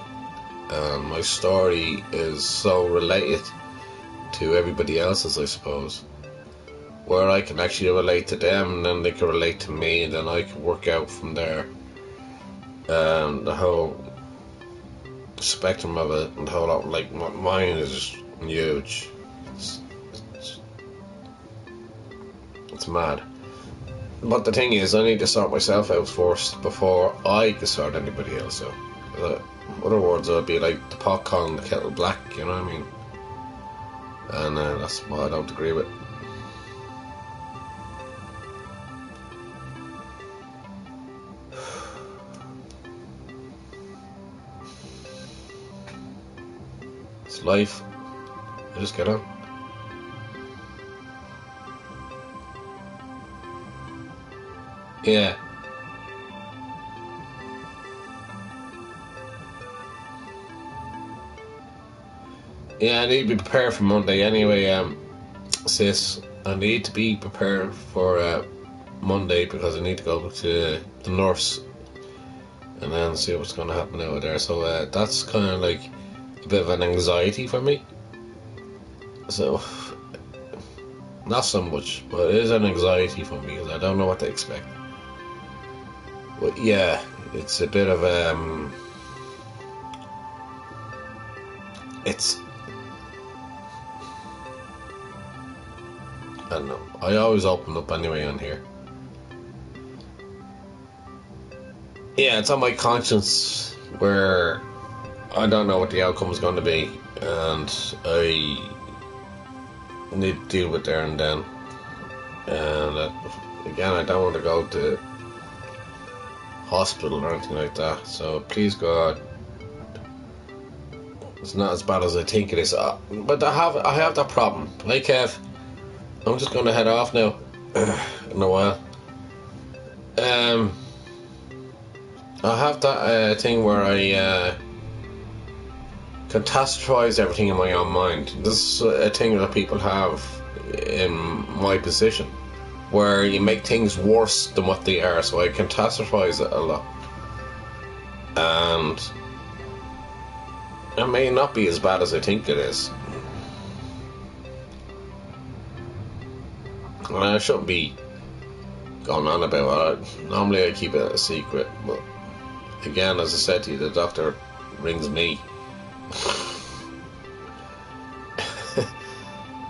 And my story is so related to everybody else's, I suppose. Where I can actually relate to them, and then they can relate to me, and then I can work out from there. The whole spectrum of it, and the whole lot, like, mine is just huge. It's mad. But the thing is, I need to sort myself out first before I can sort anybody else out. In other words, I'd be like the pot calling the kettle black, you know what I mean? And that's what I don't agree with. It's life. I just get on. Yeah. Yeah, I need to be prepared for Monday anyway, sis. I need to be prepared for Monday because I need to go to the nurse and then see what's going to happen out there. So that's kind of like a bit of an anxiety for me. So, not so much, but it is an anxiety for me because I don't know what to expect. But yeah, it's a bit of it's, I don't know. I always open up anyway on here. Yeah, it's on my conscience where I don't know what the outcome is going to be, and I need to deal with there and then. And again, I don't want to go to hospital or anything like that. So please God, it's not as bad as I think it is. But I have that problem. Hey Kev, I'm just going to head off now in a while. I have that thing where I catastrophize everything in my own mind. This is a thing that people have in my position, where you make things worse than what they are. So I catastrophize it a lot, and it may not be as bad as I think it is. And I shouldn't be going on about it. Normally I keep it a secret, but again, as I said to you, the doctor rings me.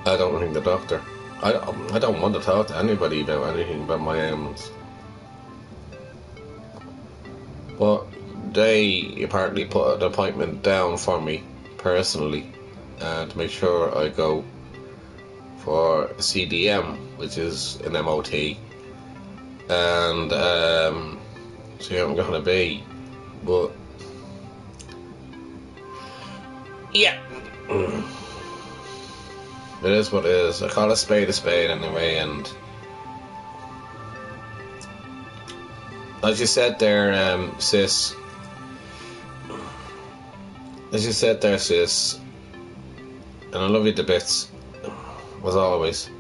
I don't ring the doctor. I don't want to talk to anybody about anything about my ailments. But they apparently put an appointment down for me personally to make sure I go for a CDM, which is an MOT, and see how I'm going to be. But yeah, it is what it is. I call a spade anyway. And as you said there, sis, and I love you to bits, as always.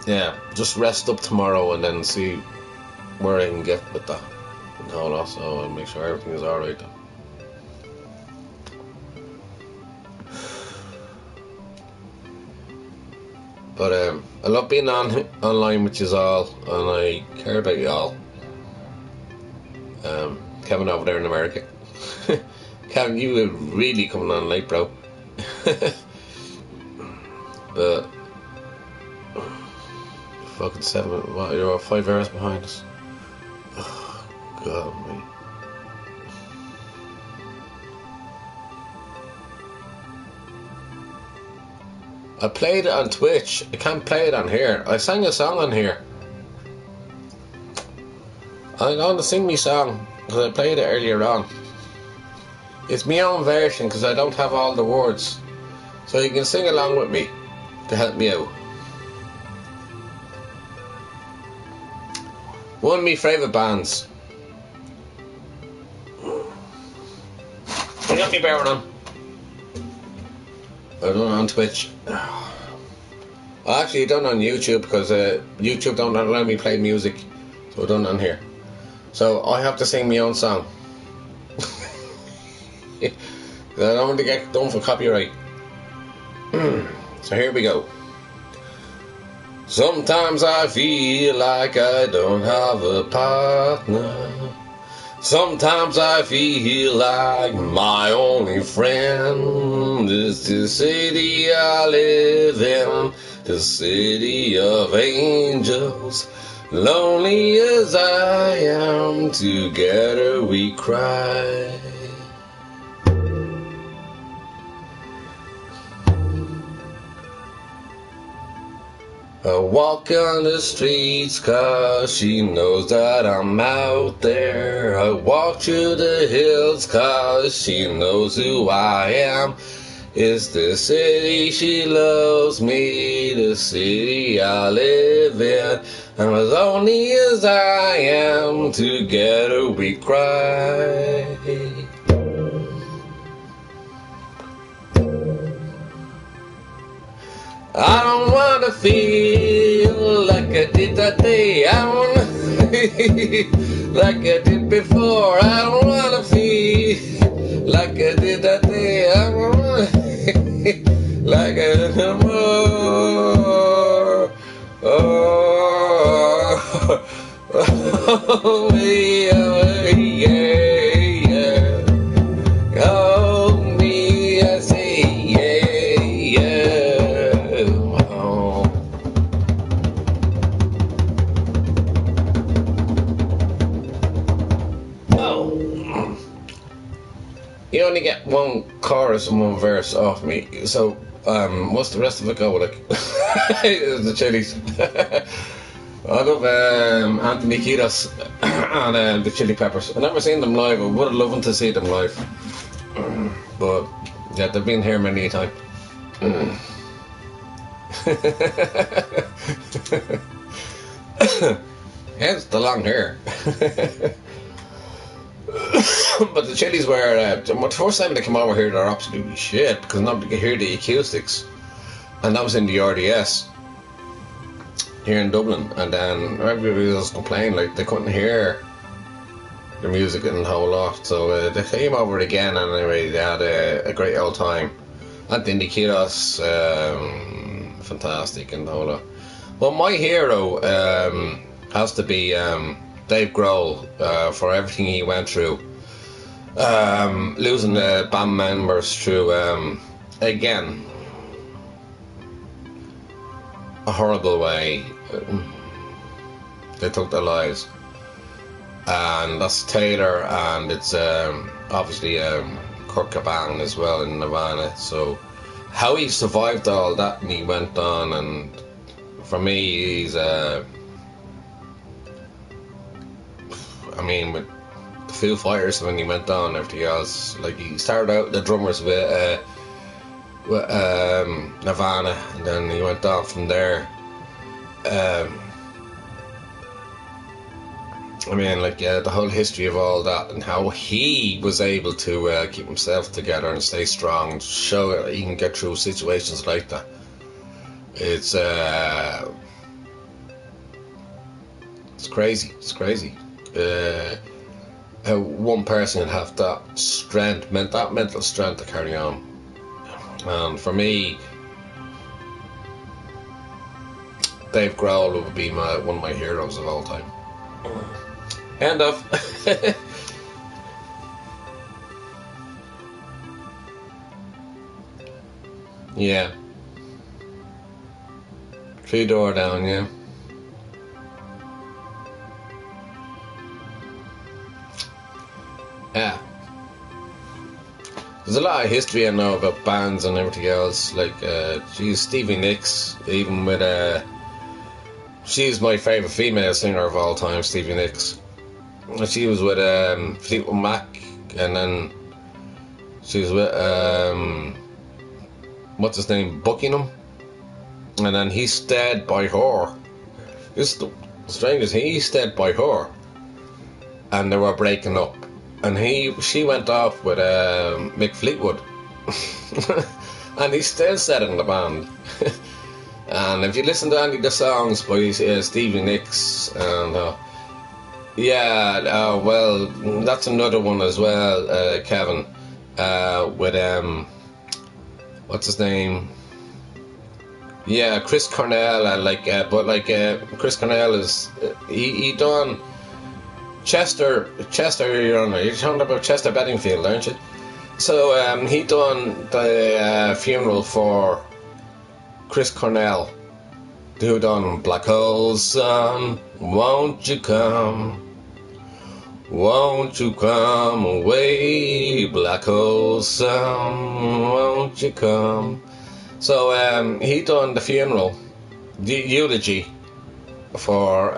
Yeah, just rest up tomorrow and then see where I can get with that and all that, so I'll make sure everything is alright then. But I love being online with you all, and I care about you all. Kevin over there in America. Kevin, you were really coming on late, bro. But fucking 7, what, you're 5 hours behind us. Oh, God, me. I played it on Twitch. I can't play it on here. I sang a song on here. I'm going to sing me song because I played it earlier on. It's my own version because I don't have all the words, so you can sing along with me to help me out. One of my favourite bands. I got me bearing on. I done it on Twitch. Actually, I done it on YouTube because YouTube don't allow me play music, so I done it on here. So I have to sing my own song. I don't want to get done for copyright. So here we go. Sometimes I feel like I don't have a partner. Sometimes I feel like my only friend is the city I live in, the city of angels. Lonely as I am, together we cry. I walk on the streets 'cause she knows that I'm out there. I walk through the hills 'cause she knows who I am. It's the city she loves me, the city I live in. And as lonely as I am, together we cry. I don't wanna feel like I did that day. I don't wanna feel like I did before. I don't wanna feel like I did that day. I don't wanna feel like I did no more. Oh, me, oh, yeah. Oh, me, I say, yeah. Oh. You only get one chorus and one verse off me, so what's the rest of it go like? The Chili's. I love Anthony Kiedis and the Chili Peppers. I've never seen them live. I would have loved to see them live, but yeah, they've been here many a time. Hence the long hair. But the Chili's were the first time they came over here, they're absolutely shit because nobody could hear the acoustics, and that was in the RDS here in Dublin. And then everybody was complaining like they couldn't hear the music and the whole lot. So they came over again, and anyway, they had a great old time. Anthony Kiedis, fantastic, and the whole lot. Well, my hero has to be Dave Grohl for everything he went through. Losing the band members through, again, a horrible way. They took their lives. And that's Taylor, and it's obviously Kurt Cobain as well in Nirvana. So how he survived all that and he went on, and for me, he's I mean, with the Foo Fighters, when he went on, everything else, like he started out the drummers with Nirvana, and then he went on from there. I mean, like, the whole history of all that and how he was able to keep himself together and stay strong and show that he can get through situations like that. It's crazy. It's crazy. How one person can have that strength, that mental strength to carry on. And for me, Dave Grohl would be one of my heroes of all time. End of. Yeah. 3 Door Down, yeah. Yeah. There's a lot of history I know about bands and everything else. Like, Stevie Nicks, even with she's my favourite female singer of all time, Stevie Nicks. She was with Fleetwood Mac, and then she was with what's his name, Buckingham, and then he stayed by her. This strange as he stayed by her, and they were breaking up, and she went off with Mick Fleetwood, and he's still set in the band. And if you listen to any of the songs by Stevie Nicks, and well, that's another one as well, Kevin, with what's his name? Yeah, Chris Cornell, Chris Cornell is he done Chester. You're talking about Chester Bedingfield, aren't you? So he done the funeral for Chris Cornell, who done Black Hole Sun, won't you come away, Black Hole Sun, won't you come. So he done the funeral, the eulogy for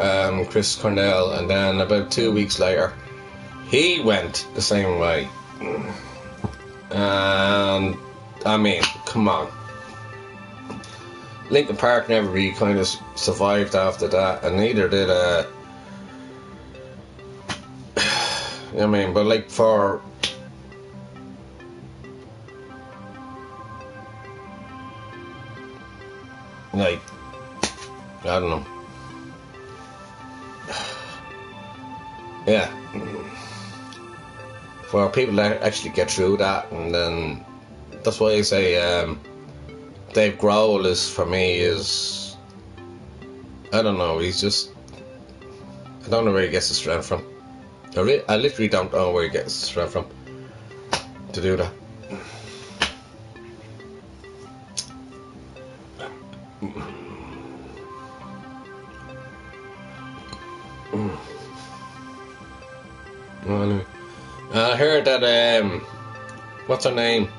Chris Cornell, and then about 2 weeks later he went the same way. And I mean, come on, Linkin Park never really kind of survived after that, and neither did I mean, but like for like, I don't know. Yeah. For people that actually get through that, and then that's why I say Dave Grohl is, for me, is, I don't know, he's just, I don't know where he gets the strength from. I literally don't know where he gets the strength from to do that. Well, anyway. I heard that, what's her name?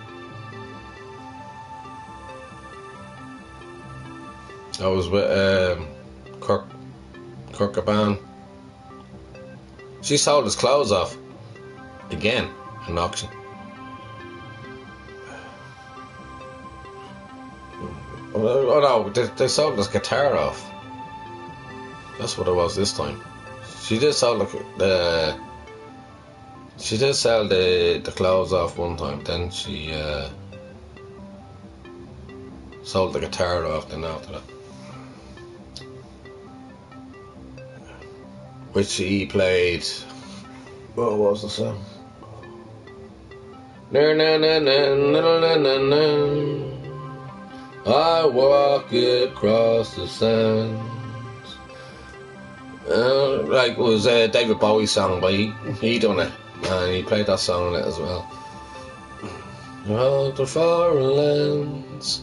I was with Kurt Cobain. She sold his clothes off again in an auction. Oh no, they sold his guitar off. That's what it was this time. She did sell the clothes off one time. Then she sold the guitar off. Then after that, which he played. What was the song? Na na na na na na na na. I walk across the sands. Like it was a David Bowie song, but he done it, and he played that song on it as well. Out the foreign lands.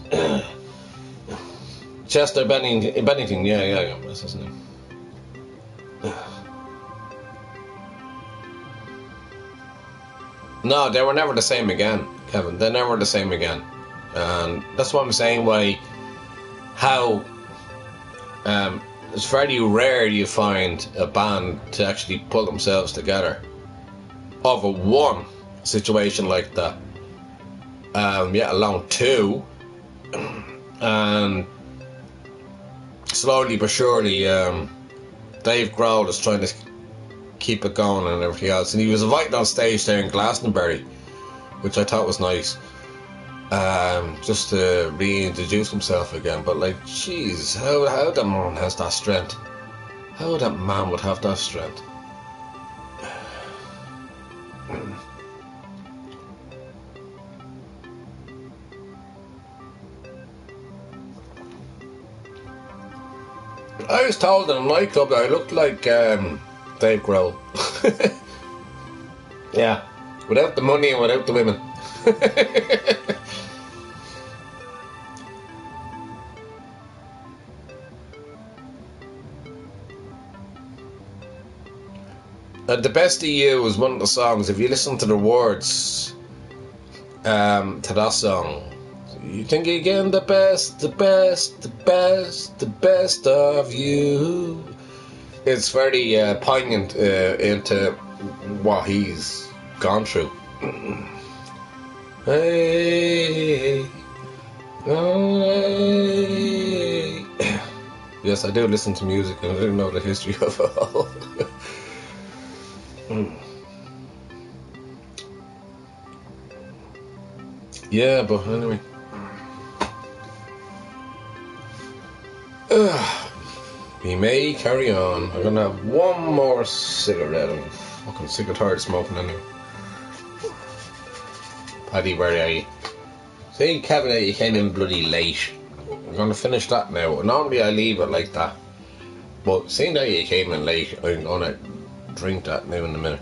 Chester Bennington, yeah, that's his name. No, they were never the same again, Kevin. They're never the same again, and that's what I'm saying. How it's very rare you find a band to actually pull themselves together over one situation like that. Yet alone two, and slowly but surely, Dave Grohl is trying to keep it going and everything else. And he was invited on stage there in Glastonbury, which I thought was nice, just to reintroduce himself again. But like, jeez, how that man has that strength? How that man would have that strength? I was told in a nightclub that I looked like Dave Grohl. Yeah, without the money and without the women. The Best of You was one of the songs. If you listen to the words to that song, you think again, the best, the best, the best, the best of you. It's very poignant into what he's gone through. Hey, hey. Yeah, yes, I do listen to music and I do know the history of it all. Yeah, but anyway. We may carry on. I'm gonna have one more cigarette. I'm fucking sick and tired of smoking anyway. Paddy, where are you? See, Kevin, you came in bloody late. I'm gonna finish that now. Normally I leave it like that, but seeing that you came in late, I'm gonna drink that now in a minute.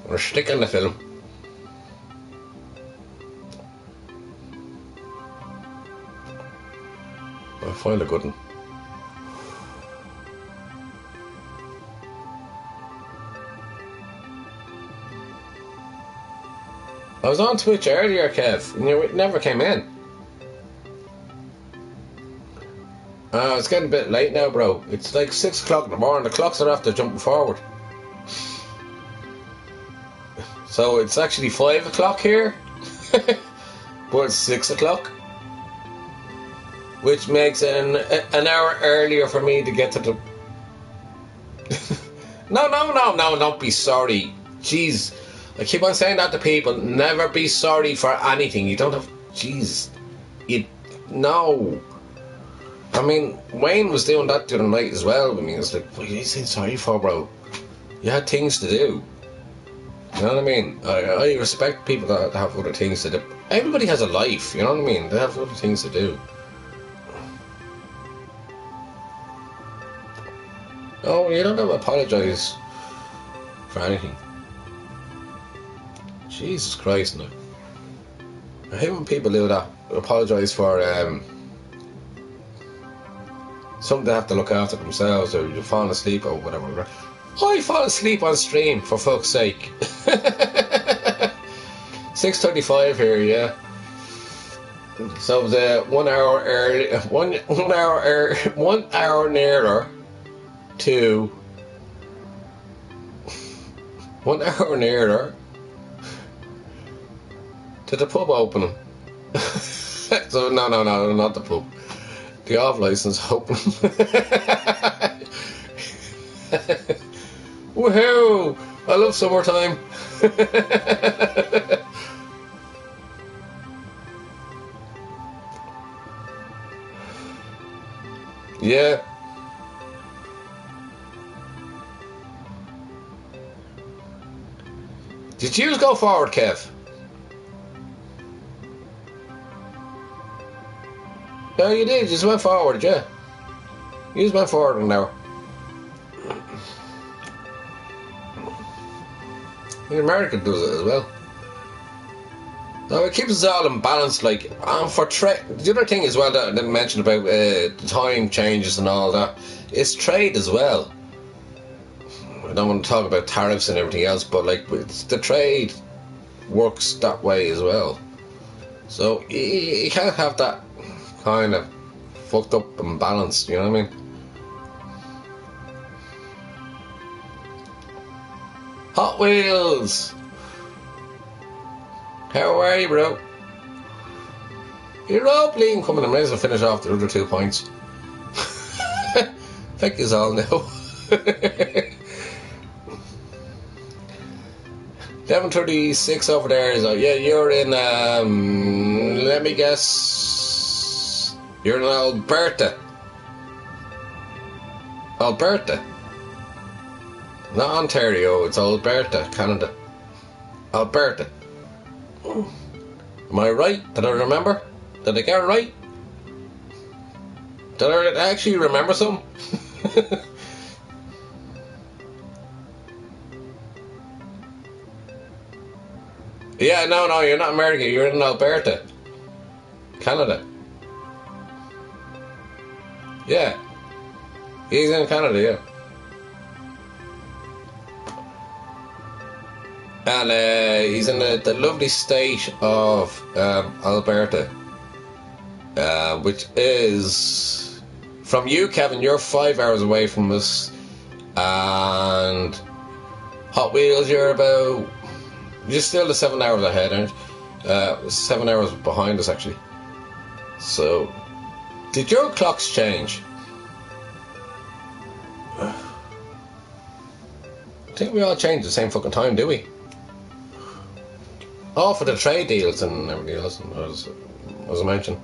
We're sticking the film. I'll find a good one. I was on Twitch earlier, Kev, and you never came in. It's getting a bit late now, bro. It's like 6 o'clock in the morning. The clocks are after jumping forward. So it's actually 5 o'clock here, but it's 6 o'clock, which makes it an hour earlier for me to get to the... No, don't be sorry. Jeez, I keep on saying that to people. Never be sorry for anything. You don't have... Jeez. No. I mean, Wayne was doing that the other night as well. I mean, it's like, what are you saying sorry for, bro? You had things to do. You know what I mean? I respect people that have other things to do. Everybody has a life, you know what I mean? They have other things to do. Oh, you don't have to apologise for anything. Jesus Christ, no. I hate when people do that. Apologise for something they have to look after themselves, or you're falling asleep or whatever. I fall asleep on stream, for fuck's sake. 6:35 here, yeah. So the 1 hour early, 1 hour nearer to 1 hour nearer to the pub opening. So no, not the pub. The off license opening. Woohoo! I love summertime. Yeah. Did you go forward, Kev? No, you did. You just went forward, yeah. You just went forward an hour. America does it as well. No, it keeps us all in balance. Like, for trade, the other thing as well that I didn't mention about the time changes and all that, it's trade as well. I don't want to talk about tariffs and everything else, but like, it's, the trade works that way as well. So you can't have that kind of fucked up and balanced. You know what I mean? Hot Wheels! How are you, bro? You're all bleeding coming. I may as well finish off the other 2 points. Thank you all now. 11:36 over there is, yeah, you're in, let me guess, you're in Alberta. Alberta. Not Ontario, it's Alberta, Canada. Alberta. Am I right? Did I remember? Did I get it right? Did I actually remember something? Yeah, no, you're not America, you're in Alberta. Canada. Yeah. He's in Canada, yeah. And he's in the lovely state of Alberta, which is, from you, Kevin, you're 5 hours away from us, and Hot Wheels, you're still the 7 hours ahead, aren't you? 7 hours behind us, actually. So, did your clocks change? I think we all change at the same fucking time, do we? Oh, for the trade deals and everything else, as I mentioned.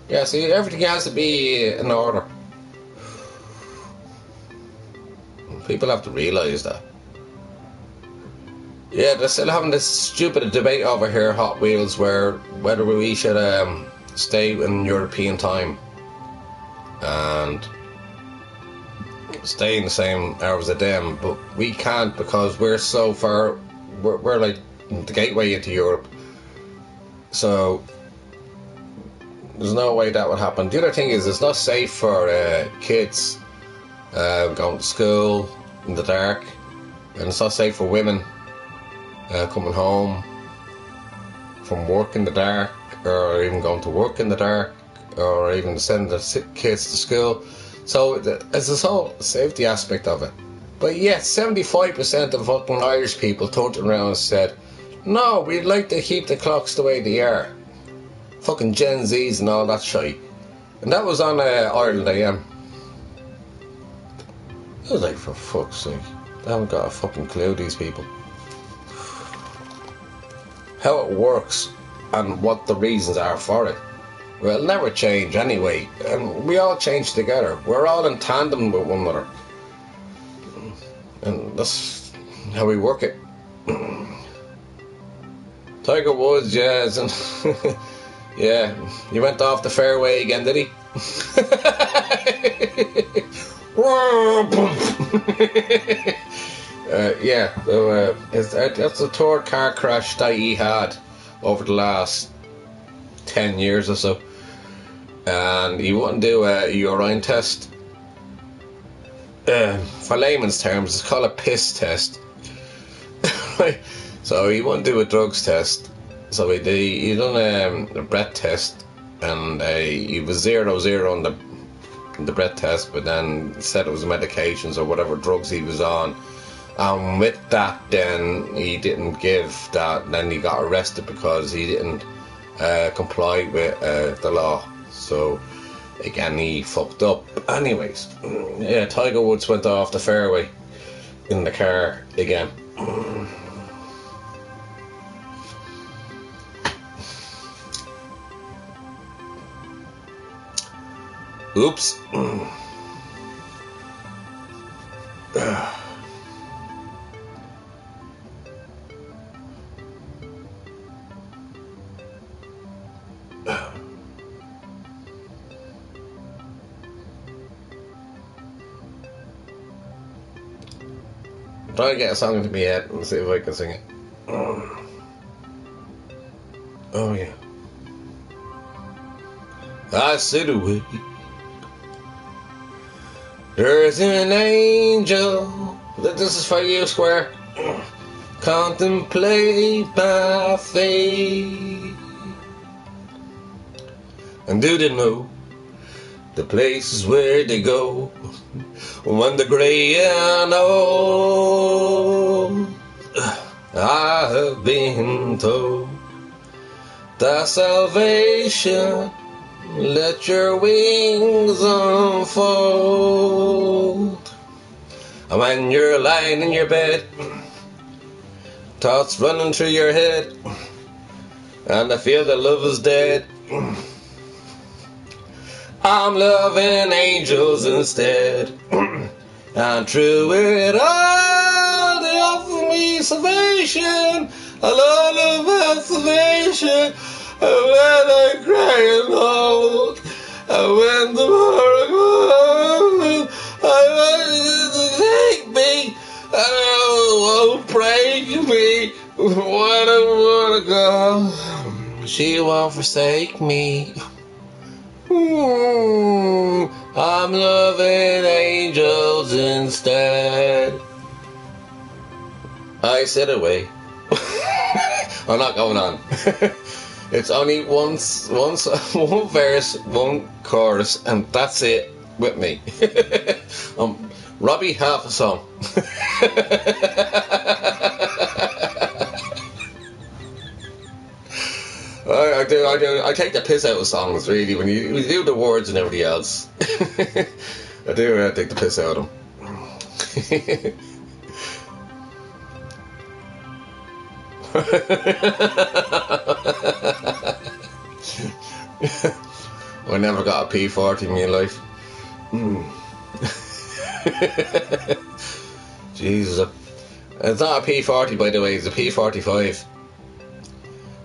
Yeah, see, everything has to be in order. People have to realise that. Yeah, they're still having this stupid debate over here, Hot Wheels, whether we should stay in European time and stay in the same hours as them, but we can't because we're so far. We're like the gateway into Europe, so there's no way that would happen. The other thing is, it's not safe for kids going to school in the dark, and it's not safe for women coming home from work in the dark, or even going to work in the dark, or even sending the kids to school. So there's this whole safety aspect of it. But yet 75% of fucking Irish people turned around and said, no, we'd like to keep the clocks the way they are. Fucking Gen Zs and all that shit. And that was on Ireland AM. I was like, for fuck's sake, they haven't got a fucking clue, these people. How it works and what the reasons are for it. Well, it'll never change anyway, and we all change together. We're all in tandem with one another, and that's how we work it. Tiger Woods, yes, and yeah, he went off the fairway again, did he? Yeah, so that's the third car crash that he had over the last 10 years or so. And he wouldn't do a urine test. For layman's terms, it's called a piss test. So he wouldn't do a drugs test. So he done a breath test, and he was 0-0 on the breath test, but then said it was medications or whatever drugs he was on. And with that, then he didn't give that. Then he got arrested because he didn't comply with the law. So again, he fucked up. Anyways, yeah, Tiger Woods went off the fairway in the car again. Oops. I'm trying to get a song into my head and see if I can sing it. Oh yeah. I sit away. There's an angel. This is for you, Square. Contemplate my fate. And do they know the places where they go when they're gray and old? I have been told that salvation, let your wings unfold. And when you're lying in your bed, thoughts running through your head, and I feel that love is dead, I'm loving angels instead. And through it all, they offer me salvation, a lot of salvation. And when I cry and hold, and when the morning comes, I want you to take me, and won't break me when I wanna go. She won't forsake me. I'm loving angels instead. I said away. I'm not going on. It's only one verse, one chorus, and that's it with me. Robbie, half a song. I take the piss out of songs, really, when you do the words and everything else. I do take the piss out of them. I never got a P40 in my life. Jesus. It's not a P40, by the way, it's a P45.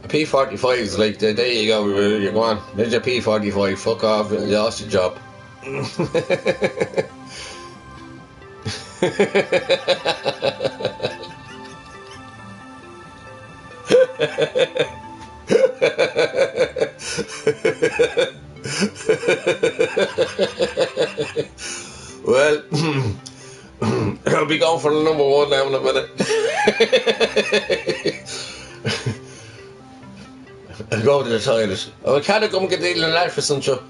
A P45 is like, there you go, you're going, there's your P45, fuck off, you lost your job. Well, I'll be going for the number one now in a minute. I'll go to the toilet. I can't come get dealing that for some show.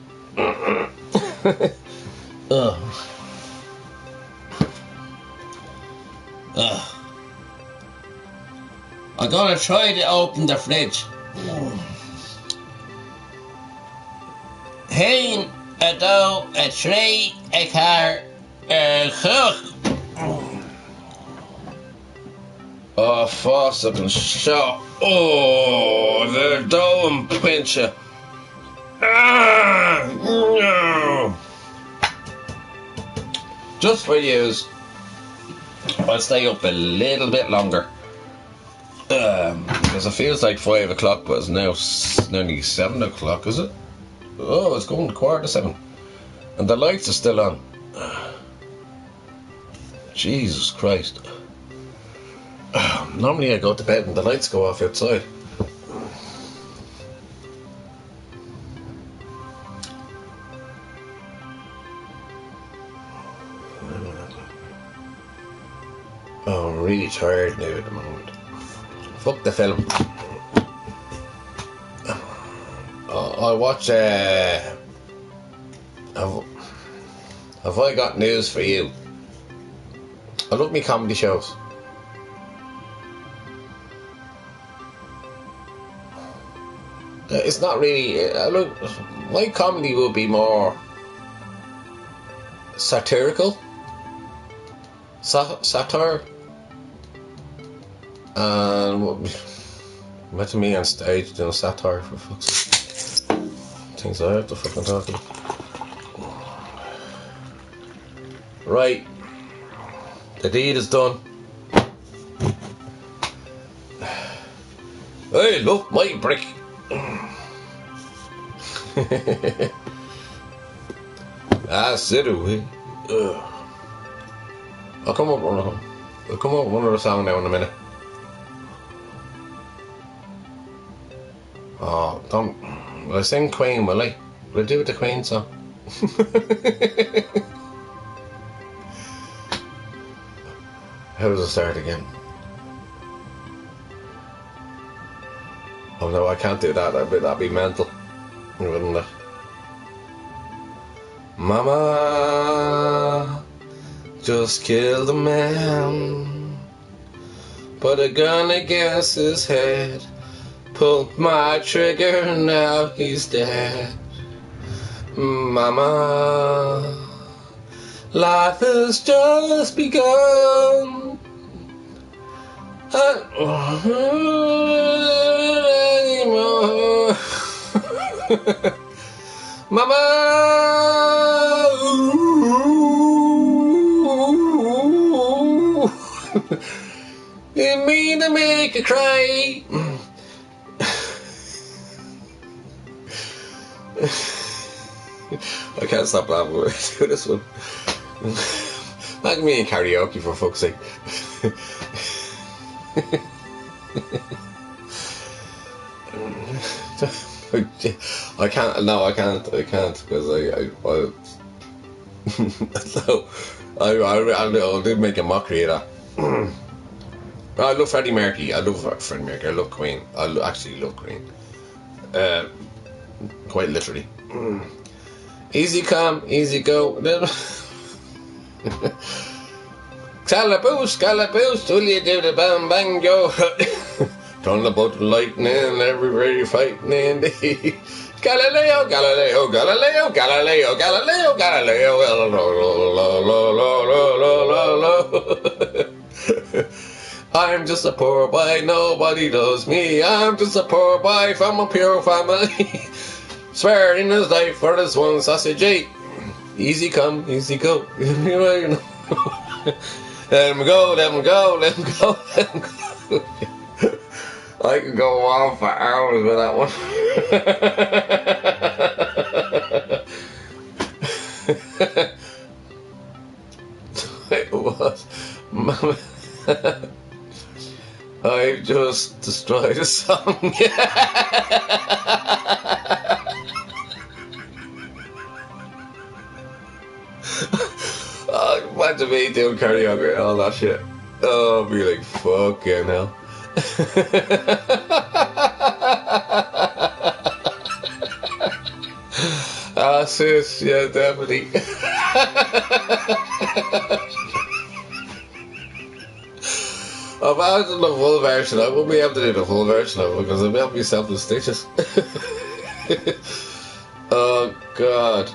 I'm gonna try to open the fridge. Hein, a dough, a tree, a car, a cook. Oh, faucet and shot. Oh, the dough and pincher. Ah, no. Just for yous, I'll stay up a little bit longer. Because it feels like 5 o'clock, but it's now nearly 7 o'clock, is it? Oh, it's going to 7:15. And the lights are still on. Jesus Christ. Normally I go to bed and the lights go off outside. Oh, I'm really tired now at the moment. Fuck the film. I watch, have I got news for you? I love me comedy shows. It's not really, look, my comedy will be more satirical. Satire. And imagine me on stage doing satire, for fuck's sake. Things I have to fucking talk about. Right. The deed is done. I love my brick. That's it. I'll come up with one other song now in a minute. Oh, don't. Will I sing Queen, will I? Will I do the Queen song? How does it start again? Oh no, I can't do that. That'd be mental, wouldn't it? Mama just killed a man, put a gun against his head, pulled my trigger, now he's dead. Mama, life has just begun. Anymore. Mama, didn't mean to make you cry. I can't stop laughing when I do this one. Like me in karaoke, for fuck's sake. I can't. No, I can't because so I did make a mockery of that. I love Freddie Mercury. I love Freddie Mercury. I love Queen. Actually love Queen. Quite literally. Easy come, easy go. Scalaboose, scalaboose, till you do the bang bang go. Thunderbolt and lightning, everybody fighting in the heat. Galileo, Galileo, Galileo, Galileo, Galileo, Galileo, I'm just a poor boy, nobody knows me. I'm just a poor boy from a pure family. Swearing his life for this one sausage ate. Easy come, easy go. You know. Let him go, let him go, let him go, let him go. I could go on for hours with that one. It was. I've just destroyed a song. Imagine me doing karaoke and all that shit. Oh, I'd be like, fucking hell. Ah, sis, yeah, definitely. Imagine the full version. I won't be able to do the full version of it because I'll be able to be self-stitches. Oh, God.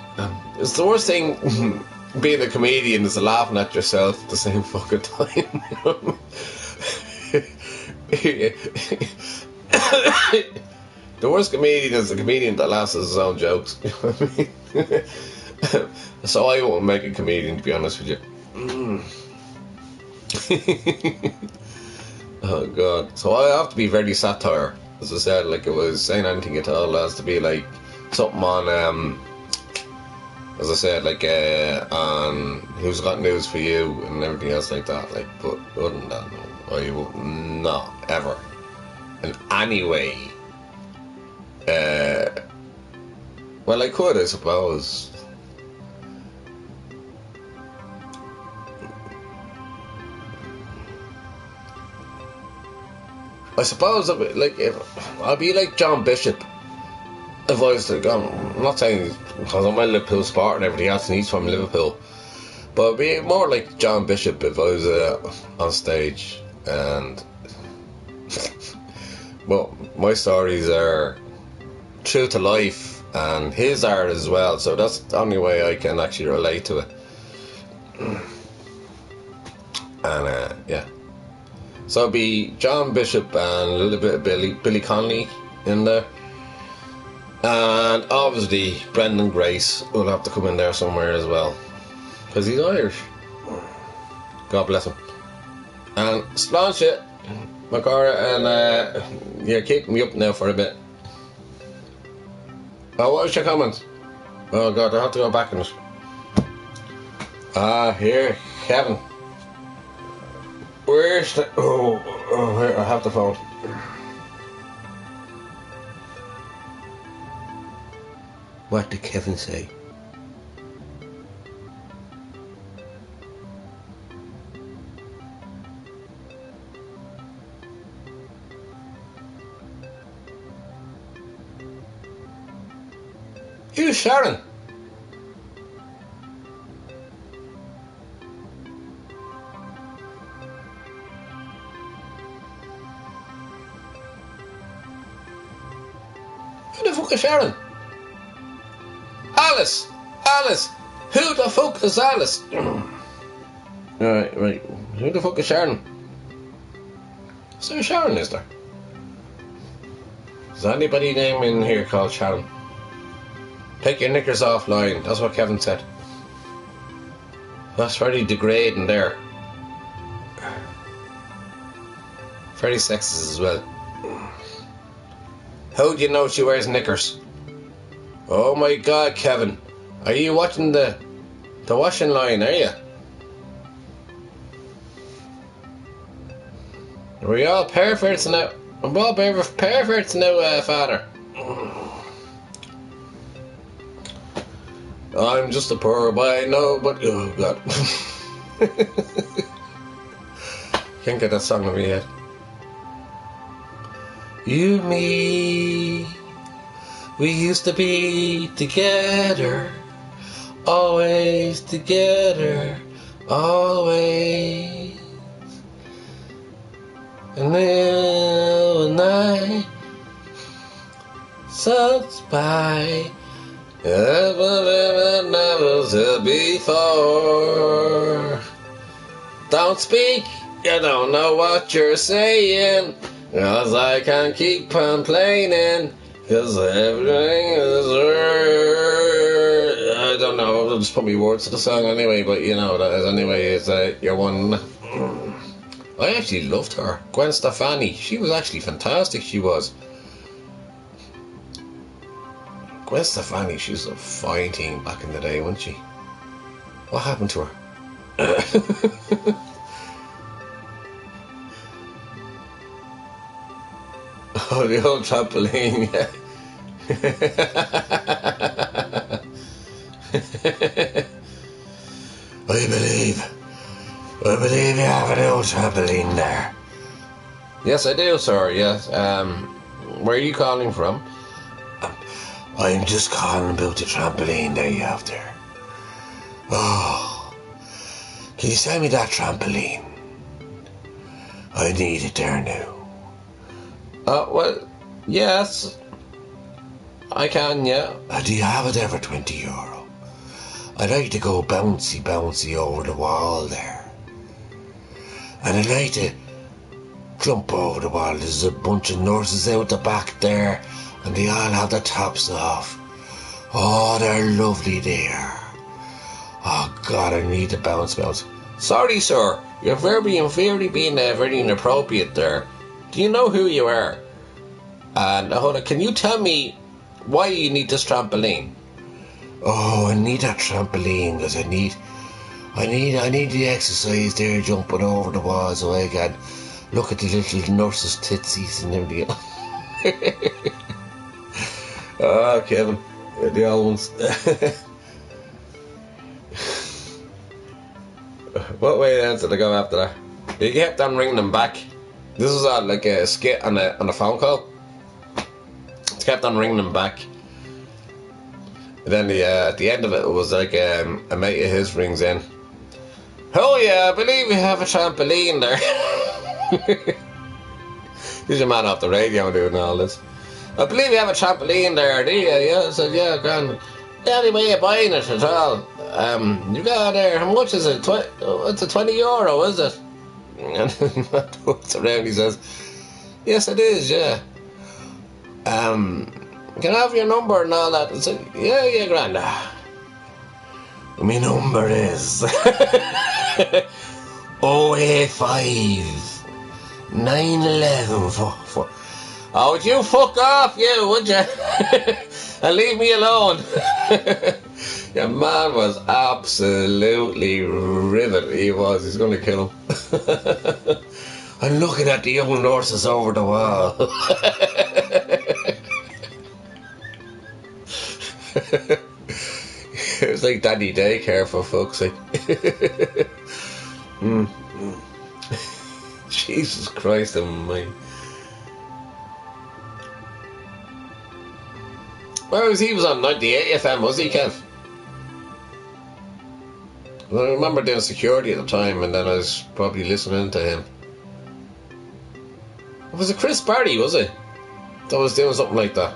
It's the worst thing being a comedian is laughing at yourself at the same fucking time. The worst comedian is the comedian that laughs at his own jokes. You know what I mean? So I won't make a comedian, to be honest with you. Oh God. So I have to be very satire. As I said, like, it was saying anything at all has to be like something on as I said, like on Who's Got News for You and everything else like that. Like, but other than that, no, I will not ever in any way. Well, I could, I suppose. I suppose I'd be like John Bishop if I was to go. I'm not saying because I'm a Liverpool sport and everything else, and he's from Liverpool, but I'd be more like John Bishop if I was on stage. And well, my stories are true to life, and his are as well. So that's the only way I can actually relate to it. And yeah. So it'd be John Bishop and a little bit of Billy Connolly in there. And obviously Brendan Grace will have to come in there somewhere as well, because he's Irish. God bless him. And splash it, Macora, and yeah, keep me up now for a bit. Oh, what was your comment? Oh God, I have to go back in it. Here, Kevin. Where's the... Oh, here, I have the phone. What did Kevin say? Who's Sharon? Who the fuck is Sharon? Alice! Alice! Who the fuck is Alice? Right. Who the fuck is Sharon? Is there a Sharon, is there? Is anybody name in here called Sharon? Take your knickers offline, that's what Kevin said. That's very degrading there. Very sexist as well. How do you know she wears knickers? Oh my God, Kevin. Are you watching the washing line, are you? Are we all perverts now? I'm all perverts now, Father. I'm just a poor boy, no, but oh God. Can't get that song in my head. You, me, we used to be together, always together, always. And now night slips by. Never said before. Don't speak, you don't know what you're saying. 'Cause I can't keep complaining. 'Cause everything is I don't know, I'll just put me words to the song anyway, but you know that is anyway, is your one. I actually loved her. Gwen Stefani, she was actually fantastic, she was. Gwen Stefani, she was a fine thing back in the day, wasn't she? What happened to her? Oh, the old trampoline, yeah. I believe you have an old trampoline there. Yes, I do, sir, yes. Where are you calling from? I'm just calling about the trampoline that you have there. Oh, can you send me that trampoline? I need it there now. Well, yes, I can, yeah. Do you have it there for €20? I'd like to go bouncy over the wall there. And I'd like to jump over the wall. There's a bunch of nurses out the back there, and they all have their tops off. Oh, they're lovely there. Oh, God, I need to bounce. Sorry, sir, you're being very inappropriate there. Do you know who you are? And hold on, can you tell me why you need this trampoline? Oh, I need that trampoline because I need the exercise there, jumping over the wall so I can look at the little nurses' tootsies and everything else. Oh, Kevin, the old ones. What way then did I go after that? He kept on ringing them back. This was like a skit on a phone call. It kept on ringing them back. And then at the end of it was like a mate of his rings in. Oh yeah, I believe we have a trampoline there. He's a man off the radio doing all this. I believe we have a trampoline there, do you? Yeah, I said, yeah, grand. Any way you're buying it at all? You got there, how much is it? It's a €20, is it? And he looks around, he says, yes it is, yeah. Can I have your number and all that? I said, yeah, grand. My number is 085 911 44. Oh, would you fuck off, you, would you? And leave me alone. Your man was absolutely riveted. He was. He's going to kill him. I'm looking at the young nurses over the wall. It was like Daddy Daycare, for fuck's sake. Jesus Christ almighty. Where was he? Was on 98 FM, was he, Kev? Well, I remember doing security at the time, and then I was probably listening to him. Was it Chris Barry, was it? That was doing something like that.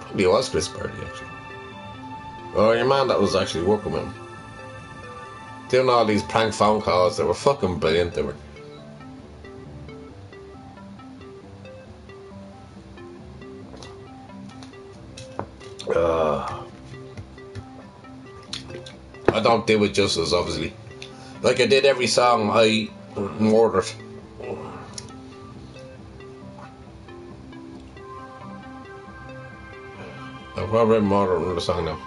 Probably was Chris Barry, actually. Or your man that was actually working with him. Doing all these prank phone calls, they were fucking brilliant, they were. I don't do it justice, obviously. Like I did every song I ordered. I'll probably order another song now.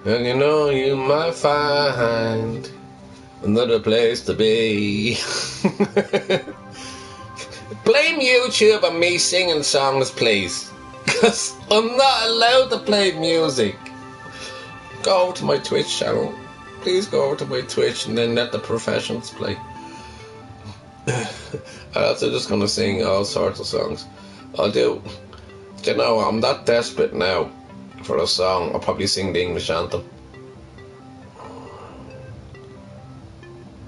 And you know you might find another place to be. Blame YouTube on me singing songs, please. Because I'm not allowed to play music. Go over to my Twitch channel. Please go over to my Twitch and then let the professionals play. I'm also just going to sing all sorts of songs. I'll do you know, I'm that desperate now for a song. I'll probably sing the English anthem.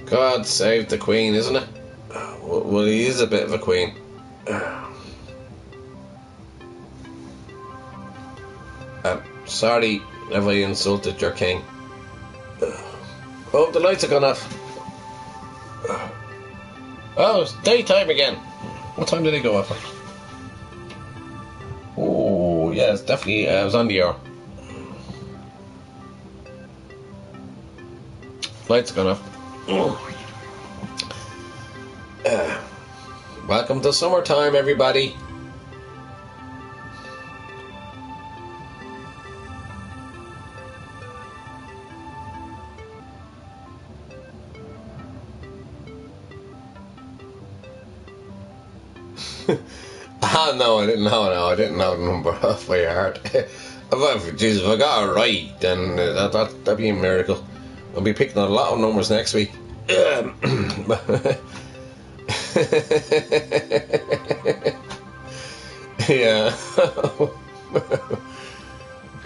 God save the Queen, isn't it? Well, he is a bit of a queen. Sorry if I insulted your king. Oh, the lights are gone off. Oh, it's daytime again. What time did they go off? Oh, yeah, it's definitely, it was on the hour. Lights are gone off. Welcome to summertime, everybody. Ah, no, I didn't know. No, I didn't know the number off by heart. Jesus, if I got it right, then that'd be a miracle. I'll be picking a lot of numbers next week. Yeah.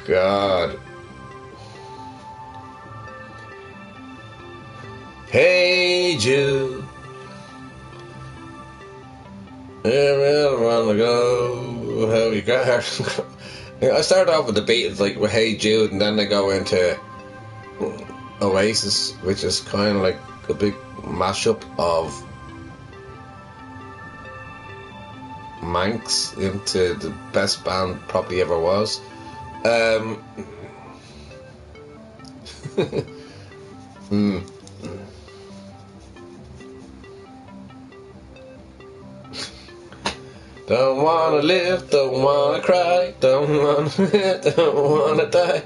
God. Hey Jude, everywhere I wanna go. How you got? I started off with the Beatles, like with Hey Jude, and then they go into Oasis, which is kind of like a big mashup of Manx into the best band probably ever was. Don't wanna live, don't wanna cry, don't wanna live, don't wanna die.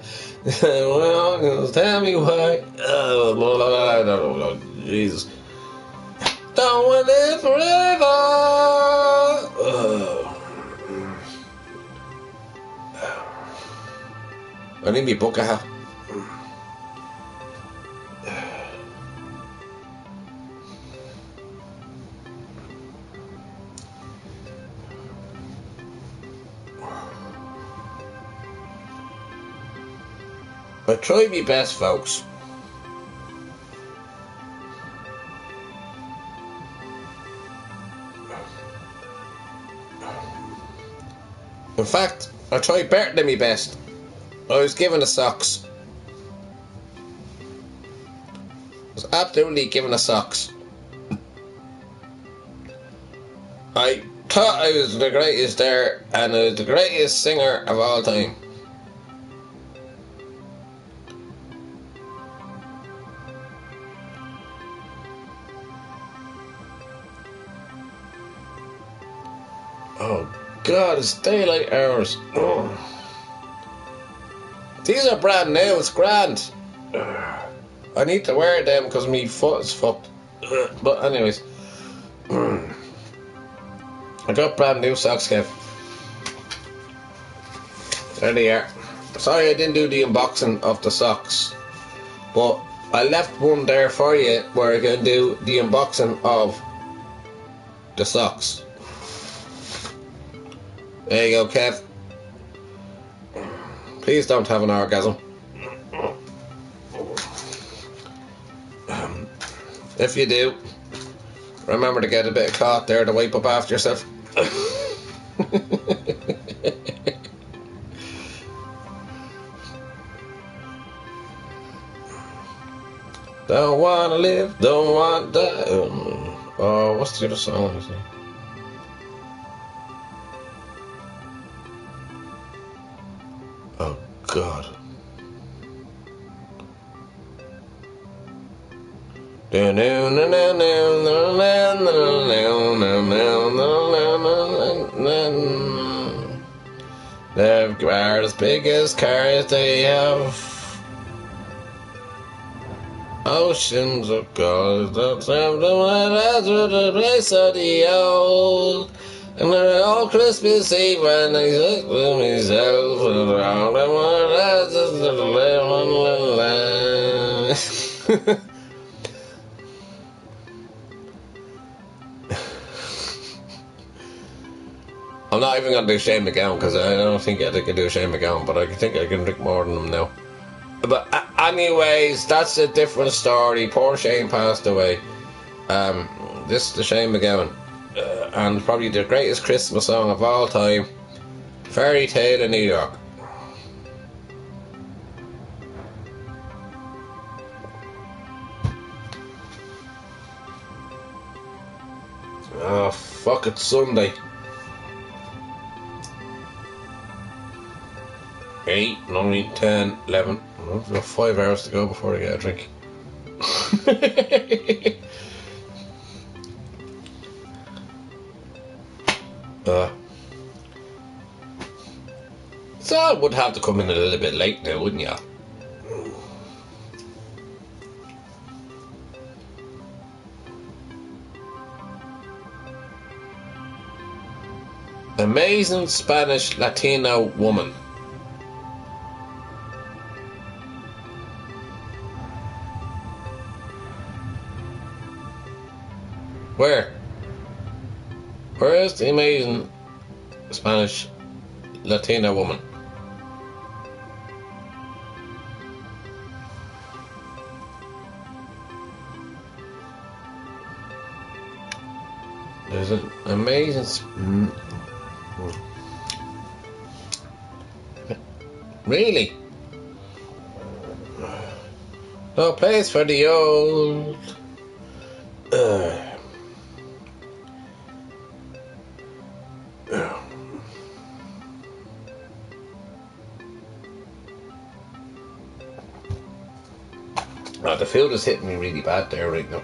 Well, tell me why. Oh, Jesus. Don't wanna live forever. I need me book a hat. I try my best, folks. In fact, I try better than my best. I was given the socks. I was absolutely given the socks. I thought I was the greatest there, and I was the greatest singer of all time. Oh God, it's daylight hours. Oh. These are brand new, it's grand. I need to wear them because my foot is fucked. But anyways, I got brand new socks, Kev. There they are. Sorry I didn't do the unboxing of the socks, but I left one there for you where I can do the unboxing of the socks. There you go, Kev. Please don't have an orgasm. If you do, remember to get a bit of cloth there to wipe up after yourself. Don't wanna live, don't wanna die. Oh, what's the other song? Oh God. They've got as big as cars, they have oceans of gold. That's the place of the old. And then all Christmas Eve when I look with myself around the world, I just live on the land. I'm not even going to do Shane McGowan because I don't think I can do Shane McGowan, but I think I can drink more than him now. But anyways, that's a different story. Poor Shane passed away. This is the Shane McGowan. And probably the greatest Christmas song of all time, Fairy Tale in New York. Oh, fuck, it's Sunday. 8, 9, 10, 11. Oh, we've got 5 hours to go before I get a drink. So I would have to come in a little bit late now, wouldn't ya? Amazing Spanish Latino woman. Where? Where is the amazing Spanish Latina woman? There's an amazing... Really? No place for the old... Oh, the field is hitting me really bad there right now.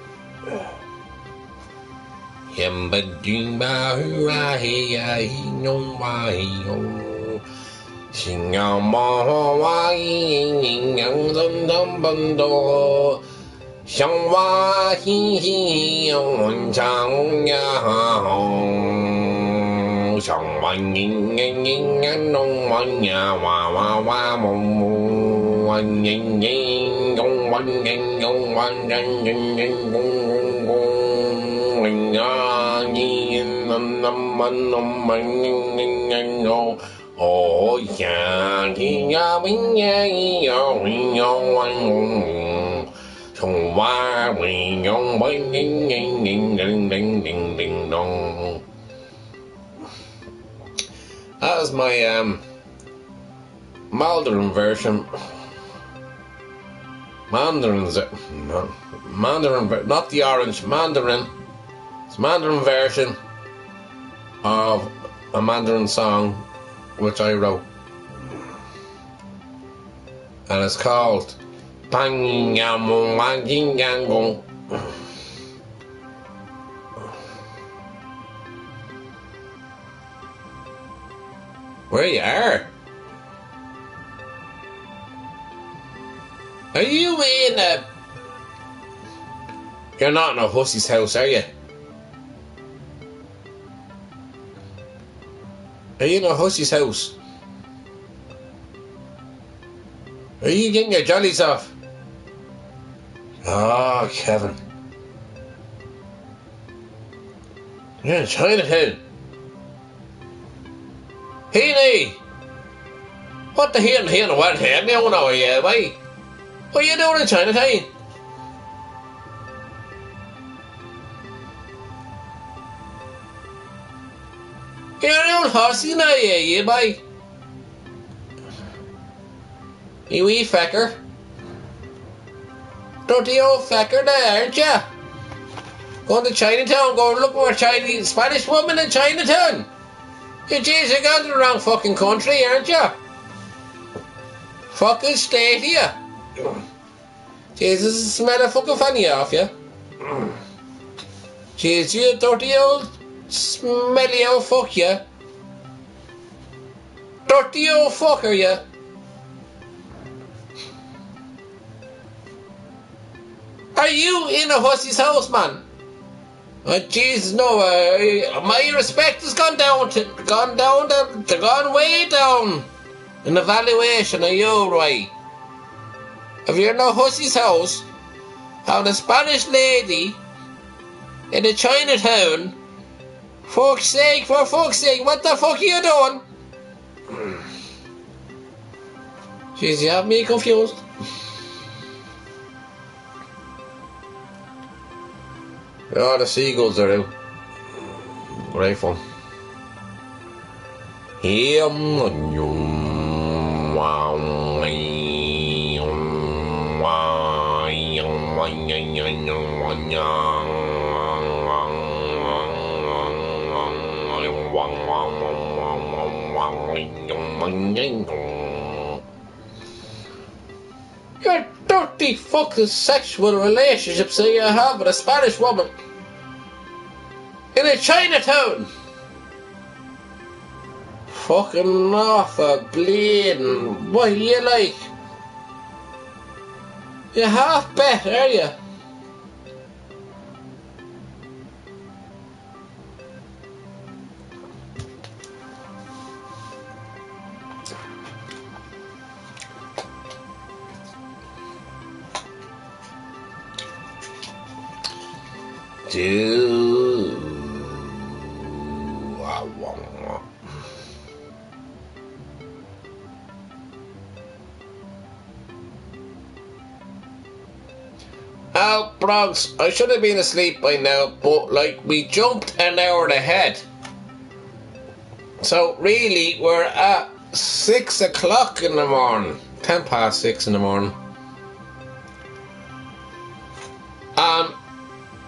Oh yeah, that was my Mandarin version. Mandarin's it? No. Mandarin, not the orange. Mandarin. It's Mandarin version of a Mandarin song which I wrote, and it's called Bang Yam Wang Ying Yang Gong. Where you are? Are you in a... You're not in a hussy's house, are you? Are you in a hussy's house? Are you getting your jollies off? Oh, Kevin. You're in Chinatown. Heaney! What the hell in what hell? No, no, yeah, wait. What are you doing in Chinatown? You're an old hussy now, you boy. You wee fecker. Dirty old fecker there, aren't ya? Going to Chinatown, going looking for a Chinese, Spanish woman in Chinatown. You jeez, you're going to the wrong fucking country, aren't ya? Fucking state here. Jesus, smell a fucking funny off ya. Jeez, you dirty old smelly old fuck ya. Dirty old fucker ya. Are you in a hussy's house, man? Oh, Jesus, no. My respect has gone way down in the valuation of you, right? If you're in a hussy's house, having a Spanish lady in a Chinatown For fuck's sake, what the fuck are you doing? Jeez, you have me confused. Oh, the seagulls are out. Great fun. Your dirty fucking sexual relationships that you have with a Spanish woman in a Chinatown. Fucking awful bleeding. What are you like? You half bet, are you? Oh, Bronx, I should have been asleep by now, but like we jumped an hour ahead. So really, we're at 6 o'clock in the morning. 10 past 6 in the morning.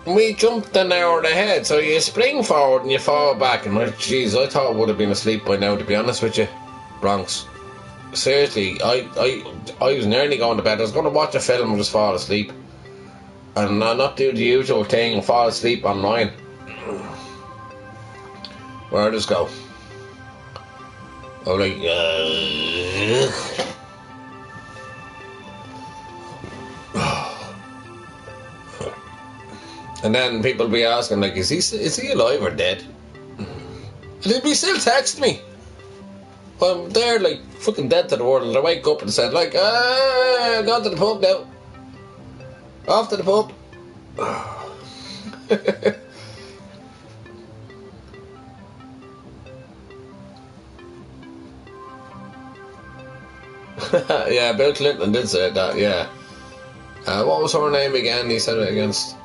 We jumped an hour ahead, so you spring forward and you fall back, and jeez, I thought I would have been asleep by now, to be honest with you, Bronx. Seriously, I was nearly going to bed. I was going to watch a film and just fall asleep, and not do the usual thing and fall asleep online. Where does go? Oh, like, and then people be asking, like, is he alive or dead? And they'd be still texting me. Well, they're like fucking dead to the world, and I wake up and said, like, gone to the pub now. Off to the pub. Yeah, Bill Clinton did say that, yeah. What was her name again? He said it against.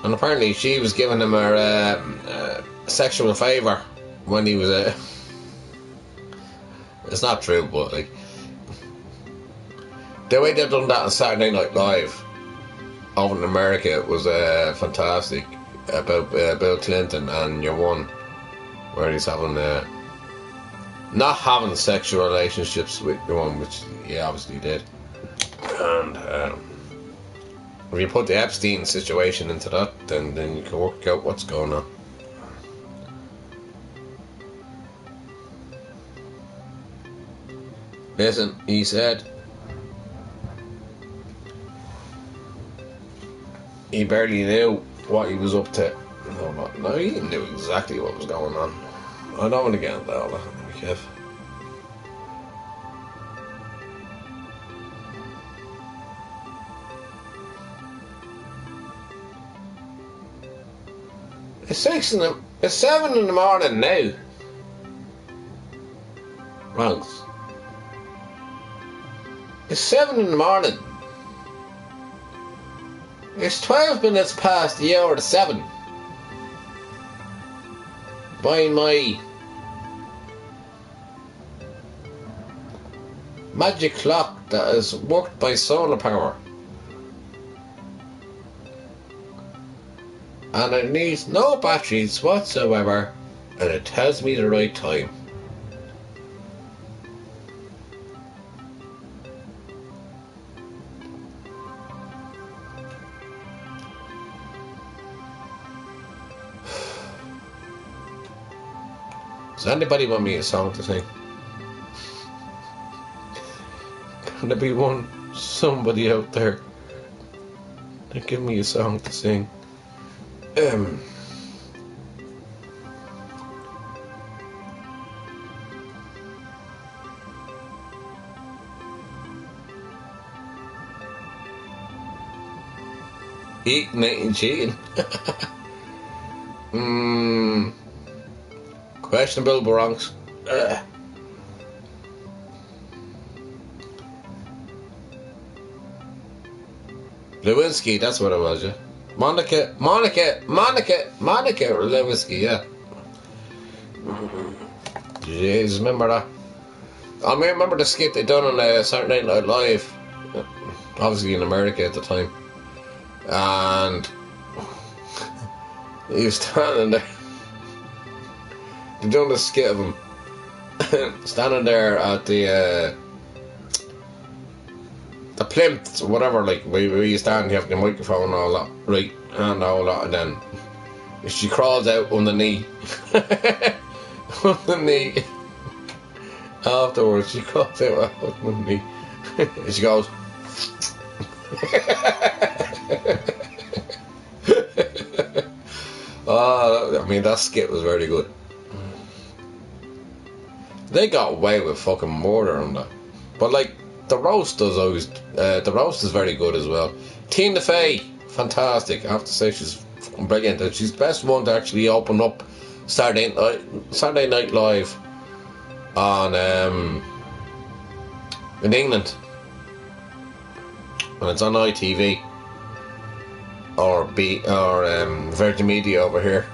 And apparently she was giving him her sexual favour when he was It's not true, but like the way they've done that on Saturday Night Live over in America was fantastic, about Bill Clinton and your one, where he's having not having sexual relationships with your one, which he obviously did. And if you put the Epstein situation into that, then you can work out what's going on. Listen, he said he barely knew what he was up to. No, he knew exactly what was going on. I don't want to get into all that, Kev. It's 7 in the morning now. Wrong. It's 7 in the morning. It's 12 minutes past the hour of 7. By my magic clock that is worked by solar power. And it needs no batteries whatsoever, and it tells me the right time. Does anybody want me a song to sing? Can there be somebody out there that give me a song to sing? Eating it and cheating. Questionable Bronx. Lewinsky, that's what it was, yeah. Monica Lewinsky, yeah. Jeez, remember that? I remember the skit they done on Saturday Night Live, obviously in America at the time, and he was standing there. They done the skit of him standing there at the plinth, whatever, like where you stand, you have the microphone and all that, right, and all that, and then she crawls out on the knee, on the knee. Afterwards, she crawls out on the knee, and she goes. I mean, that skit was very good. They got away with fucking murder on that, but like. The roast is very good as well. Tina Fey, fantastic. I have to say she's brilliant. And she's the best one to actually open up Saturday Night Live on in England. And it's on ITV or Virgin Media over here.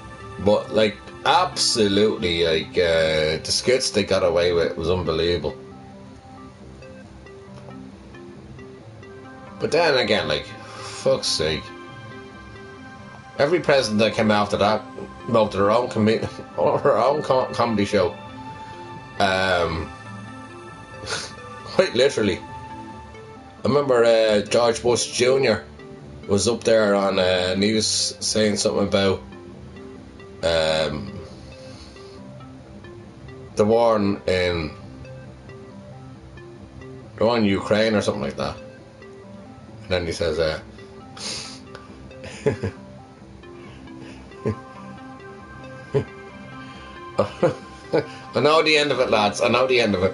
But like absolutely, like the skits they got away with was unbelievable. But then again, like, fuck's sake. Every president that came after that wrote their own comedy show. Quite literally. I remember George Bush Jr. was up there on and he was saying something about the war in Ukraine or something like that. And then he says, I know the end of it, lads. I know the end of it.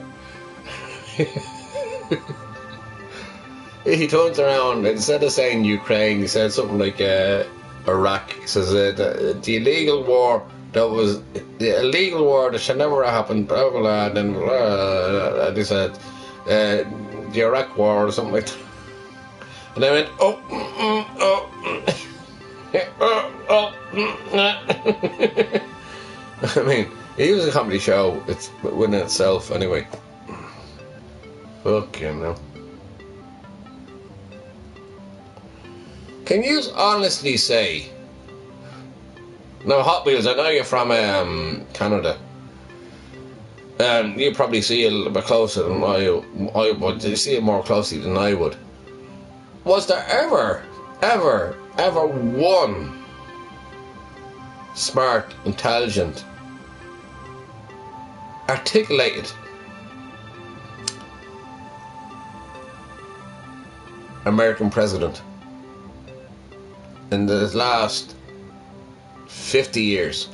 He turns around, instead of saying Ukraine, he said something like Iraq. He says, the illegal war that should never have happened, blah, blah, blah. And then and he said, the Iraq war or something like that. And I went, I mean, it was a comedy show. It's within itself, anyway. Fucking hell. Can you honestly say? Now, Hot Wheels, I know you're from Canada. You probably see it a little bit closer than I would. You see it more closely than I would. Was there ever one smart, intelligent, articulated American president in the last 50 years?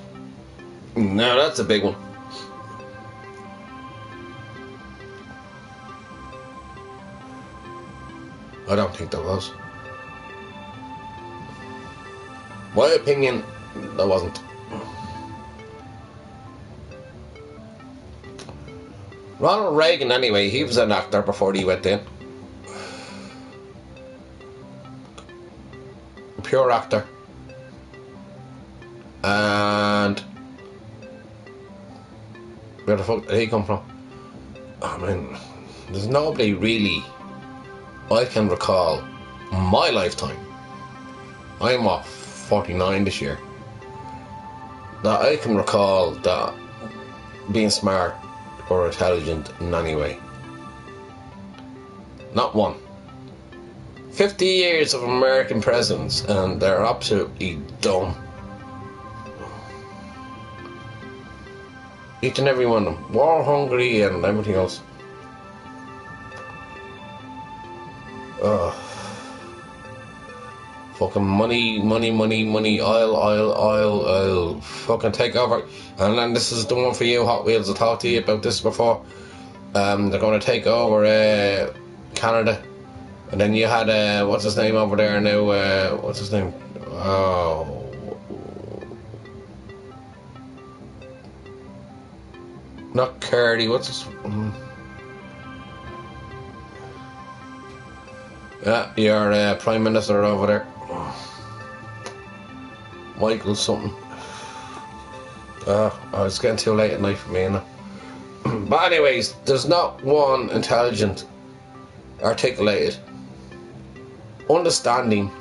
Now that's a big one. I don't think there was. My opinion, there wasn't. Ronald Reagan, anyway, he was an actor before he went in. Pure actor. And where the fuck did he come from? I mean, there's nobody really I can recall my lifetime. I'm 49 this year. That I can recall that being smart or intelligent in any way. Not one. 50 years of American presidents and they're absolutely dumb. Each and every one of them. War hungry and everything else. Fucking money, oil, fucking take over. And then this is the one for you, Hot Wheels. I talked to you about this before. They're going to take over Canada. And then you had, what's his name over there now? What's his name? Oh. Not Curdy, what's his... Yeah, your Prime Minister over there. Michael something. Oh, it's getting too late at night for me now. But anyways, there's not one intelligent, articulated, understanding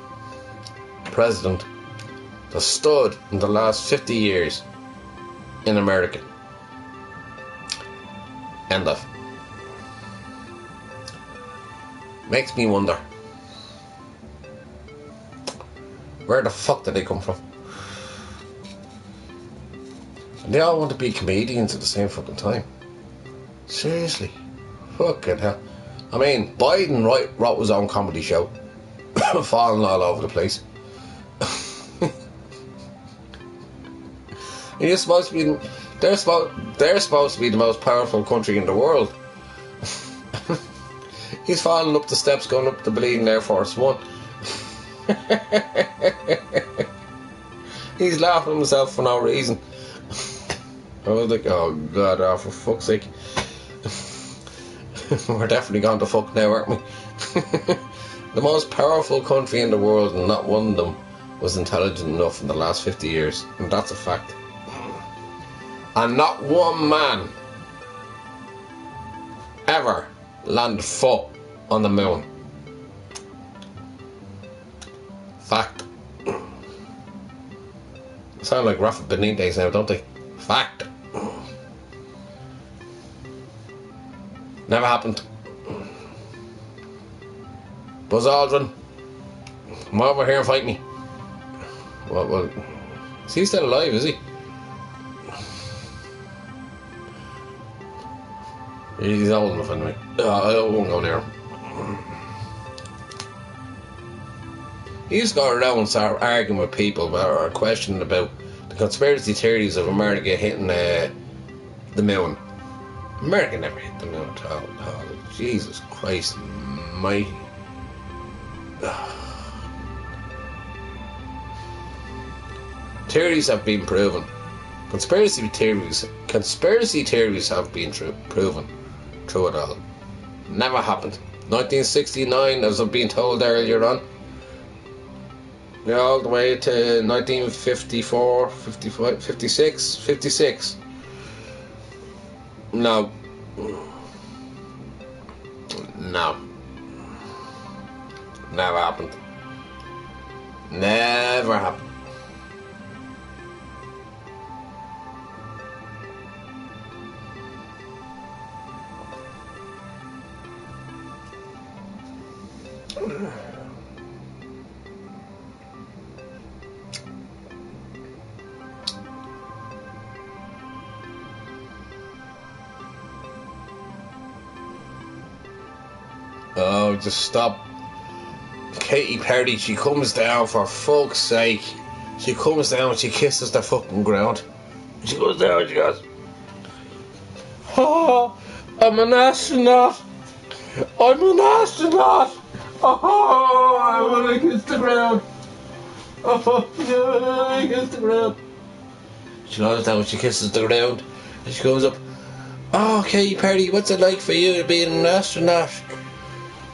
president that stood in the last 50 years in America. End of. Makes me wonder, where the fuck did they come from? And they all want to be comedians at the same fucking time. Seriously. Fucking hell. I mean, Biden wrote his own comedy show. Falling all over the place. You're supposed to be... They're supposed to be the most powerful country in the world. He's falling up the steps, going up the bleeding Air Force One. He's laughing at himself for no reason. I was like, oh god, oh, for fuck's sake. We're definitely going to fuck now, aren't we? The most powerful country in the world, and not one of them was intelligent enough in the last 50 years. And that's a fact. And not one man ever landed foot on the moon. Fact. Sound like Rafa Benitez now, don't they? Fact. Never happened. Buzz Aldrin, come over here and fight me. Well, is he still alive, is he? He's old enough anyway. I won't go near him. He just got around and started arguing with people or questioning about the conspiracy theories of America hitting the moon. America never hit the moon at all. Oh, Jesus Christ, mighty. Theories have been proven. Conspiracy theories have been proven through it all. Never happened. 1969, as I've been told earlier on, all the way to 1954, 55, 56, 56. No. Never happened. Never happened. Oh, just stop. Katy Perry, she comes down, for fuck's sake. She comes down and she kisses the fucking ground. She goes down and she goes, oh, I'm an astronaut. I'm an astronaut. Oh, I want to kiss the ground. Oh, I want to kiss the ground. She goes down and she kisses the ground. And she goes up, oh, Katy Perry, what's it like for you to be an astronaut?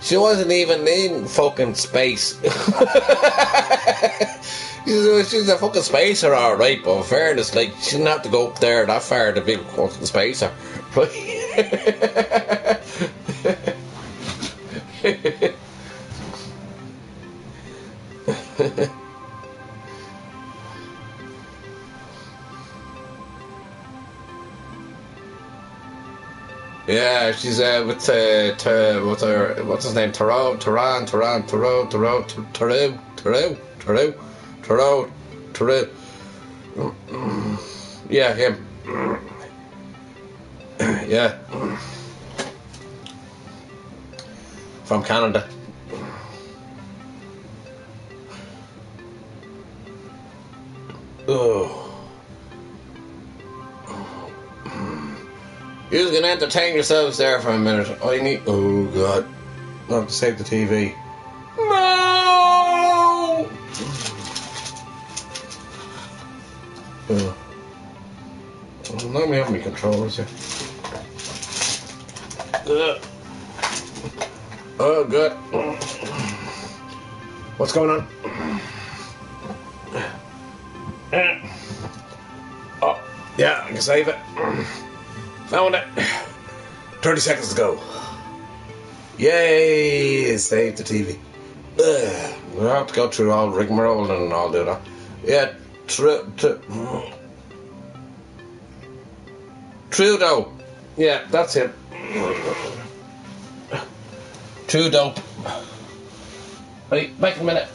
She wasn't even in fucking space. She's a fucking spacer, alright, but in fairness, like, she didn't have to go up there that far to be a fucking spacer. Yeah, she's with what's his name? Taro. Yeah, him. Yeah. From Canada. Oh. You're gonna entertain yourselves there for a minute. I need. Oh God. I have to save the TV. Let me have my controllers here. Oh, good. What's going on? Oh, yeah, I can save it. Found it. 30 seconds to go. Yay! Save the TV. We'll have to go through all rigmarole and all do that. Yeah, Trudeau. Yeah, that's him. Trudeau. Wait, back a minute.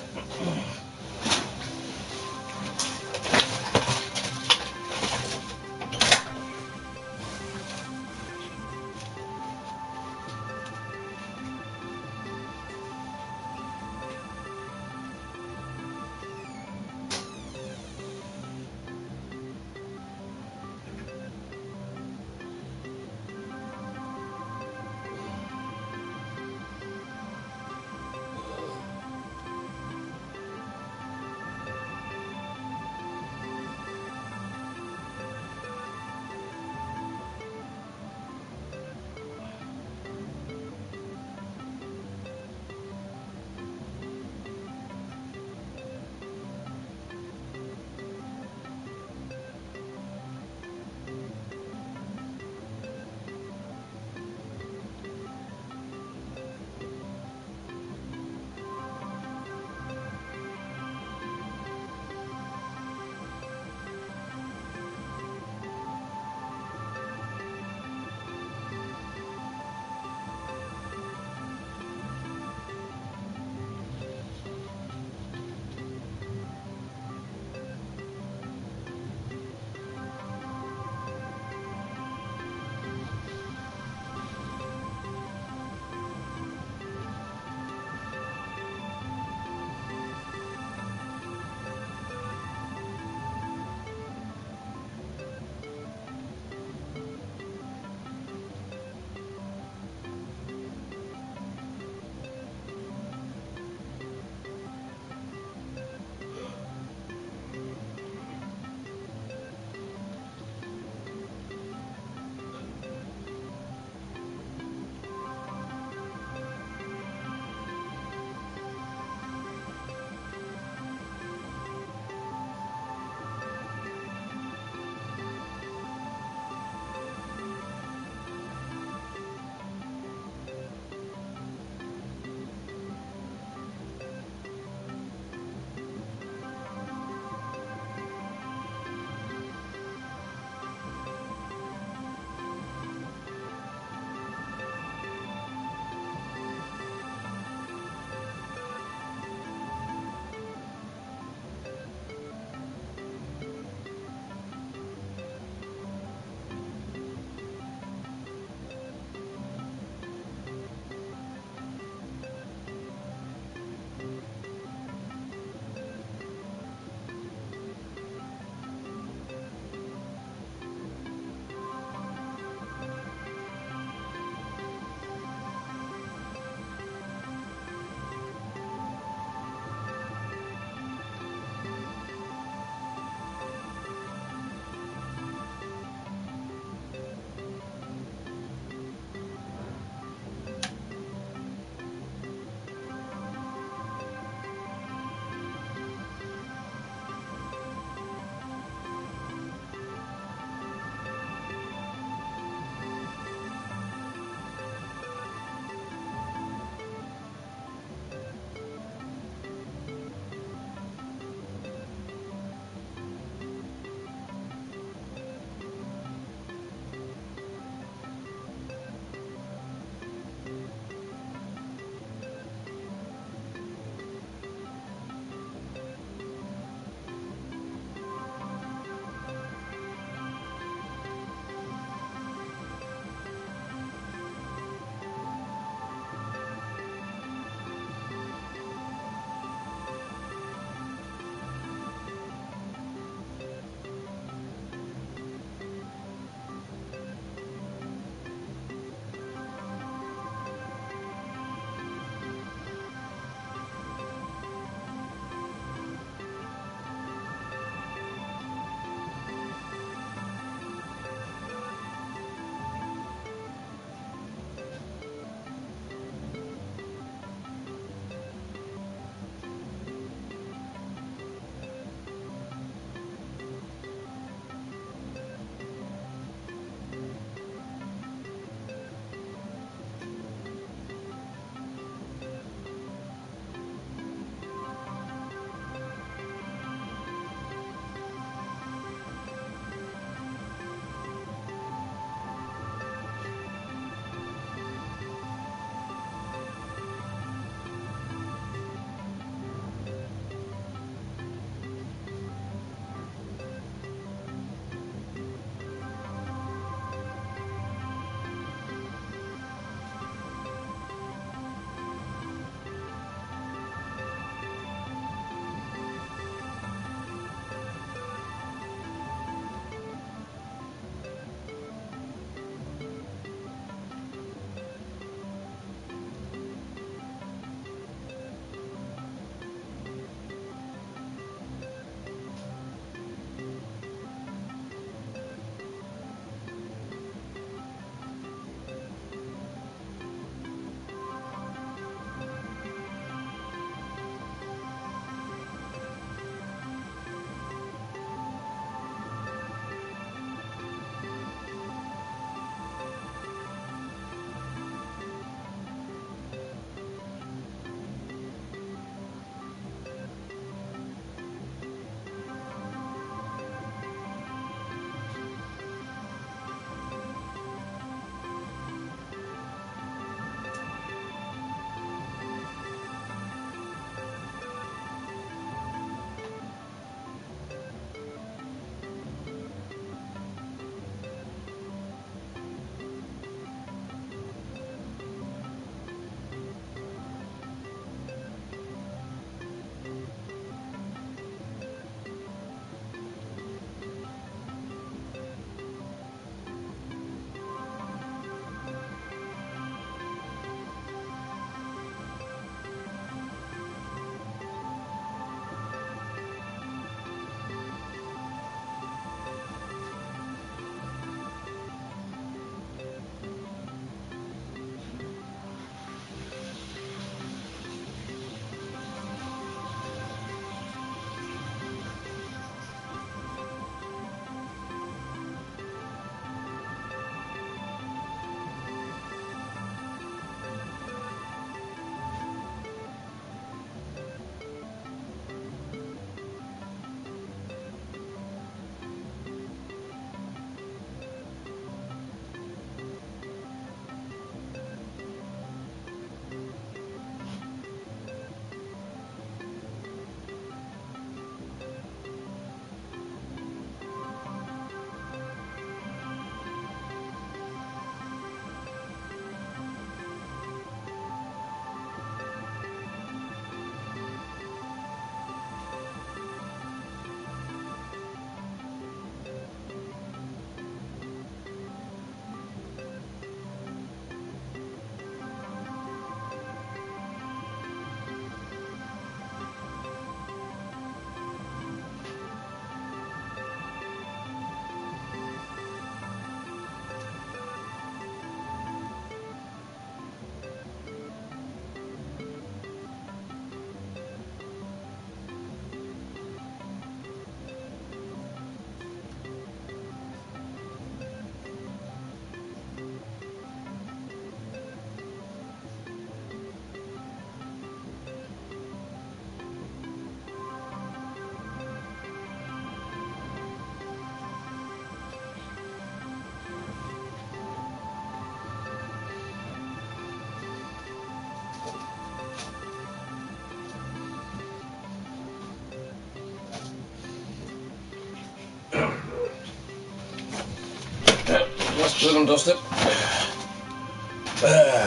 That's good and dusted.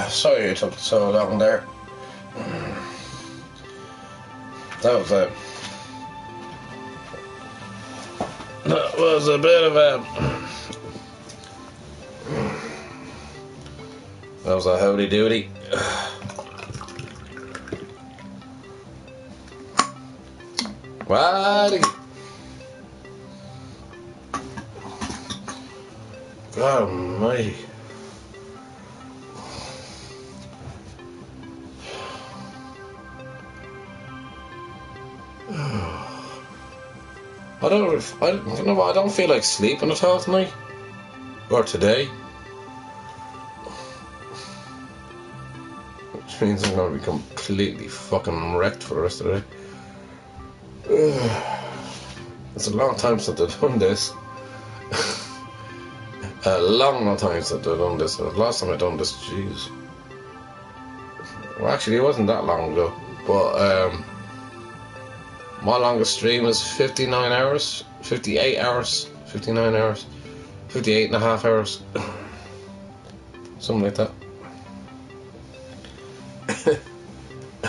Sorry it took so long there. That was a bit of a... That was a howdy doody. Waddy. God almighty. I don't feel like sleeping at all tonight. Or today. Which means I'm going to be completely fucking wrecked for the rest of the day. It's a long time since I've done this. A long time since I've done this. The last time I've done this, jeez. Well, actually, it wasn't that long ago. But, my longest stream was 59 hours, 58 hours, 59 hours, 58 and a half hours. Something like that.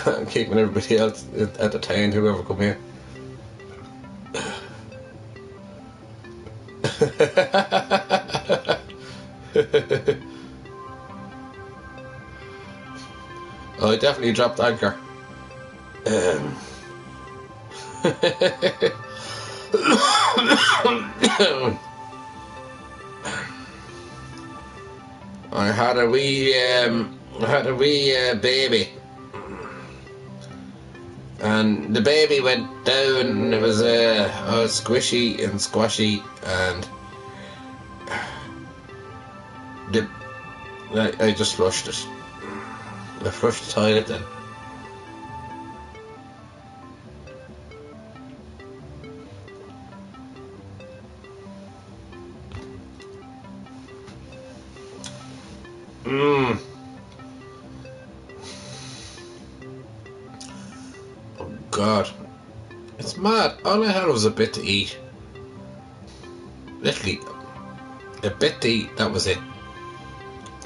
I'm keeping everybody else entertained, whoever come here. I definitely dropped anchor. I had a wee baby, and the baby went down, and it was squishy and squashy, and I just flushed it. I flushed the toilet then. Oh God, it's mad. All I had was a bit to eat. Literally, a bit to eat, that was it.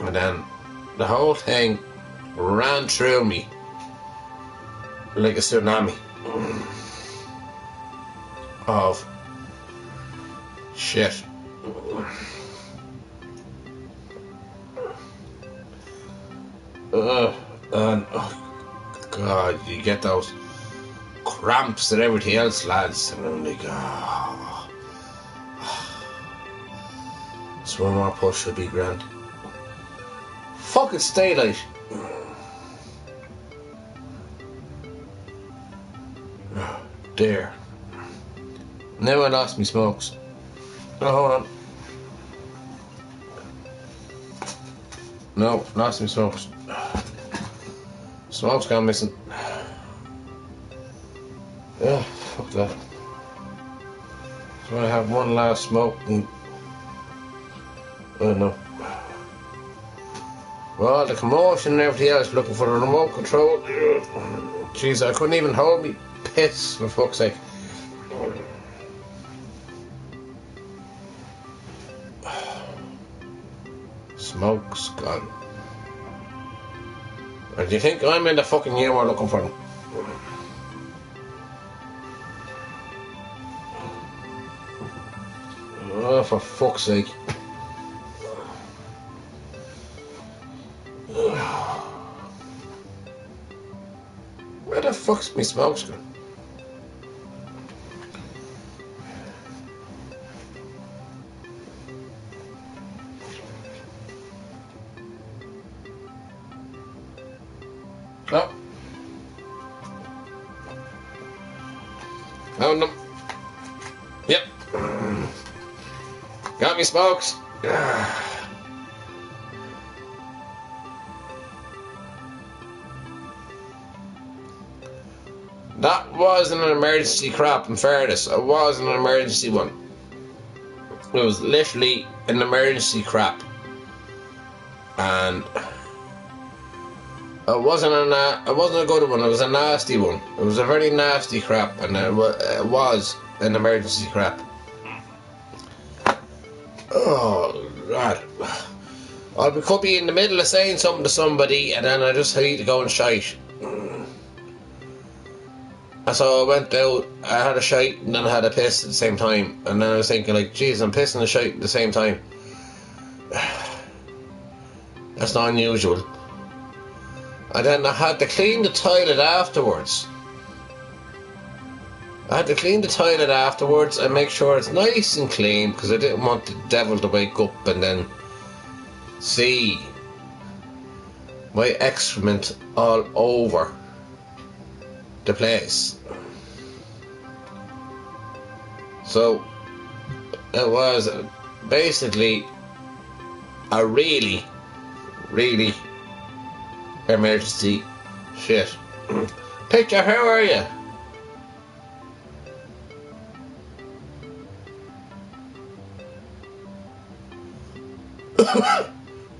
And then the whole thing ran through me like a tsunami of shit. And oh God, you get those cramps and everything else, lads, and I'm like, oh, so one more push should be grand. Fucking stay light. There. Now I lost me smokes. Oh, hold on. No, lost me smokes. Smoke's gone missing. Yeah, fuck that. So I have one last smoke and... I don't know. Well, the commotion and everything else, looking for the remote control. Jeez, I couldn't even hold me piss, for fuck's sake. Smoke's gone. Or do you think I'm in the fucking humour looking for them? Oh, for fuck's sake. Where the fuck's my smokes gone? Oh. Found them. Yep. Got me smokes. That wasn't an emergency crap, in fairness. It wasn't an emergency one. It was literally an emergency crap. And it wasn't a good one, it was a nasty one. It was a very nasty crap, and it was an emergency crap. Oh, God. I could be in the middle of saying something to somebody and then I just need to go and shite. And so I went out, I had a shite and then I had a piss at the same time. And then I was thinking like, geez, I'm pissing and shite at the same time. That's not unusual. And then I had to clean the toilet afterwards. And make sure it's nice and clean because I didn't want the devil to wake up and then see my excrement all over the place. So it was basically a really emergency shit. Picture, how are you?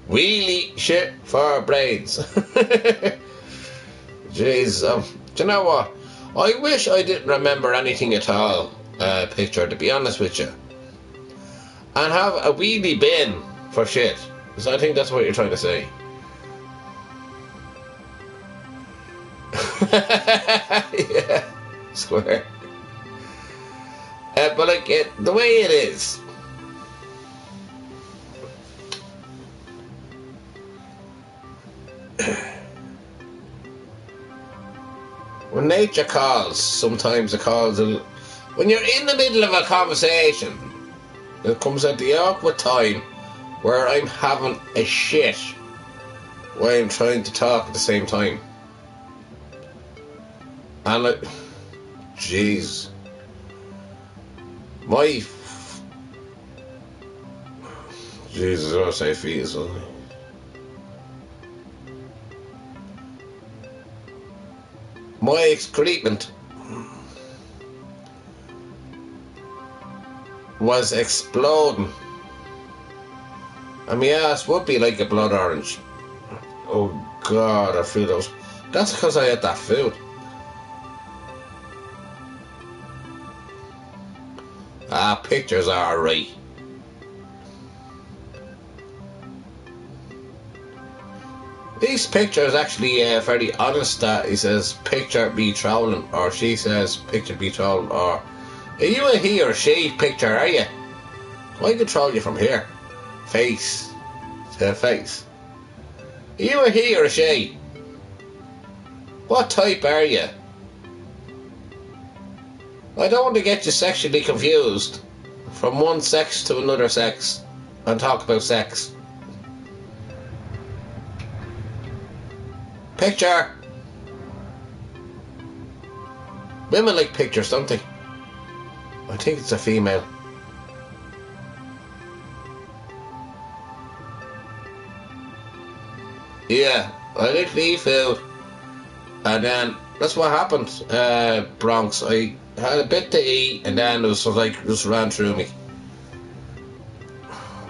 Wheelie shit for brains. Jeez, do you know what? I wish I didn't remember anything at all, Picture, to be honest with you. And have a wheelie bin for shit. Because I think that's what you're trying to say. Yeah, swear. But like, the way it is. When nature calls, sometimes it calls. When you're in the middle of a conversation, it comes at the awkward time where I'm having a shit while I'm trying to talk at the same time. And like, jeez, Jesus, I don't say feet or something. My excrement was exploding. And my ass would be like a blood orange. Oh God, I feel those. That's because I had that food. Pictures are alright. These pictures actually fairly honest. That he says picture be trolling, or she says picture be trolling, or are you a he or she picture, are you? I control you from here. Face to face. Are you a he or a she? What type are you? I don't want to get you sexually confused from one sex to another sex and talk about sex. Picture. Women like pictures, don't they? I think it's a female. Yeah, I literally food. And then that's what happened, Bronx. I had a bit to eat and then it was like just ran through me.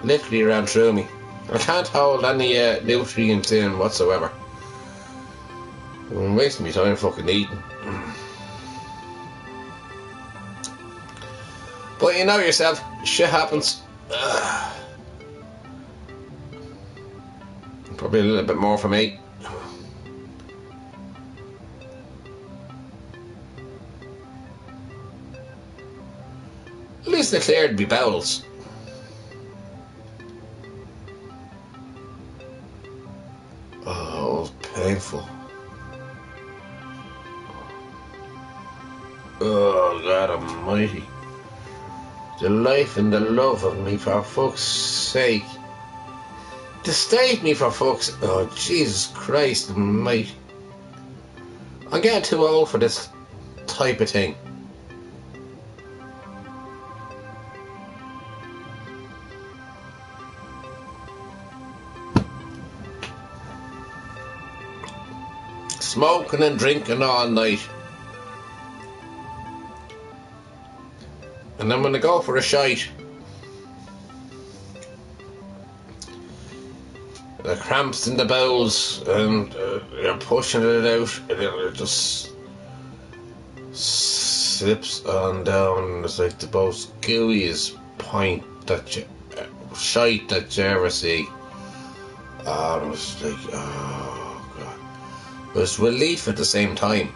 Literally ran through me. I can't hold any nutrients in whatsoever. I'm wasting my time fucking eating. But you know yourself, shit happens. Probably a little bit more for me. At least they cleared me bowels. Oh, it was painful. Oh, God almighty. The life and the love of me, for fuck's sake. To save me, for fuck's... Oh, Jesus Christ almighty. I'm getting too old for this type of thing. Smoking and drinking all night. And then when I go for a shite, the cramps in the bowels and you're pushing it out and it just slips on down. It's like the most gooeyest point that you shite that you ever see. Oh, it was like, oh god. It was relief at the same time.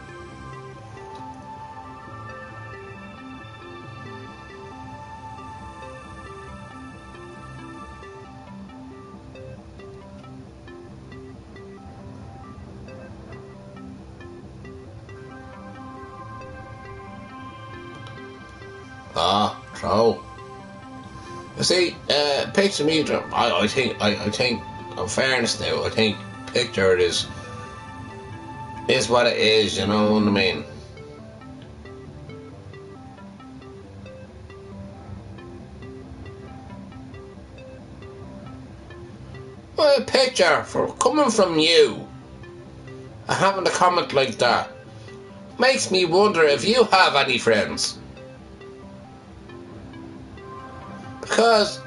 Ah, true. You see, picture me. I think, in fairness now, I think picture is what it is. You know what I mean? Well, a picture for coming from you and having a comment like that makes me wonder if you have any friends. Because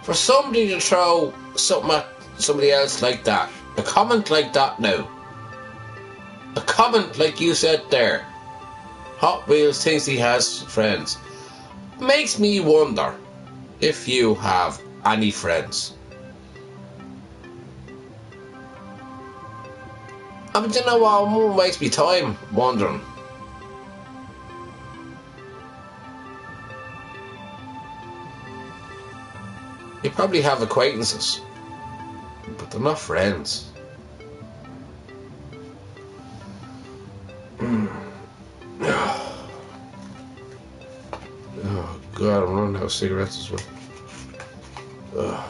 for somebody to throw something at somebody else like that, a comment like that now, a comment like you said there, Hot Wheels thinks he has friends, makes me wonder if you have any friends. I mean, you know what makes me time wondering? You probably have acquaintances, but they're not friends. Oh God, I'm running out of cigarettes as well.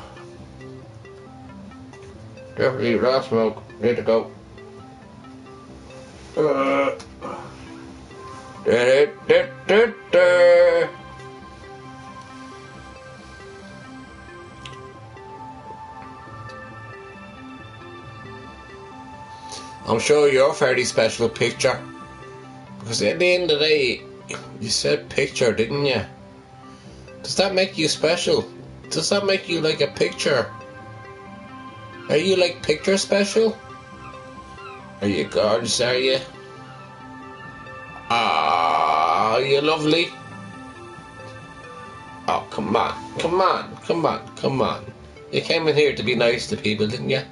Definitely raw smoke. Need to go. I'm sure you're a fairly special picture, because at the end of the day, you said picture, didn't you? Does that make you special? Does that make you like a picture? Are you like picture special? Are you gorgeous, are you? Ah, you lovely. Oh, come on, come on, come on, come on. You came in here to be nice to people, didn't you?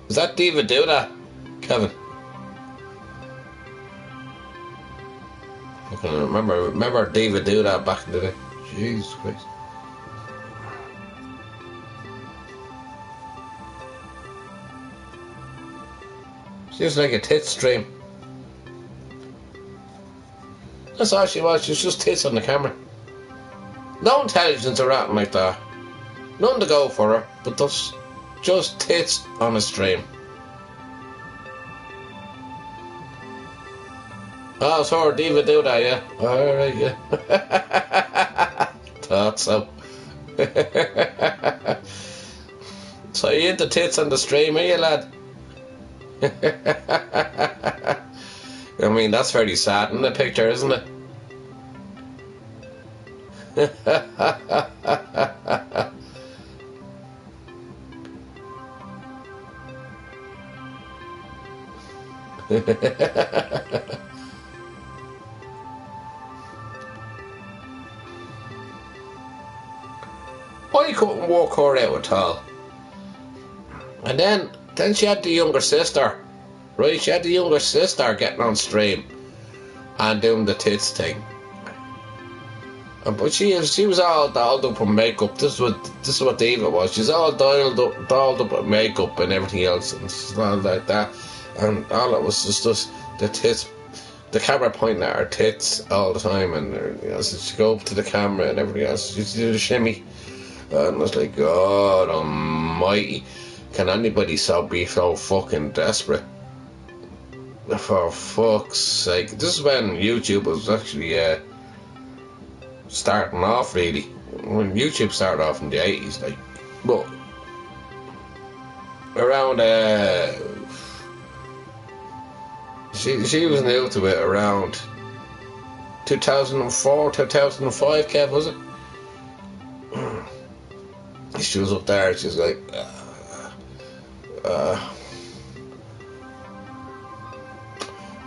Is that Diva Duda, Kevin? I can remember Diva Duda back in the day. Jesus Christ. She was like a tit stream. That's all she was. She was just tits on the camera. No intelligence or anything like that. Nothing to go for her, but just tits on a stream. Oh, so her Diva Duda, yeah. Alright, yeah. Thought so. So you into tits on the stream, are you, lad? I mean, that's very sad in the picture, isn't it? Why couldn't walk her out at all? And then she had the younger sister, right? She had the younger sister getting on stream and doing the tits thing. But she was all dolled up with makeup. This is what Diva was. She's all dolled up with makeup and everything else, and all like that. And all it was just the tits, the camera pointing at her tits all the time, and so she'd go up to the camera and everything else. She'd do the shimmy, and I was like, God Almighty, can anybody be so fucking desperate? For fuck's sake! This is when YouTube was actually starting off, really. When YouTube started off in the 80s, like, but around she was new to it around 2004, 2005, Kev, was it? She was up there, she's like,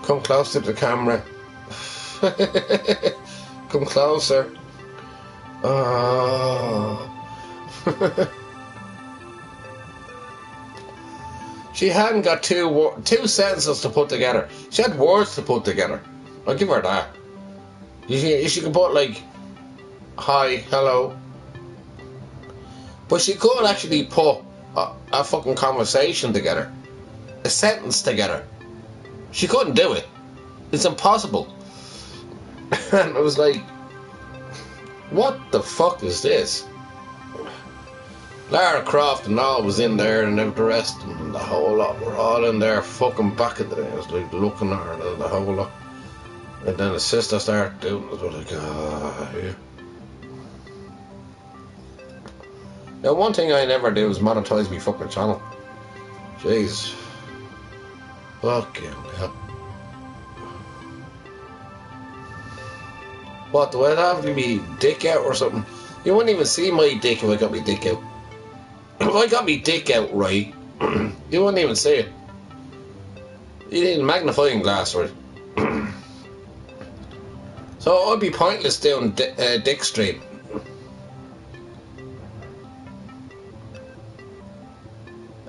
come close to the camera. Come closer. Oh. She hadn't got two sentences to put together. She had words to put together. I'll give her that. She could put like, hi, hello. But she could actually put a fucking conversation together. A sentence together. She couldn't do it. It's impossible. And I was like, what the fuck is this? Lara Croft and all was in there, and the rest and the whole lot were all in there fucking back at the day. I was like looking at her and the whole lot. And then the sister started doing it. I was like, yeah. Now, one thing I never do is monetize my fucking channel. Jeez. Fucking hell. What, do I have to be dick out or something? You wouldn't even see my dick if I got my dick out. If I got my dick out right, you wouldn't even see it. You need a magnifying glass for it. So I'd be pointless doing dick stream.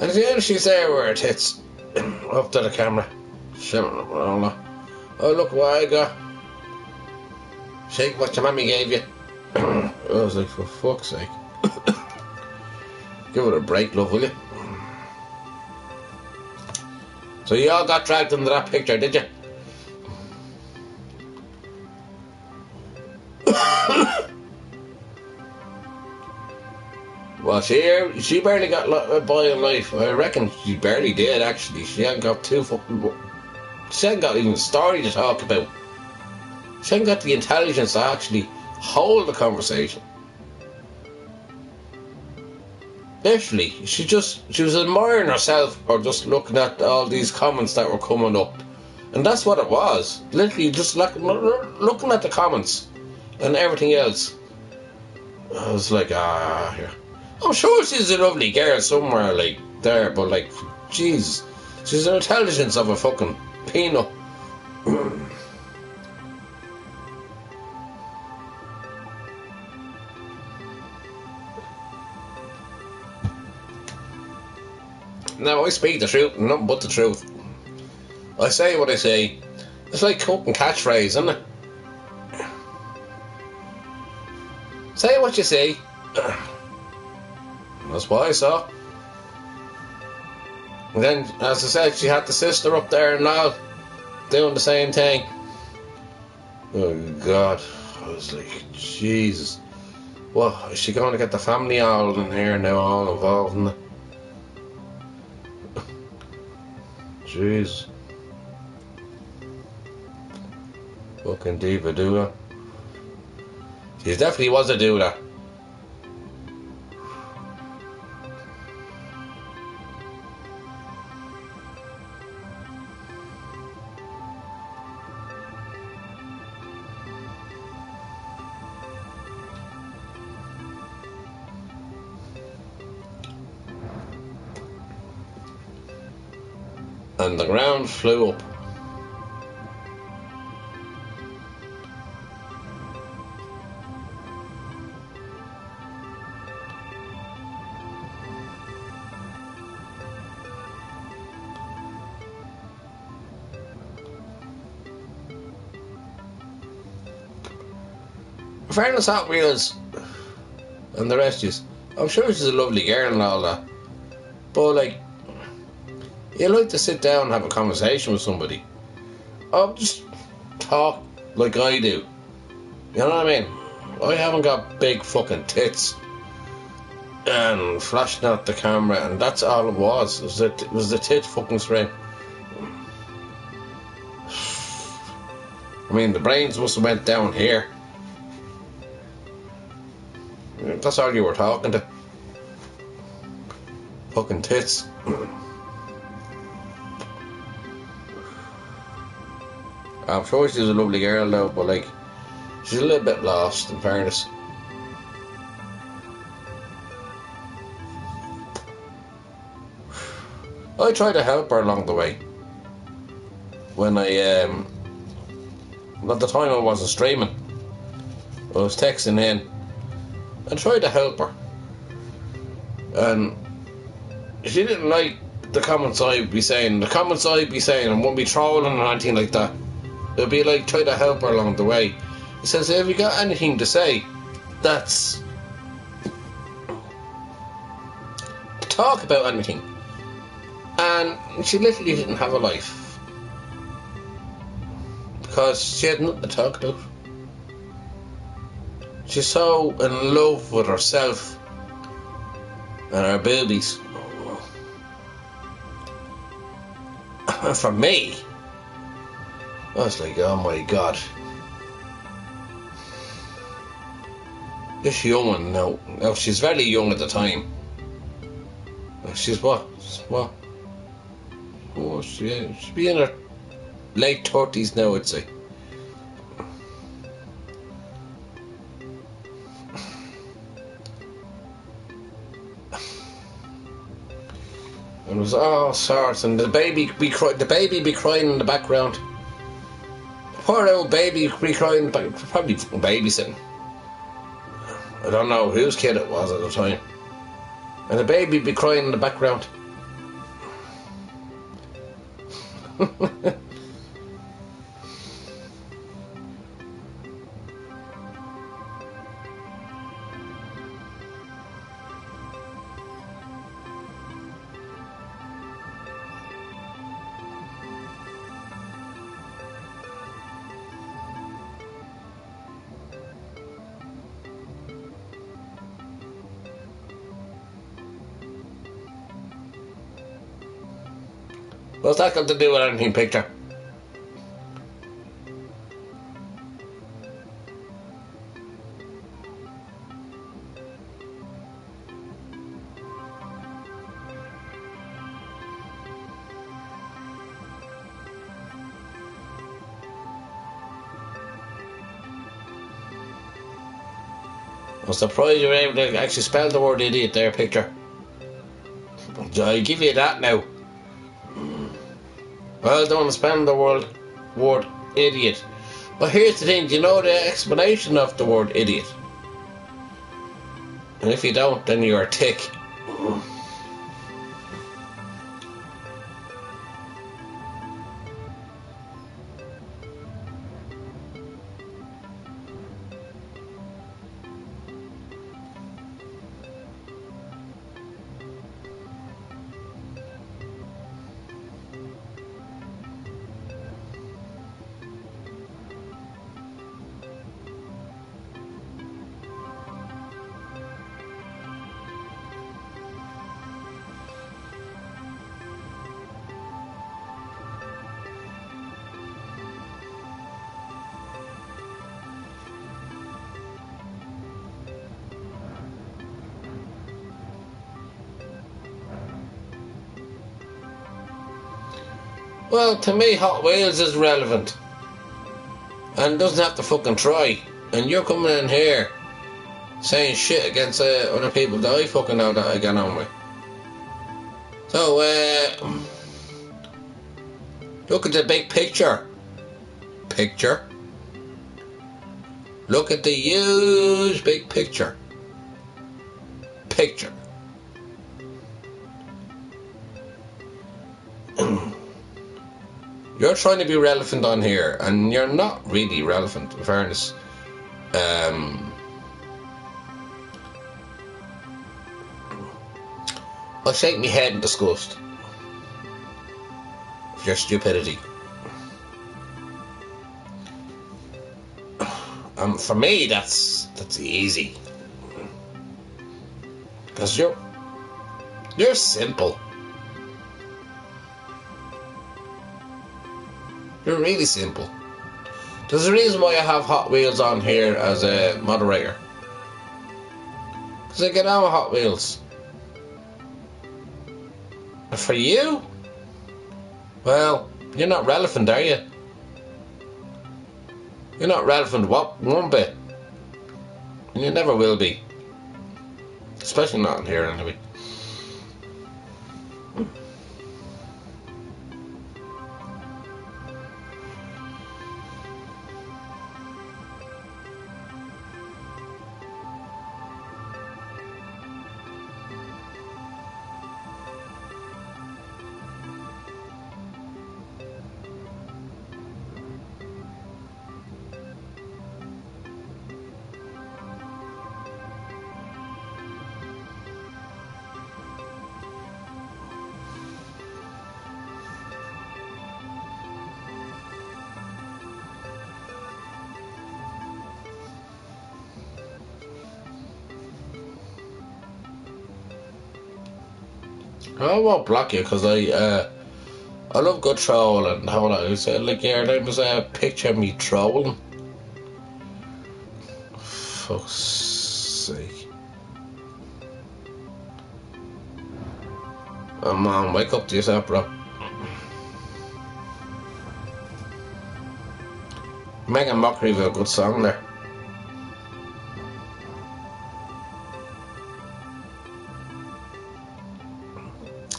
And then she's there with her tits up to the camera. Oh, look what I got. Shake what your mammy gave you. I was like, for fuck's sake. Give it a break, love, will you? So you all got dragged into that picture, did you? Well, she barely got by in life. I reckon she barely did, actually. She hadn't got she hadn't got even a story to talk about. She hadn't got the intelligence to actually hold the conversation. Literally, she was admiring herself or just looking at all these comments that were coming up. And that's what it was. Literally just looking at the comments and everything else. I was like, yeah. I'm sure she's a lovely girl somewhere like there, but like, jeez, she's the intelligence of a fucking peanut. Now, I speak the truth and nothing but the truth. I say what I say. It's like fucking catchphrase, isn't it? Say what you say. That's what I saw. And then, as I said, she had the sister up there and all doing the same thing. Oh, God. I was like, Jesus. What, is she going to get the family all in here now, all involved in it? Jeez. Fucking diva doula. She definitely was a doula. And the ground flew up. In fairness, Hot Wheels and the rest is, I'm sure she's a lovely girl and all that, but like, you like to sit down and have a conversation with somebody. Or just talk like I do. You know what I mean? I haven't got big fucking tits and flashing at the camera, and that's all it was. It was the tit fucking stream. I mean, the brains must have went down here. That's all you were talking to. Fucking tits. I'm sure she's a lovely girl though, but like, she's a little bit lost in fairness. I tried to help her along the way. When I, at the time I wasn't streaming. I was texting in. I tried to help her. And she didn't like the comments I'd be saying. The comments I'd be saying, and wouldn't be trolling or anything like that. It'd be like, try to help her along the way. He says, have you got anything to say that's to talk about anything? And she literally didn't have a life because she had nothing to talk about. She's so in love with herself and her boobies. And for me, I was like, oh my god. This young one now. Now she's very young at the time. She's what? What? Oh, she'd be in her late 30s now, I'd say. And it was all sorts, and the baby be crying in the background. Poor old baby be crying, probably babysitting. I don't know whose kid it was at the time. And the baby be crying in the background. What's that got to do with anything, picture? I'm surprised you were able to actually spell the word idiot there, picture. I'll give you that now. Well done, spelling the word idiot. But here's the thing, do you know the explanation of the word idiot? And if you don't, then you're a tick. Well, to me, Hot Wheels is relevant. And doesn't have to fucking try. And you're coming in here saying shit against other people that I fucking know that I get on with. So, look at the big picture. Look at the huge big picture. You're trying to be relevant on here, and you're not really relevant, in fairness. I'll shake my head in disgust of your stupidity. For me, that's easy, because you're simple. You're really simple. There's a reason why I have Hot Wheels on here as a moderator. Because I get on with Hot Wheels. And for you? Well, you're not relevant, are you? You're not relevant one bit. And you never will be. Especially not in here anyway. I won't block you because I love good trolling. Hold on, you said like your name was picture me trolling. Fuck's sake. Oh man, wake up to yourself, bro. Make a mockery of a good song there.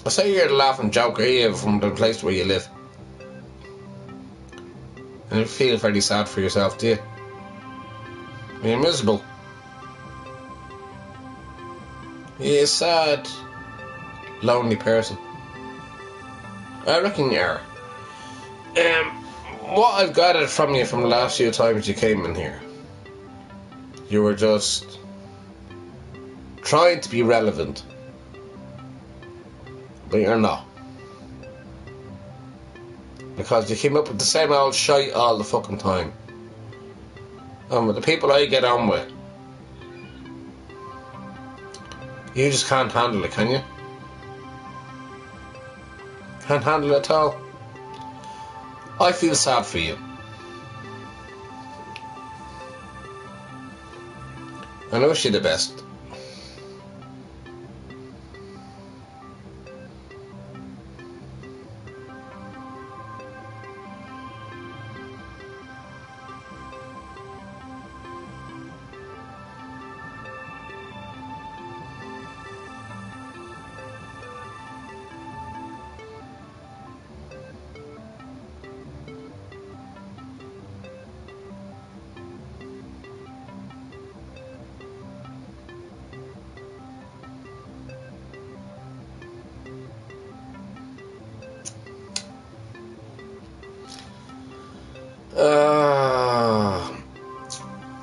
I say you're the laughing joker here from the place where you live. And you feel very sad for yourself, do you? You're miserable. You're a sad, lonely person. I reckon you are. What I've gathered from you from the last few times you came in here, you were just trying to be relevant, but you're not. Because you came up with the same old shite all the fucking time. And with the people I get on with, you just can't handle it, can you? Can't handle it at all. I feel sad for you. And I wish you the best.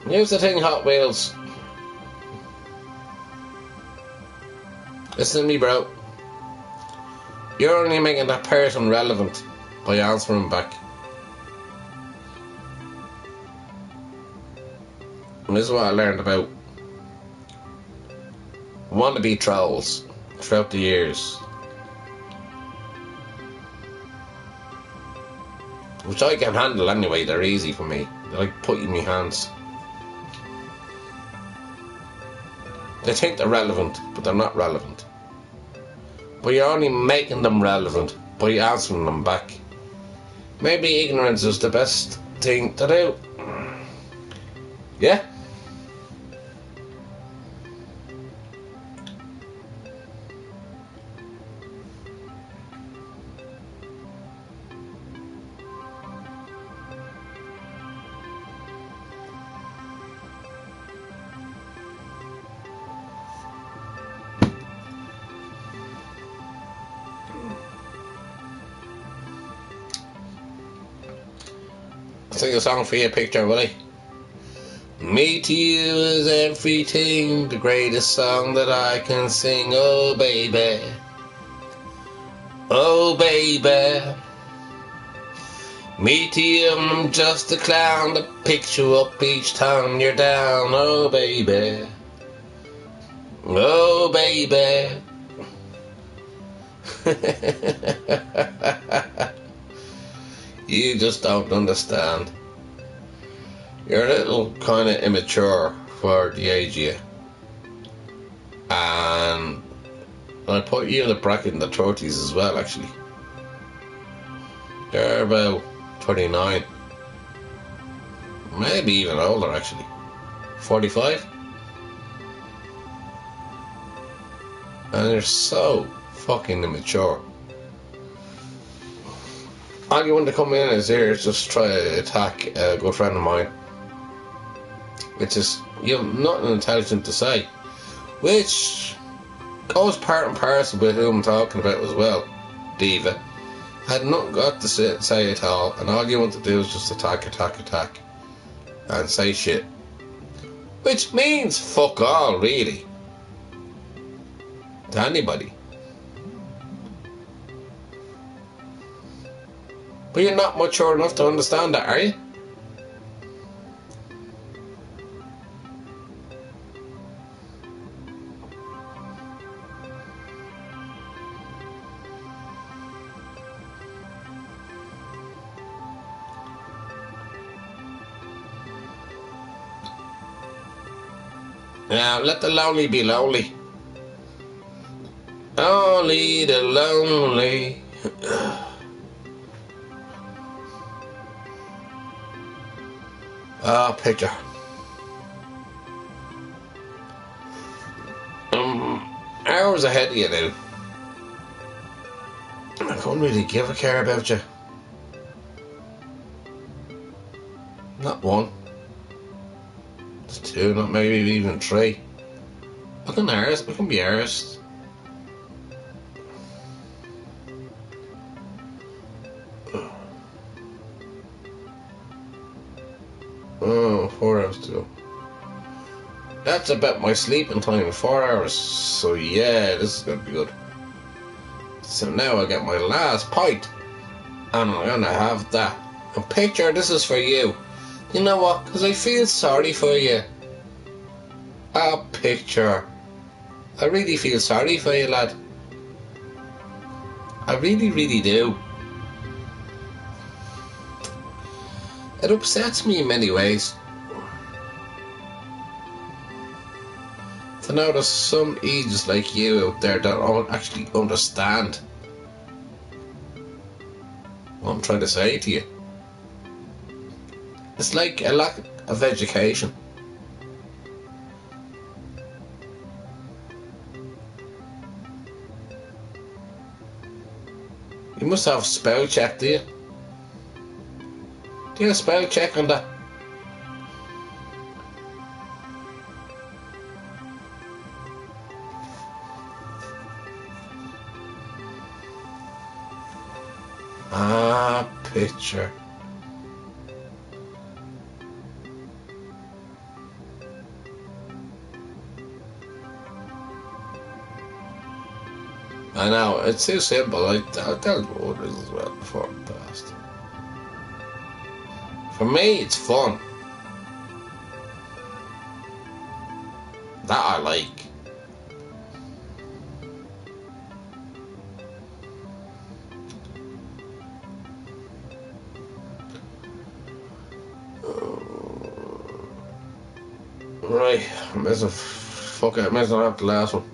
Here's the thing, Hot Wheels. Listen to me, bro. You're only making that person relevant by answering back. And this is what I learned about wannabe trolls throughout the years, which I can handle anyway. They're easy for me. They're like putting in my hands. They think they're relevant, but they're not relevant. But you're only making them relevant by answering them back. Maybe ignorance is the best thing to do. Yeah? Sing a song for your picture, will I? Me to you is everything, the greatest song that I can sing. Oh baby, oh baby. Me to you, I'm just a clown that picks you up each time you're down. Oh baby, oh baby. You just don't understand. You're a little kind of immature for the age of you. And I put you in the bracket in the 30s as well, actually. You're about 29. Maybe even older, actually. 45. And you're so fucking immature. All you want to come in is here is just try to attack a good friend of mine, which is, you have nothing intelligent to say, which goes part and parcel with who I'm talking about as well. Diva had nothing got to say at all, and all you want to do is just attack, and say shit, which means fuck all, really, to anybody. But you're not mature enough to understand that, are you? Now let the lonely be lonely. Only the lonely. Ah, picture. Hours ahead of you now. I couldn't really give a care about you. Not one. It's two, not maybe even three. I can arse, I can be arsed. Oh, 4 hours to go. That's about my sleeping time, 4 hours. So yeah, this is gonna be good. So now I get my last pint, and I'm gonna have that. And picture, this is for you. You know what? Because I feel sorry for you. Ah, picture. I really feel sorry for you, lad. I really, really do. It upsets me in many ways to know there's some idiots like you out there that don't actually understand what I'm trying to say to you. It's like a lack of education. You must have spell check, do you? Do you have spell check on that? Ah, picture. I know, it's too simple. I'll tell you what it is as well before I'm past. For me, it's fun. That I like. Right, I might as well, fuck it, I might as well have the last one.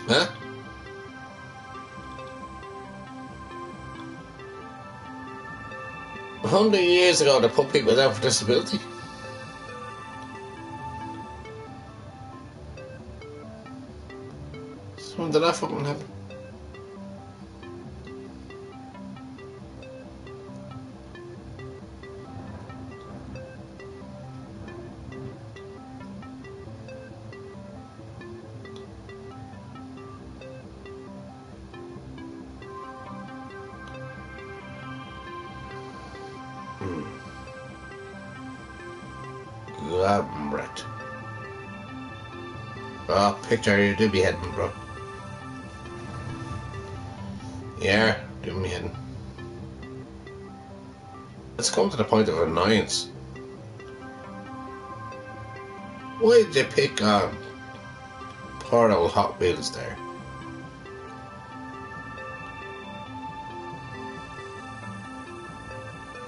Huh? A 100 years ago, they put people down for disability. So when did that fucking happen? Right. Oh, picture, you do be heading, bro. Yeah, do me heading. It's come to the point of annoyance. Why did you pick on poor old Hot Wheels there?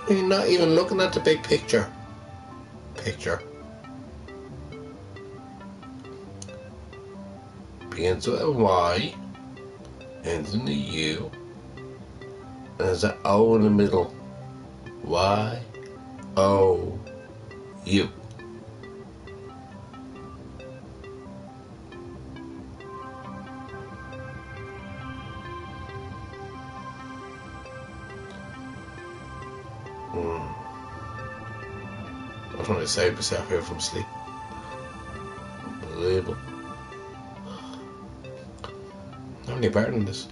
You're not even looking at the big picture. Begins with a Y, ends in a U, and there's an O in the middle. Y, O, U. I'm trying to save myself here from sleep. Unbelievable. How many part in this?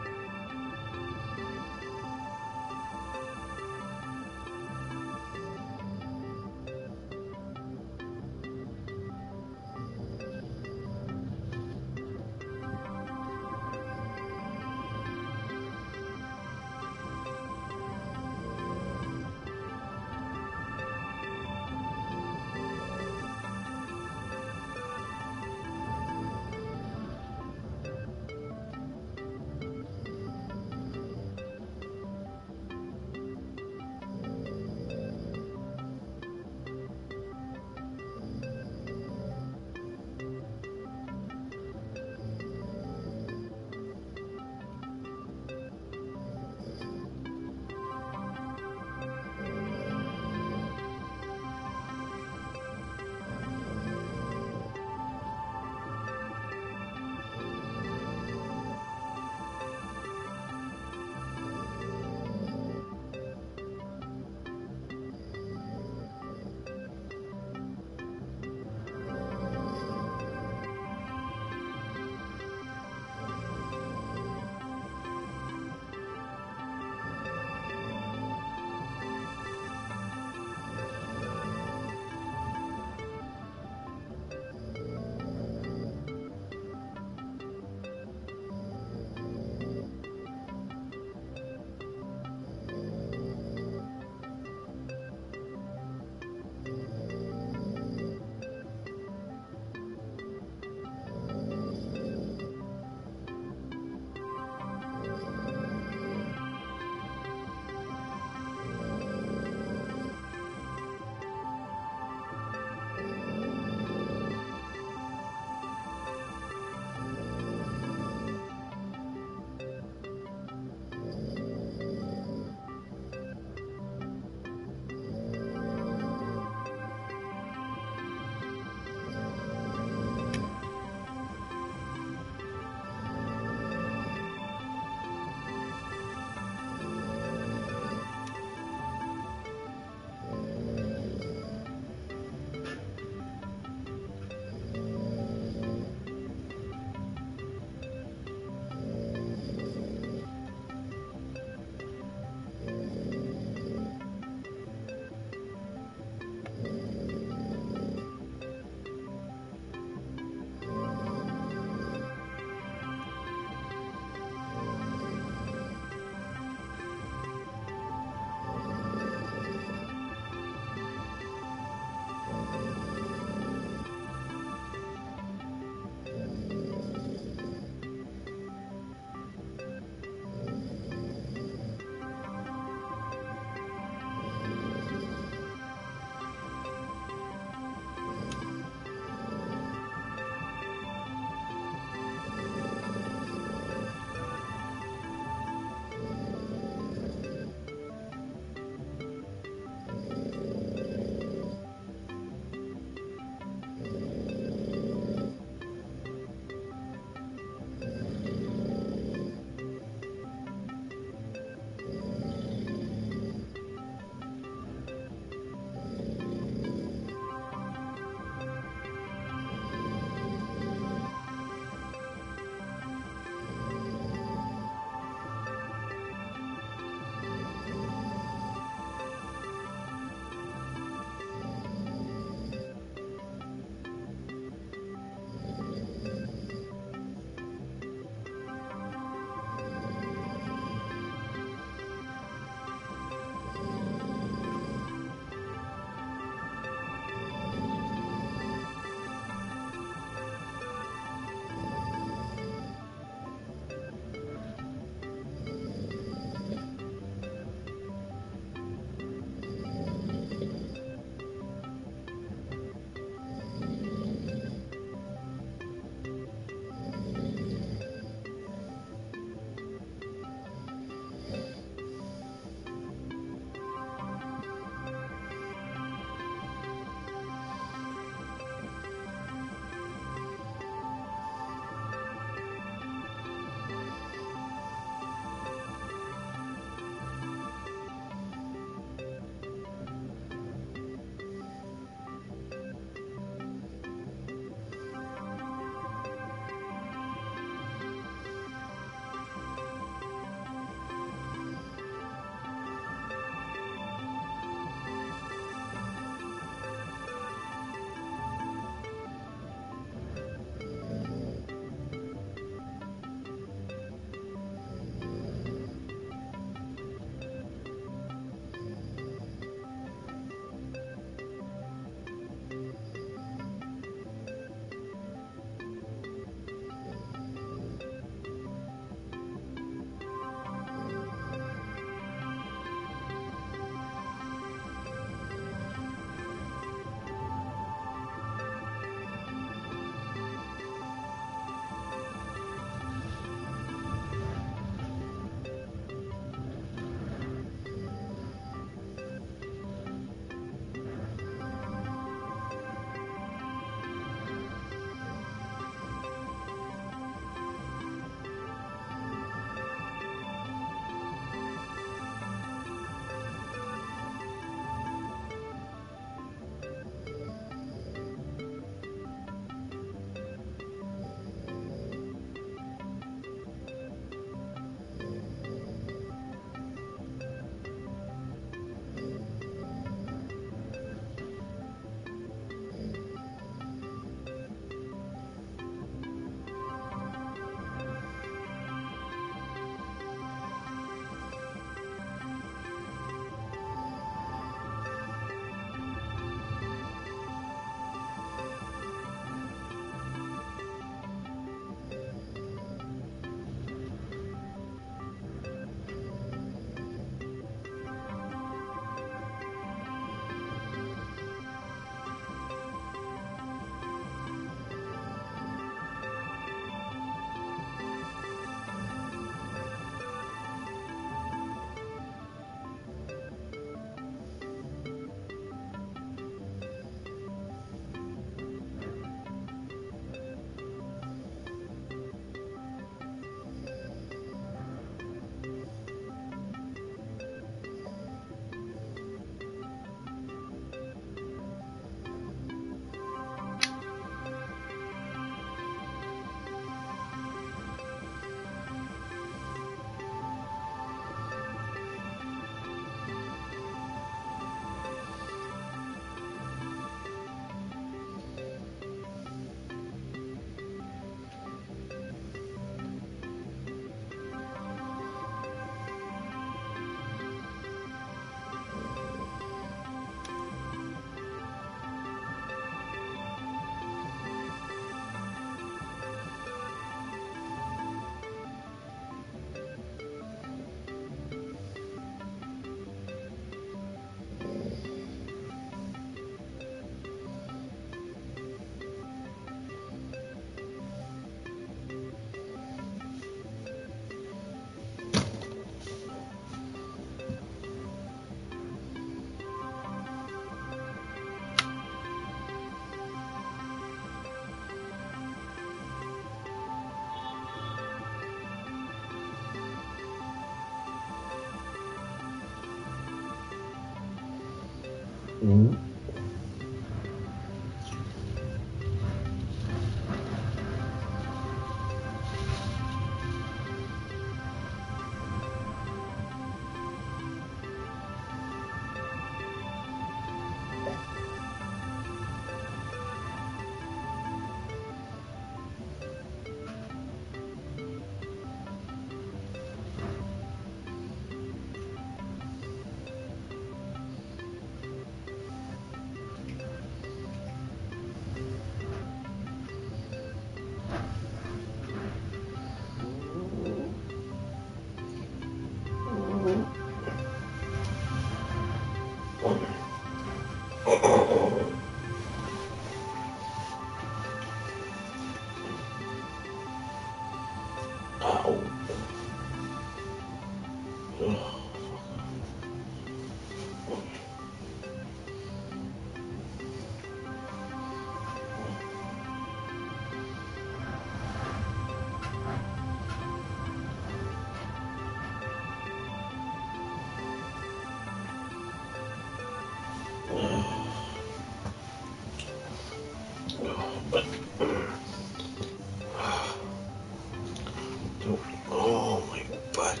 Oh my butt.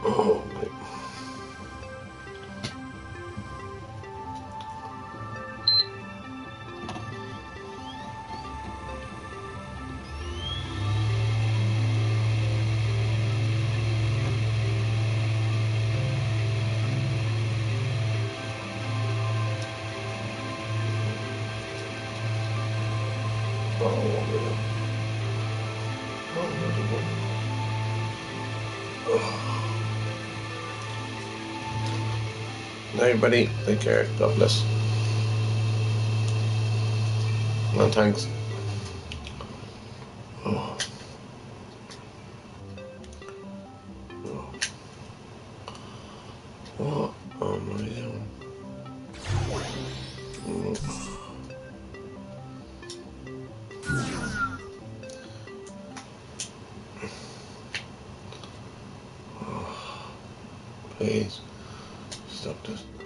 Oh my. Everybody, take care. God bless. And thanks. Oh. What am I doing? Please stop this.